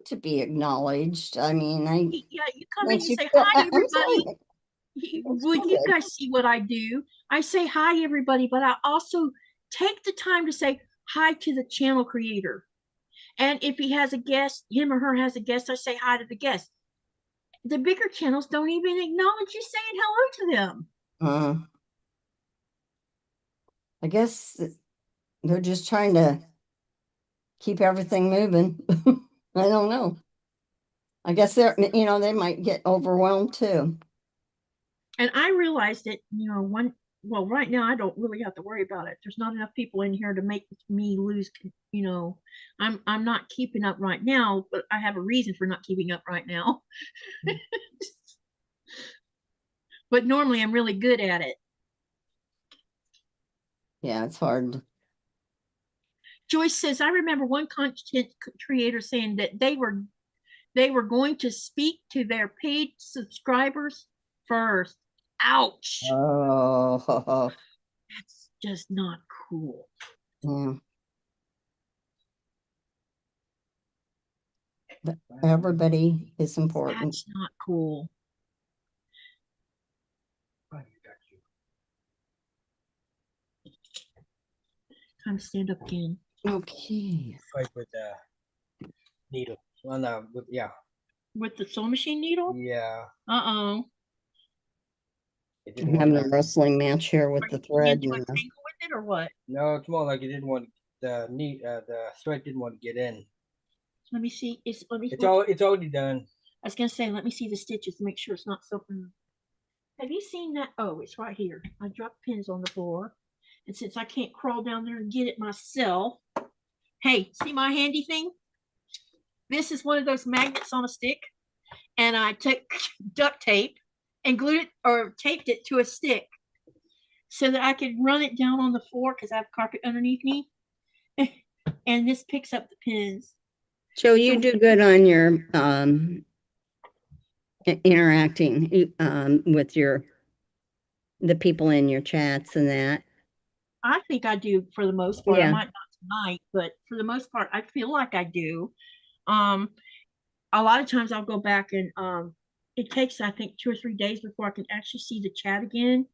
to be acknowledged. I mean, Yeah, you come in, makes you you say, feel, hi, I'm everybody. sorry. It's Would you good. guys see what I do? I say hi, everybody, but I also take the time to say hi to the channel creator. And if he has a guest, him or her has a guest, I say hi to the guest. The bigger channels don't even acknowledge you saying hello to them. I guess they're just trying to keep everything moving. I don't know. I guess they might get overwhelmed too. And I realized that, right now I don't really have to worry about it. There's not enough people in here to make me lose, I'm not keeping up right now, but I have a reason for not keeping up right now. But normally I'm really good at it. Yeah, it's hard. Joyce says, I remember one content creator saying that they were going to speak to their paid subscribers first. Ouch. Oh, That's just not cool. yeah. But everybody is important. That's not cool. Time to stand up again. Okay. Fight with the needle. Well, yeah. With the sewing machine needle? Yeah. Uh-oh. I'm having a wrestling match here with the thread. Into a tangle with it or what? No, it's more like it didn't want the thread didn't want to get in. Let me see. It's already done. I was gonna say, let me see the stitches to make sure it's not something. Have you seen that? Oh, it's right here. I dropped pins on the floor. And since I can't crawl down there and get it myself, hey, see my handy thing? This is one of those magnets on a stick. And I took duct tape and glued it or taped it to a stick so that I could run it down on the floor because I have carpet underneath me. And this picks up the pins. Joe, you do good on your interacting with the people in your chats and that. I think I do for the most part. Yeah. I might not tonight, but for the most part, I feel like I do. A lot of times I'll go back and it takes, I think, 2 or 3 days before I can actually see the chat again.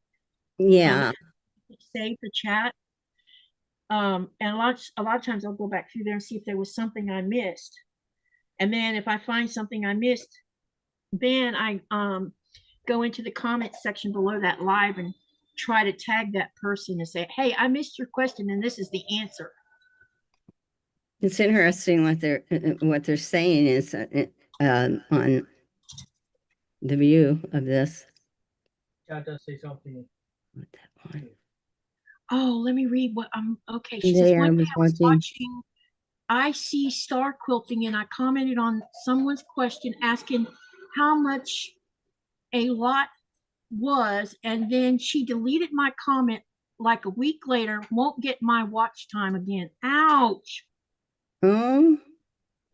Yeah. Save the chat. And a lot of times I'll go back through there and see if there was something I missed. And then if I find something I missed, then I go into the comment section below that live and try to tag that person and say, hey, I missed your question and this is the answer. It's interesting what they're saying is on the view of this. Chat does say something. Oh, let me read what I'm okay. She says one day I was watching I see star quilting and I commented on someone's question asking how much a lot was, and then she deleted my comment like a week later, won't get my watch time again. Ouch. Oh,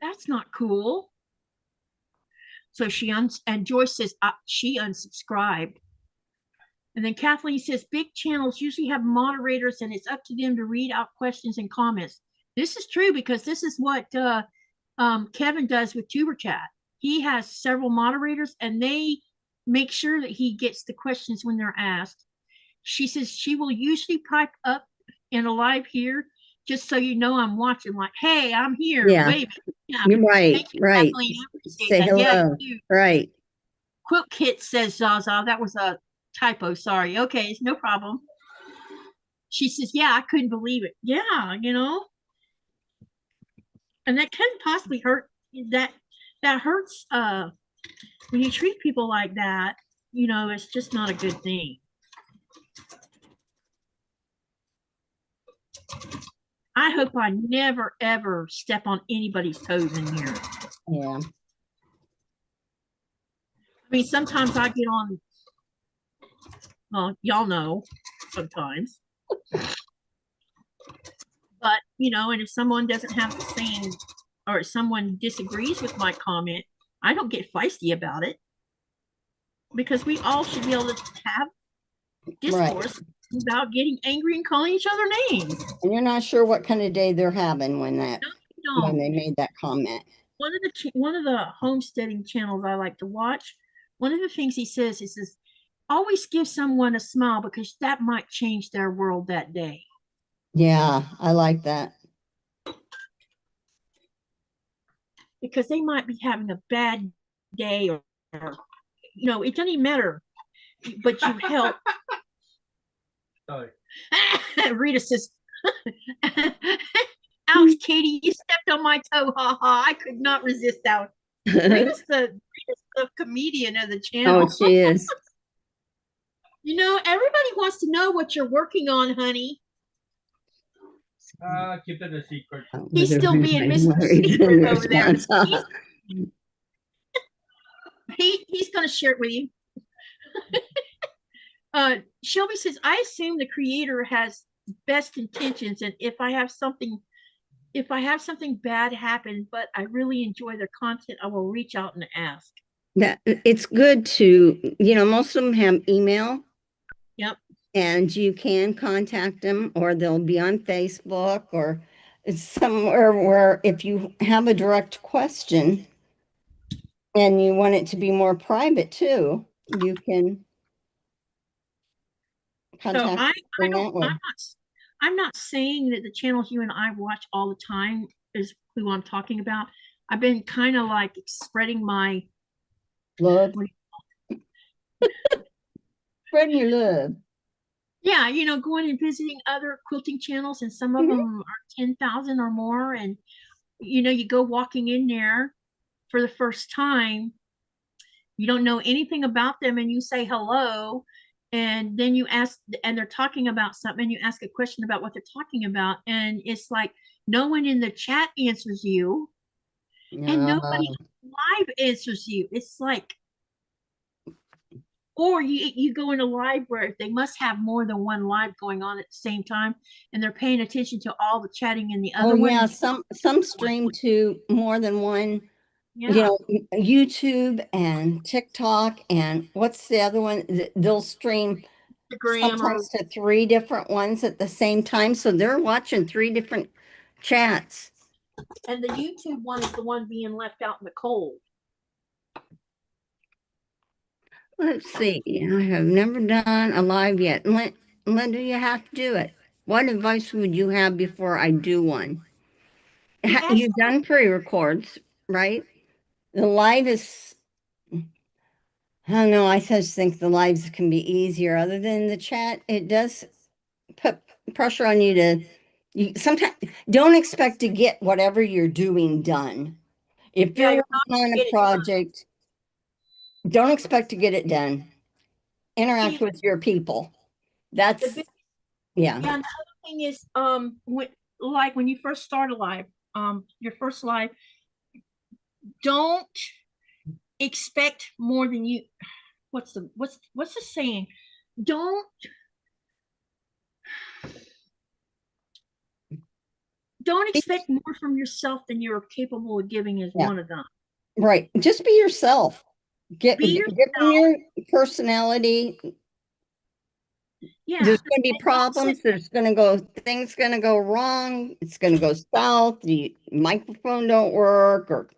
that's not cool. So and Joyce says she unsubscribed. And then Kathleen says big channels usually have moderators and it's up to them to read out questions and comments. This is true because this is what Kevin does with Tuber Chat. He has several moderators and they make sure that he gets the questions when they're asked. She says she will usually pipe up in a live here just so you know I'm watching, like, hey, I'm here. Yeah. Wait. Yeah. You're right. Thank you, right. Kathleen. I appreciate Say that. hello. Yeah, right. Quilt Kit says Zaza. That was a typo. Sorry. Okay, no problem. She says, yeah, I couldn't believe it. Yeah, you know. And that can possibly hurt. That hurts when you treat people like that. You know, it's just not a good thing. I hope I never ever step on anybody's toes in here. Yeah. I mean, sometimes I get on. Well, y'all know sometimes. But, you know, and if someone doesn't have the same, or if someone disagrees with my comment, I don't get feisty about it. Because we all should be able to have discourse without getting angry and calling each other names. And you're not sure what kind of day they're having when they made that comment. One of the homesteading channels I like to watch, one of the things he says is always give someone a smile because that might change their world that day. Yeah, I like that. Because they might be having a bad day or you know, it doesn't even matter. But you help. Sorry. Rita says, ouch, Katy, you stepped on my toe. Ha ha. I could not resist that. Rita's the comedian of the channel. Oh, she is. You know, everybody wants to know what you're working on, honey. Keep it a secret. He's still being Mr. Secret over there. He's going to share it with you. Shelby says, I assume the creator has best intentions, and if I have something bad happen, but I really enjoy their content, I will reach out and ask. That it's good to, you know, most of them have email. Yep. And you can contact them, or they'll be on Facebook or somewhere where if you have a direct question and you want it to be more private too, you can contact them. I'm not saying that the channels you and I watch all the time is who I'm talking about. I've been kind of like spreading my love. Spreading your love. Yeah, you know, going and visiting other quilting channels, and some of them are 10,000 or more. And, you know, you go walking in there for the first time, you don't know anything about them, and you say hello, and then you ask, and they're talking about something, and you ask a question about what they're talking about, and it's like no one in the chat answers you, and nobody live answers you. It's like, or you go in a library, they must have more than one live going on at the same time, and they're paying attention to all the chatting in the other one. Yeah, some stream to more than one. Yeah. You know, YouTube and TikTok, and what's the other one? They'll stream Instagram sometimes to 3 different ones at the same time. So they're watching 3 different chats. And the YouTube one is the one being left out in the cold. Let's see. I have never done a live yet. Linda, you have to do it. What advice would you have before I do one? You've done pre-records, right? The live is, I don't know, I just think the lives can be easier. Other than the chat, it does put pressure on you to, sometimes don't expect to get whatever you're doing done. If you're working on a project, don't expect to get it done. Interact with your people. That's, yeah. Yeah, another thing is, when you first start a live, your first live, don't expect more than you. What's the saying? Don't expect more from yourself than you're capable of giving as one of them. Right. Just be yourself. Give them your personality. Yeah. There's going to be problems. There's going to go, things going to go wrong. It's going to go south. The microphone don't work, or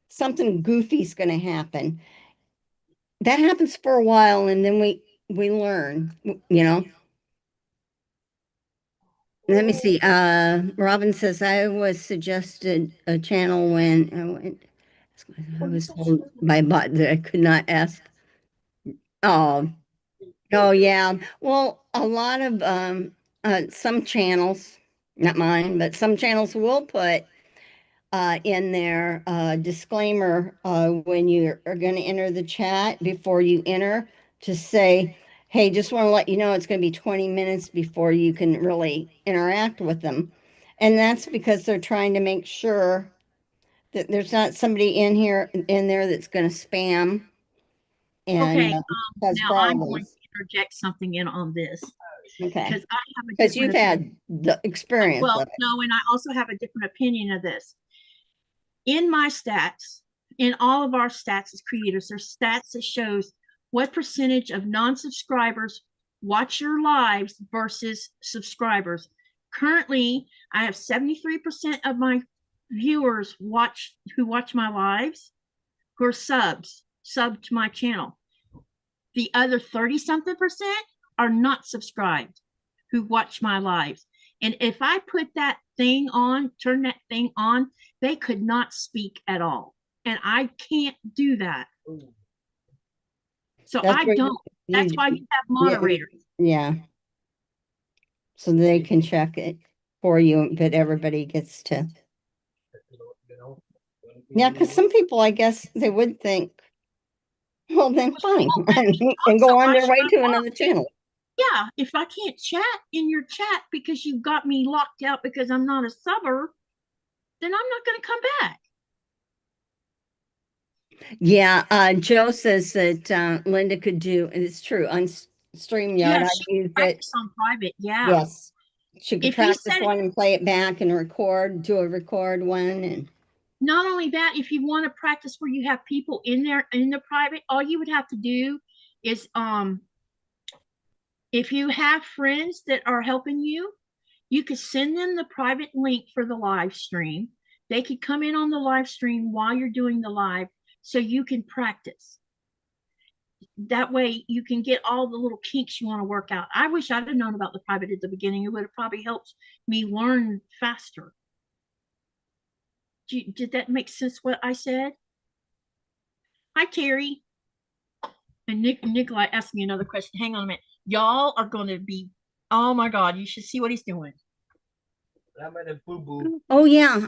something goofy is going to happen. That happens for a while, and then we learn, you know. Let me see. Robin says I was suggested a channel when I was told by bot that I could not ask. Oh yeah. Well, a lot of some channels, not mine, but some channels will put in their disclaimer when you are going to enter the chat, before you enter, to say, hey, just want to let you know it's going to be 20 minutes before you can really interact with them. And that's because they're trying to make sure that there's not somebody in there that's going to spam and cause now problems. I'm going to interject something in on this. Okay. Because I have a because you've had the experience. Well, of it. no, and I also have a different opinion of this. In my stats, in all of our stats as creators, there's stats that shows what percentage of non-subscribers watch your lives versus subscribers. Currently, I have 73% of my viewers who watch my lives who are sub to my channel. The other 30-something% are not subscribed who watch my lives. And if I put that thing on, turn that thing on, they could not speak at all. And I can't do that. So I don't. That's why you have moderators. Yeah. So they can check it for you, but everybody gets to. Yeah, because some people, I guess, they would think, well, then fine, and go on their way to another channel. Yeah, if I can't chat in your chat because you've got me locked out because I'm not a subber, then I'm not going to come back. Yeah, Joe says that Linda could do, and it's true, on StreamYard. Yeah, she could practice on private, yeah. Yes. She could practice one and play it back and do a record one. And not only that, if you want to practice where you have people in there in the private, all you would have to do is if you have friends that are helping you, you could send them the private link for the live stream. They could come in on the live stream while you're doing the live so you can practice. That way you can get all the little kinks you want to work out. I wish I'd have known about the private at the beginning. It would have probably helped me learn faster. Did that make sense what I said? Hi, Terry. And Nikolai asked me another question. Hang on a minute. Y'all are going to be, oh my God, you should see what he's doing. Oh, yeah.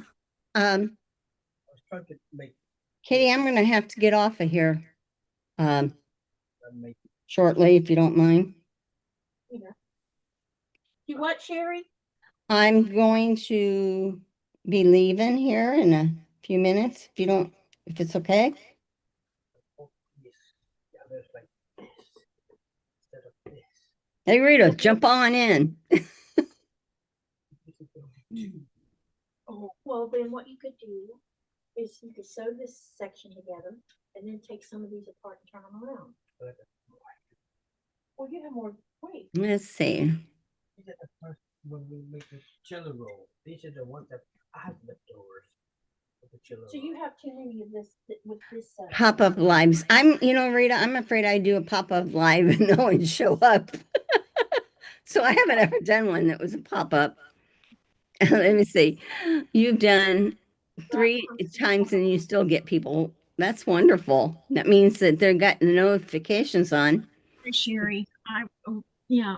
Katie, I'm going to have to get off of here shortly, if you don't mind. You what, Sherry? I'm going to be leaving here in a few minutes, if it's okay. Oh, yes. Yeah, there's like this instead of this. Hey, Rita, jump on in. This is going to be two. Oh, well, then what you could do is you could sew this section together and then take some of these apart and turn them around. But Well, you have more weight. Let's see. these are the first when we make the jelly roll. These are the ones that I have leftovers of the jelly So roll. you have too many of this with this. Pop-up lives. Rita, I'm afraid I do a pop-up live and no one show up. So I haven't ever done one that was a pop-up. Let me see. You've done 3 times and you still get people. That's wonderful. That means that they're got the notifications on. Hey, Sherry, yeah,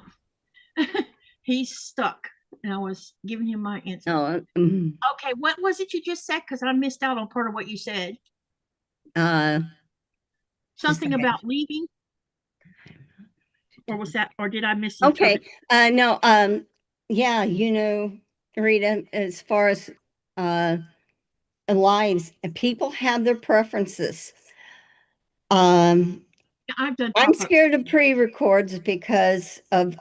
he's stuck, and I was giving him my answer. Oh, Okay, what was it you just said? Because I missed out on part of what you said. Something just- about leaving, or was that, or did I misinterpret? Okay. No, yeah, Rita, as far as lives, people have their preferences. I've done I'm pop-ups. scared of pre-records because of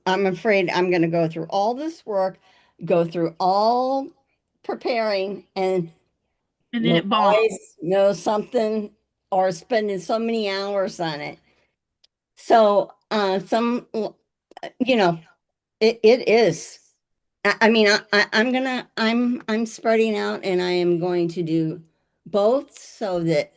I'm afraid I'm going to go through all this work, go through all preparing, and And then it bombed. always know something or spending so many hours on it. So, it is. I'm spreading out and I am going to do both so that,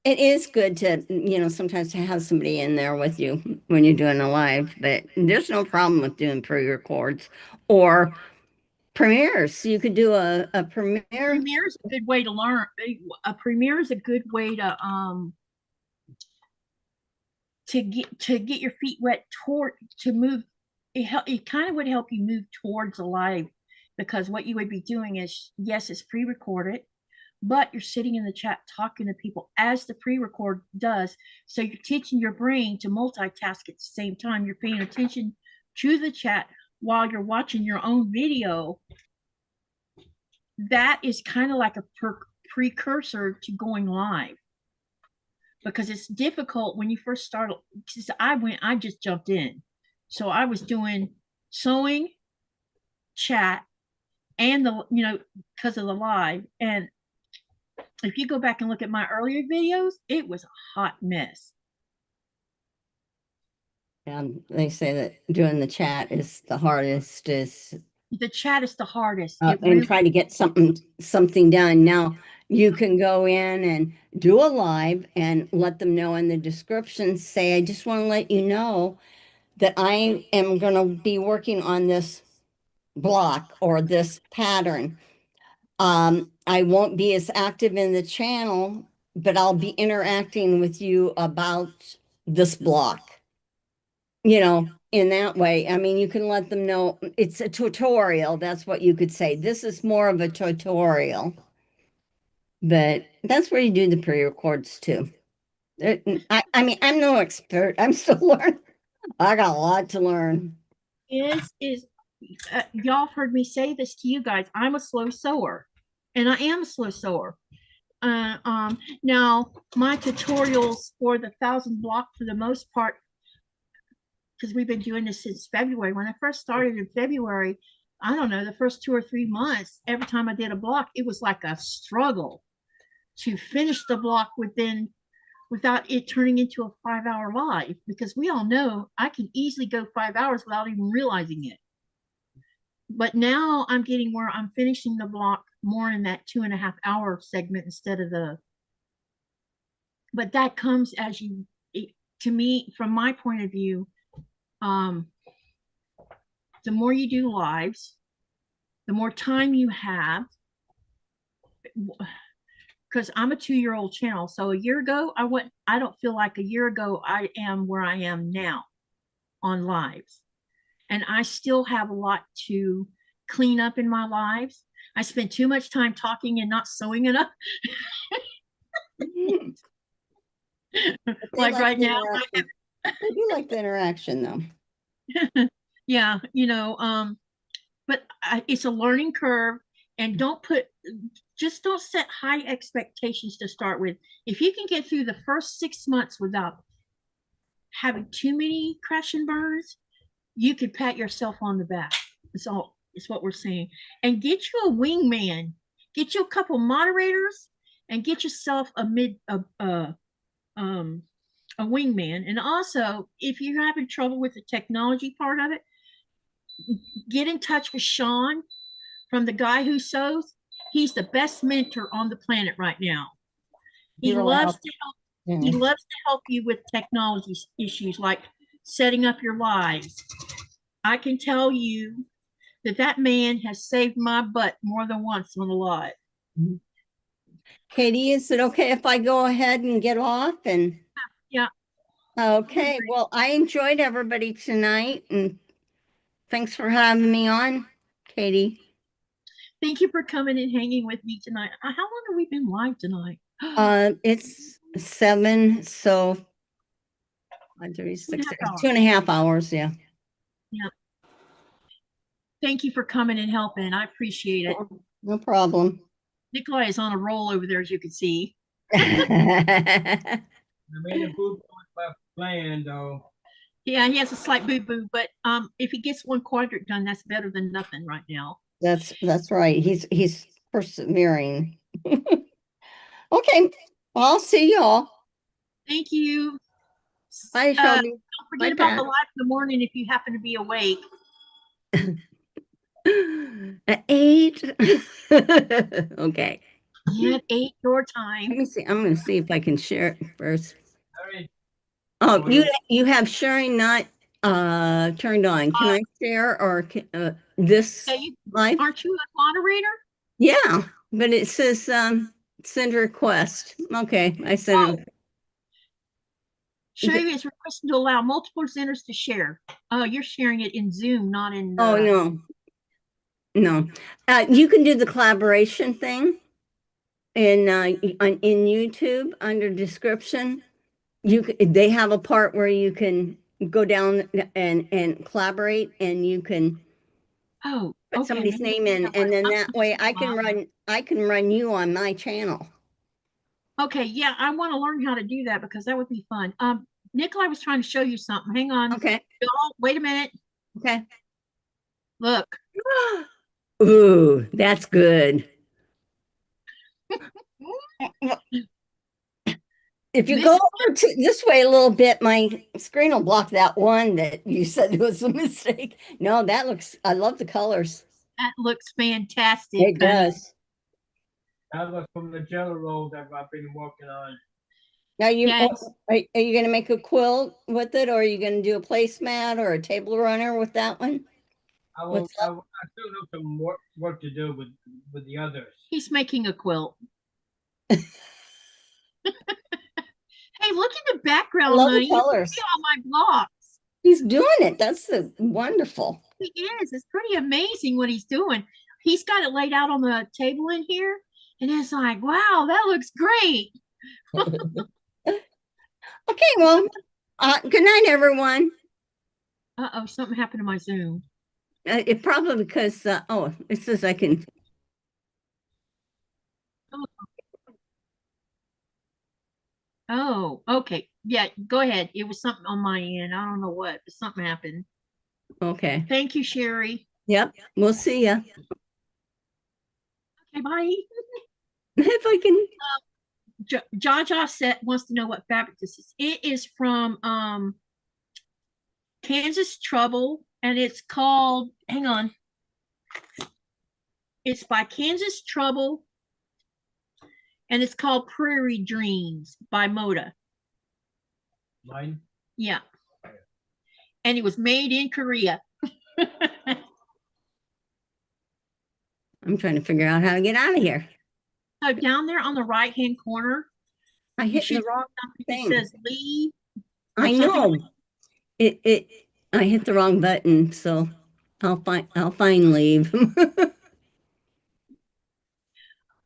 it is good to, sometimes to have somebody in there with you when you're doing a live, but there's no problem with doing pre-records or premieres. You could do a premiere. Premiere is a good way to learn. A premiere is a good way to get your feet wet to move. It kind of would help you move towards a live, because what you would be doing is, yes, it's pre-recorded, but you're sitting in the chat talking to people as the pre-record does. So you're teaching your brain to multitask at the same time. You're paying attention to the chat while you're watching your own video. That is kind of like a precursor to going live, because it's difficult when you first start. Because I just jumped in. So I was doing sewing, chat, and because of the live. And if you go back and look at my earlier videos, it was a hot mess. They say that doing the chat is the hardest, The chat is the hardest. and try to get something done. Now you can go in and do a live and let them know in the description, say, I just want to let you know that I am going to be working on this block or this pattern. I won't be as active in the channel, but I'll be interacting with you about this block. In that way, you can let them know it's a tutorial. That's what you could say. This is more of a tutorial. But that's where you do the pre-records too. I'm no expert. I'm still learning. I got a lot to learn. Y'all heard me say this to you guys. I'm a slow sewer, and I am a slow sewer. Now my tutorials for the 1,000 block, for the most part, because we've been doing this since February. When I first started in February, I don't know, the first 2 or 3 months, every time I did a block, it was like a struggle to finish the block without it turning into a 5-hour live, because we all know I can easily go 5 hours without even realizing it. But now I'm getting where I'm finishing the block more in that 2.5-hour segment instead of but that comes as to me, from my point of view, the more you do lives, the more time you have, because I'm a 2-year-old channel. So a year ago, I don't feel like a year ago I am where I am now on lives. And I still have a lot to clean up in my lives. I spend too much time talking and not sewing enough. Like right now, I do like the interaction though. Yeah, but it's a learning curve, and just don't set high expectations to start with. If you can get through the first 6 months without having too many crash and burns, you could pat yourself on the back. It's what we're saying. And get you a wingman, get you a couple moderators, and get yourself a wingman. And also, if you're having trouble with the technology part of it, get in touch with Sean from the Guy Who Sews. He's the best mentor on the planet right now. He loves to help. He loves to help you with technology issues like setting up your lives. I can tell you that man has saved my butt more than once on a live. Katie, is it okay if I go ahead and get off? And yeah. Okay. Well, I enjoyed everybody tonight, and thanks for having me on, Katie. Thank you for coming and hanging with me tonight. How long have we been live tonight? It's 7, so 2.5 hours. Yeah. Yeah. Thank you for coming and helping. I appreciate it. No problem. Nikolai is on a roll over there, as you can see. I made a boo-boo with my plan, though. Yeah, he has a slight boo-boo, but if he gets one quadrant done, that's better than nothing right now. That's right. He's persevering. Okay. Well, I'll see y'all. Thank you. Bye, Shelby. Don't forget about the live in the morning if you happen to be awake. At 8. Okay. At 8 your time. Let me see. I'm going to see if I can share it first. Sorry. Oh, you have sharing not turned on. Can I share or this live? Aren't you a moderator? Yeah, but it says send request. Okay, I sent it. Sherry is requesting to allow multiple presenters to share. Oh, you're sharing it in Zoom, not in. Oh no. You can do the collaboration thing in YouTube under description. They have a part where you can go down and collaborate, and you can put somebody's name in, and then that way I can run you on my channel. Okay, yeah, I want to learn how to do that because that would be fun. Nikolai was trying to show you something. Hang on. Okay. Wait a minute. Okay. Look. Ooh, that's good. If you go over to this way a little bit, my screen will block that one that you said was a mistake. No, I love the colors. That looks fantastic. It does. That was from the jellyroll that I've been working on. Now, are you going to make a quilt with it, or are you going to do a placemat or a table runner with that one? I still have some work to do with the others. He's making a quilt. Hey, look at the background. I love the colors. See all my blocks. He's doing it. That's wonderful. He is. It's pretty amazing what he's doing. He's got it laid out on the table in here, and it's like, wow, that looks great. Okay, well, good night, everyone. Uh-oh, something happened to my Zoom. It probably because, it says I can. Oh, okay. Yeah, go ahead. It was something on my end. I don't know what, but something happened. Okay. Thank you, Sherry. Yep, we'll see ya. Okay, bye. If I can. Jaja wants to know what fabric this is. It is from Kansas Trouble, and it's called, hang on. It's by Kansas Trouble, and it's called Prairie Dreams by Moda. Mine? Yeah. And it was made in Korea. I'm trying to figure out how to get out of here. So down there on the right-hand corner, I hit the wrong thing. It says leave. I know. I hit the wrong button, so I'll find leave.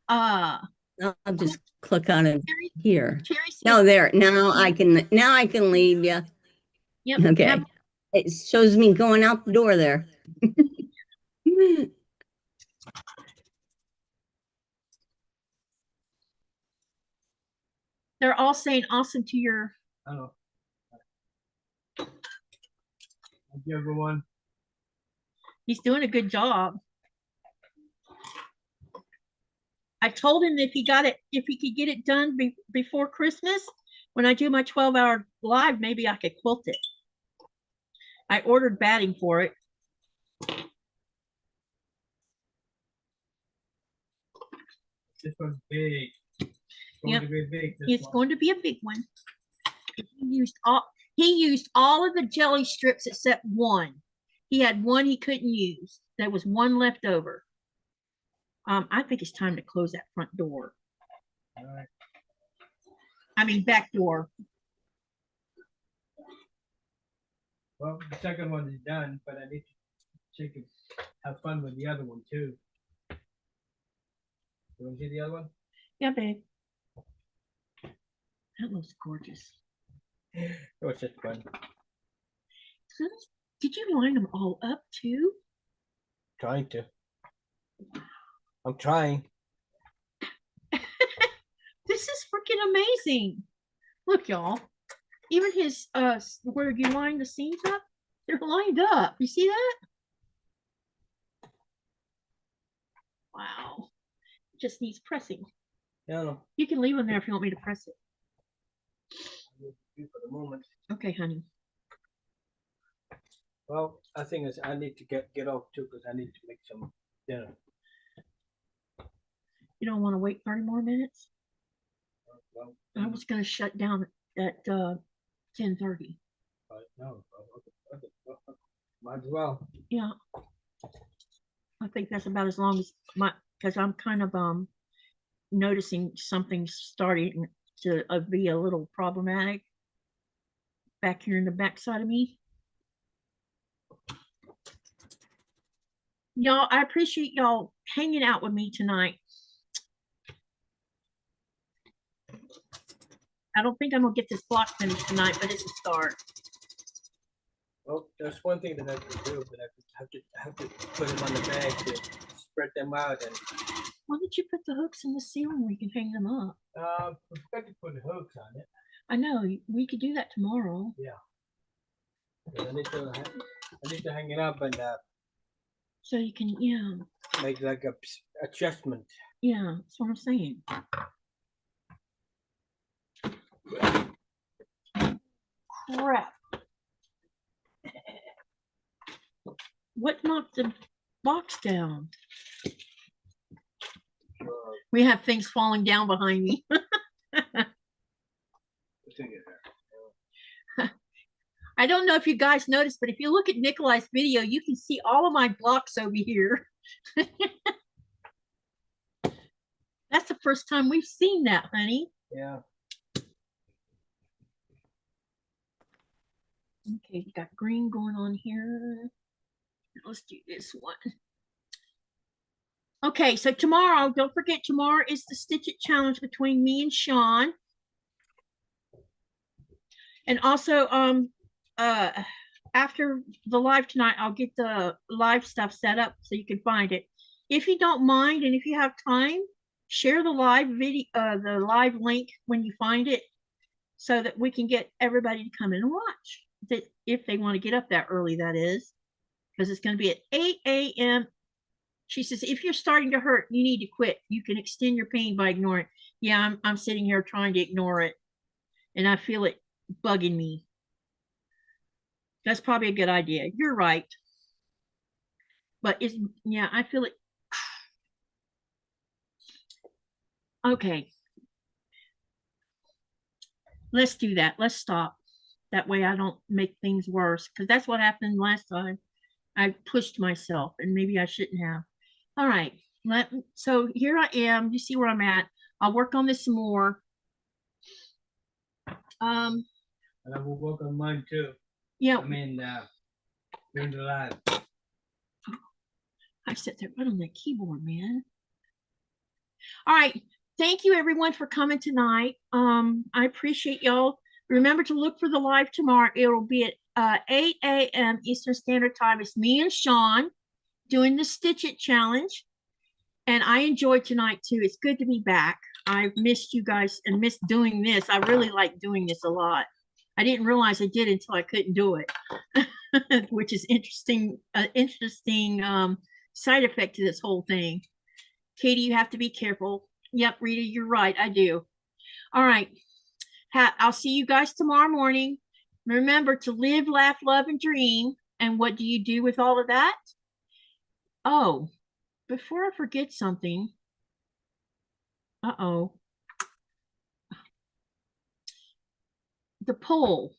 I'll just click on it here. No, there. Now I can leave. Yeah. Yep. Okay. It shows me going out the door there. They're all saying awesome to your. Hello. Thank you, everyone. He's doing a good job. I told him if he could get it done before Christmas, when I do my 12-hour live, maybe I could quilt it. I ordered batting for it. This one's big. It's going Yep. to be big. It's going to be a big one. He used all of the jelly strips except one. He had one he couldn't use. There was one left over. I think it's time to close that front door. All right. I mean, back door. Well, the second one is done, but I need to check it, have fun with the other one too. You want to see the other one? Yeah, babe. That looks gorgeous. It was just fun. Did you line them all up too? Trying to. I'm trying. This is freaking amazing. Look, y'all. Even his where you line the seams up, they're lined up. You see that? Wow. Just needs pressing. Yeah. You can leave them there if you want me to press it. For the moment. Okay, honey. Well, I think I need to get off too because I need to make some dinner. You don't want to wait 30 more minutes? Well, I was going to shut down at 10:30. no, okay. Might as well. Yeah. I think that's about as long as because I'm kind of noticing something starting to be a little problematic back here in the back side of me. Y'all, I appreciate y'all hanging out with me tonight. I don't think I'm gonna get this block finished tonight, but it's a start. Well, there's one thing that I can do, but I have to put them on the bag to spread them out and. Why don't you put the hooks in the ceiling where you can hang them up? We forgot to put the hooks on it. I know we could do that tomorrow. Yeah. I need to hang it up and So you can, yeah. make like a adjustment. Yeah, that's what I'm saying. Crap. What knocked the box down? We have things falling down behind me. I don't know if you guys noticed, but if you look at Nikolai's video, you can see all of my blocks over here. That's the first time we've seen that, honey. Yeah. Okay, you got green going on here. Let's do this one. Okay, so tomorrow, don't forget, tomorrow is the Stitch It Challenge between me and Sean. And also, after the live tonight, I'll get the live stuff set up so you can find it. If you don't mind, and if you have time, share the live video, the live link when you find it, so that we can get everybody to come in and watch. If they want to get up that early, that is, because it's going to be at 8 a.m. She says, if you're starting to hurt, you need to quit. You can extend your pain by ignoring it. Yeah, I'm sitting here trying to ignore it, and I feel it bugging me. That's probably a good idea. You're right. But yeah, I feel it. Okay. Let's do that. Let's stop. That way I don't make things worse, because that's what happened last time. I pushed myself, and maybe I shouldn't have. All right. So here I am. You see where I'm at. I'll work on this some more. And I will work on mine too. Yeah. I mean, during the live. I sit there right on that keyboard, man. All right. Thank you everyone for coming tonight. I appreciate y'all. Remember to look for the live tomorrow. It will be at 8 a.m. Eastern Standard Time. It's me and Sean doing the Stitch It Challenge. And I enjoyed tonight too. It's good to be back. I've missed you guys and missed doing this. I really like doing this a lot. I didn't realize I did until I couldn't do it, which is interesting. Interesting side effect to this whole thing. Katie, you have to be careful. Yep, Rita, you're right. I do. All right. I'll see you guys tomorrow morning. Remember to live, laugh, love, and dream. And what do you do with all of that? Oh, before I forget something. Uh-oh. The poll.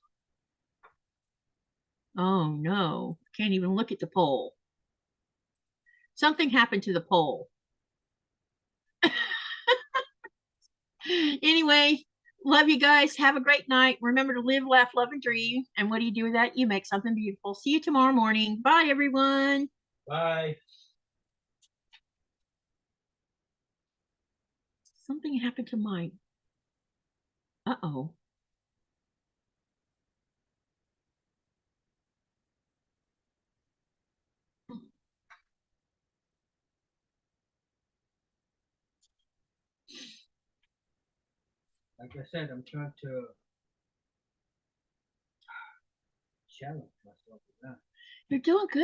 Oh no, can't even look at the poll. Something happened to the poll. Anyway, love you guys. Have a great night. Remember to live, laugh, love, and dream. And what do you do with that? You make something beautiful. See you tomorrow morning. Bye, everyone. Bye. Something happened to mine. Uh-oh. Like I said, I'm trying to challenge myself with that. You're doing good.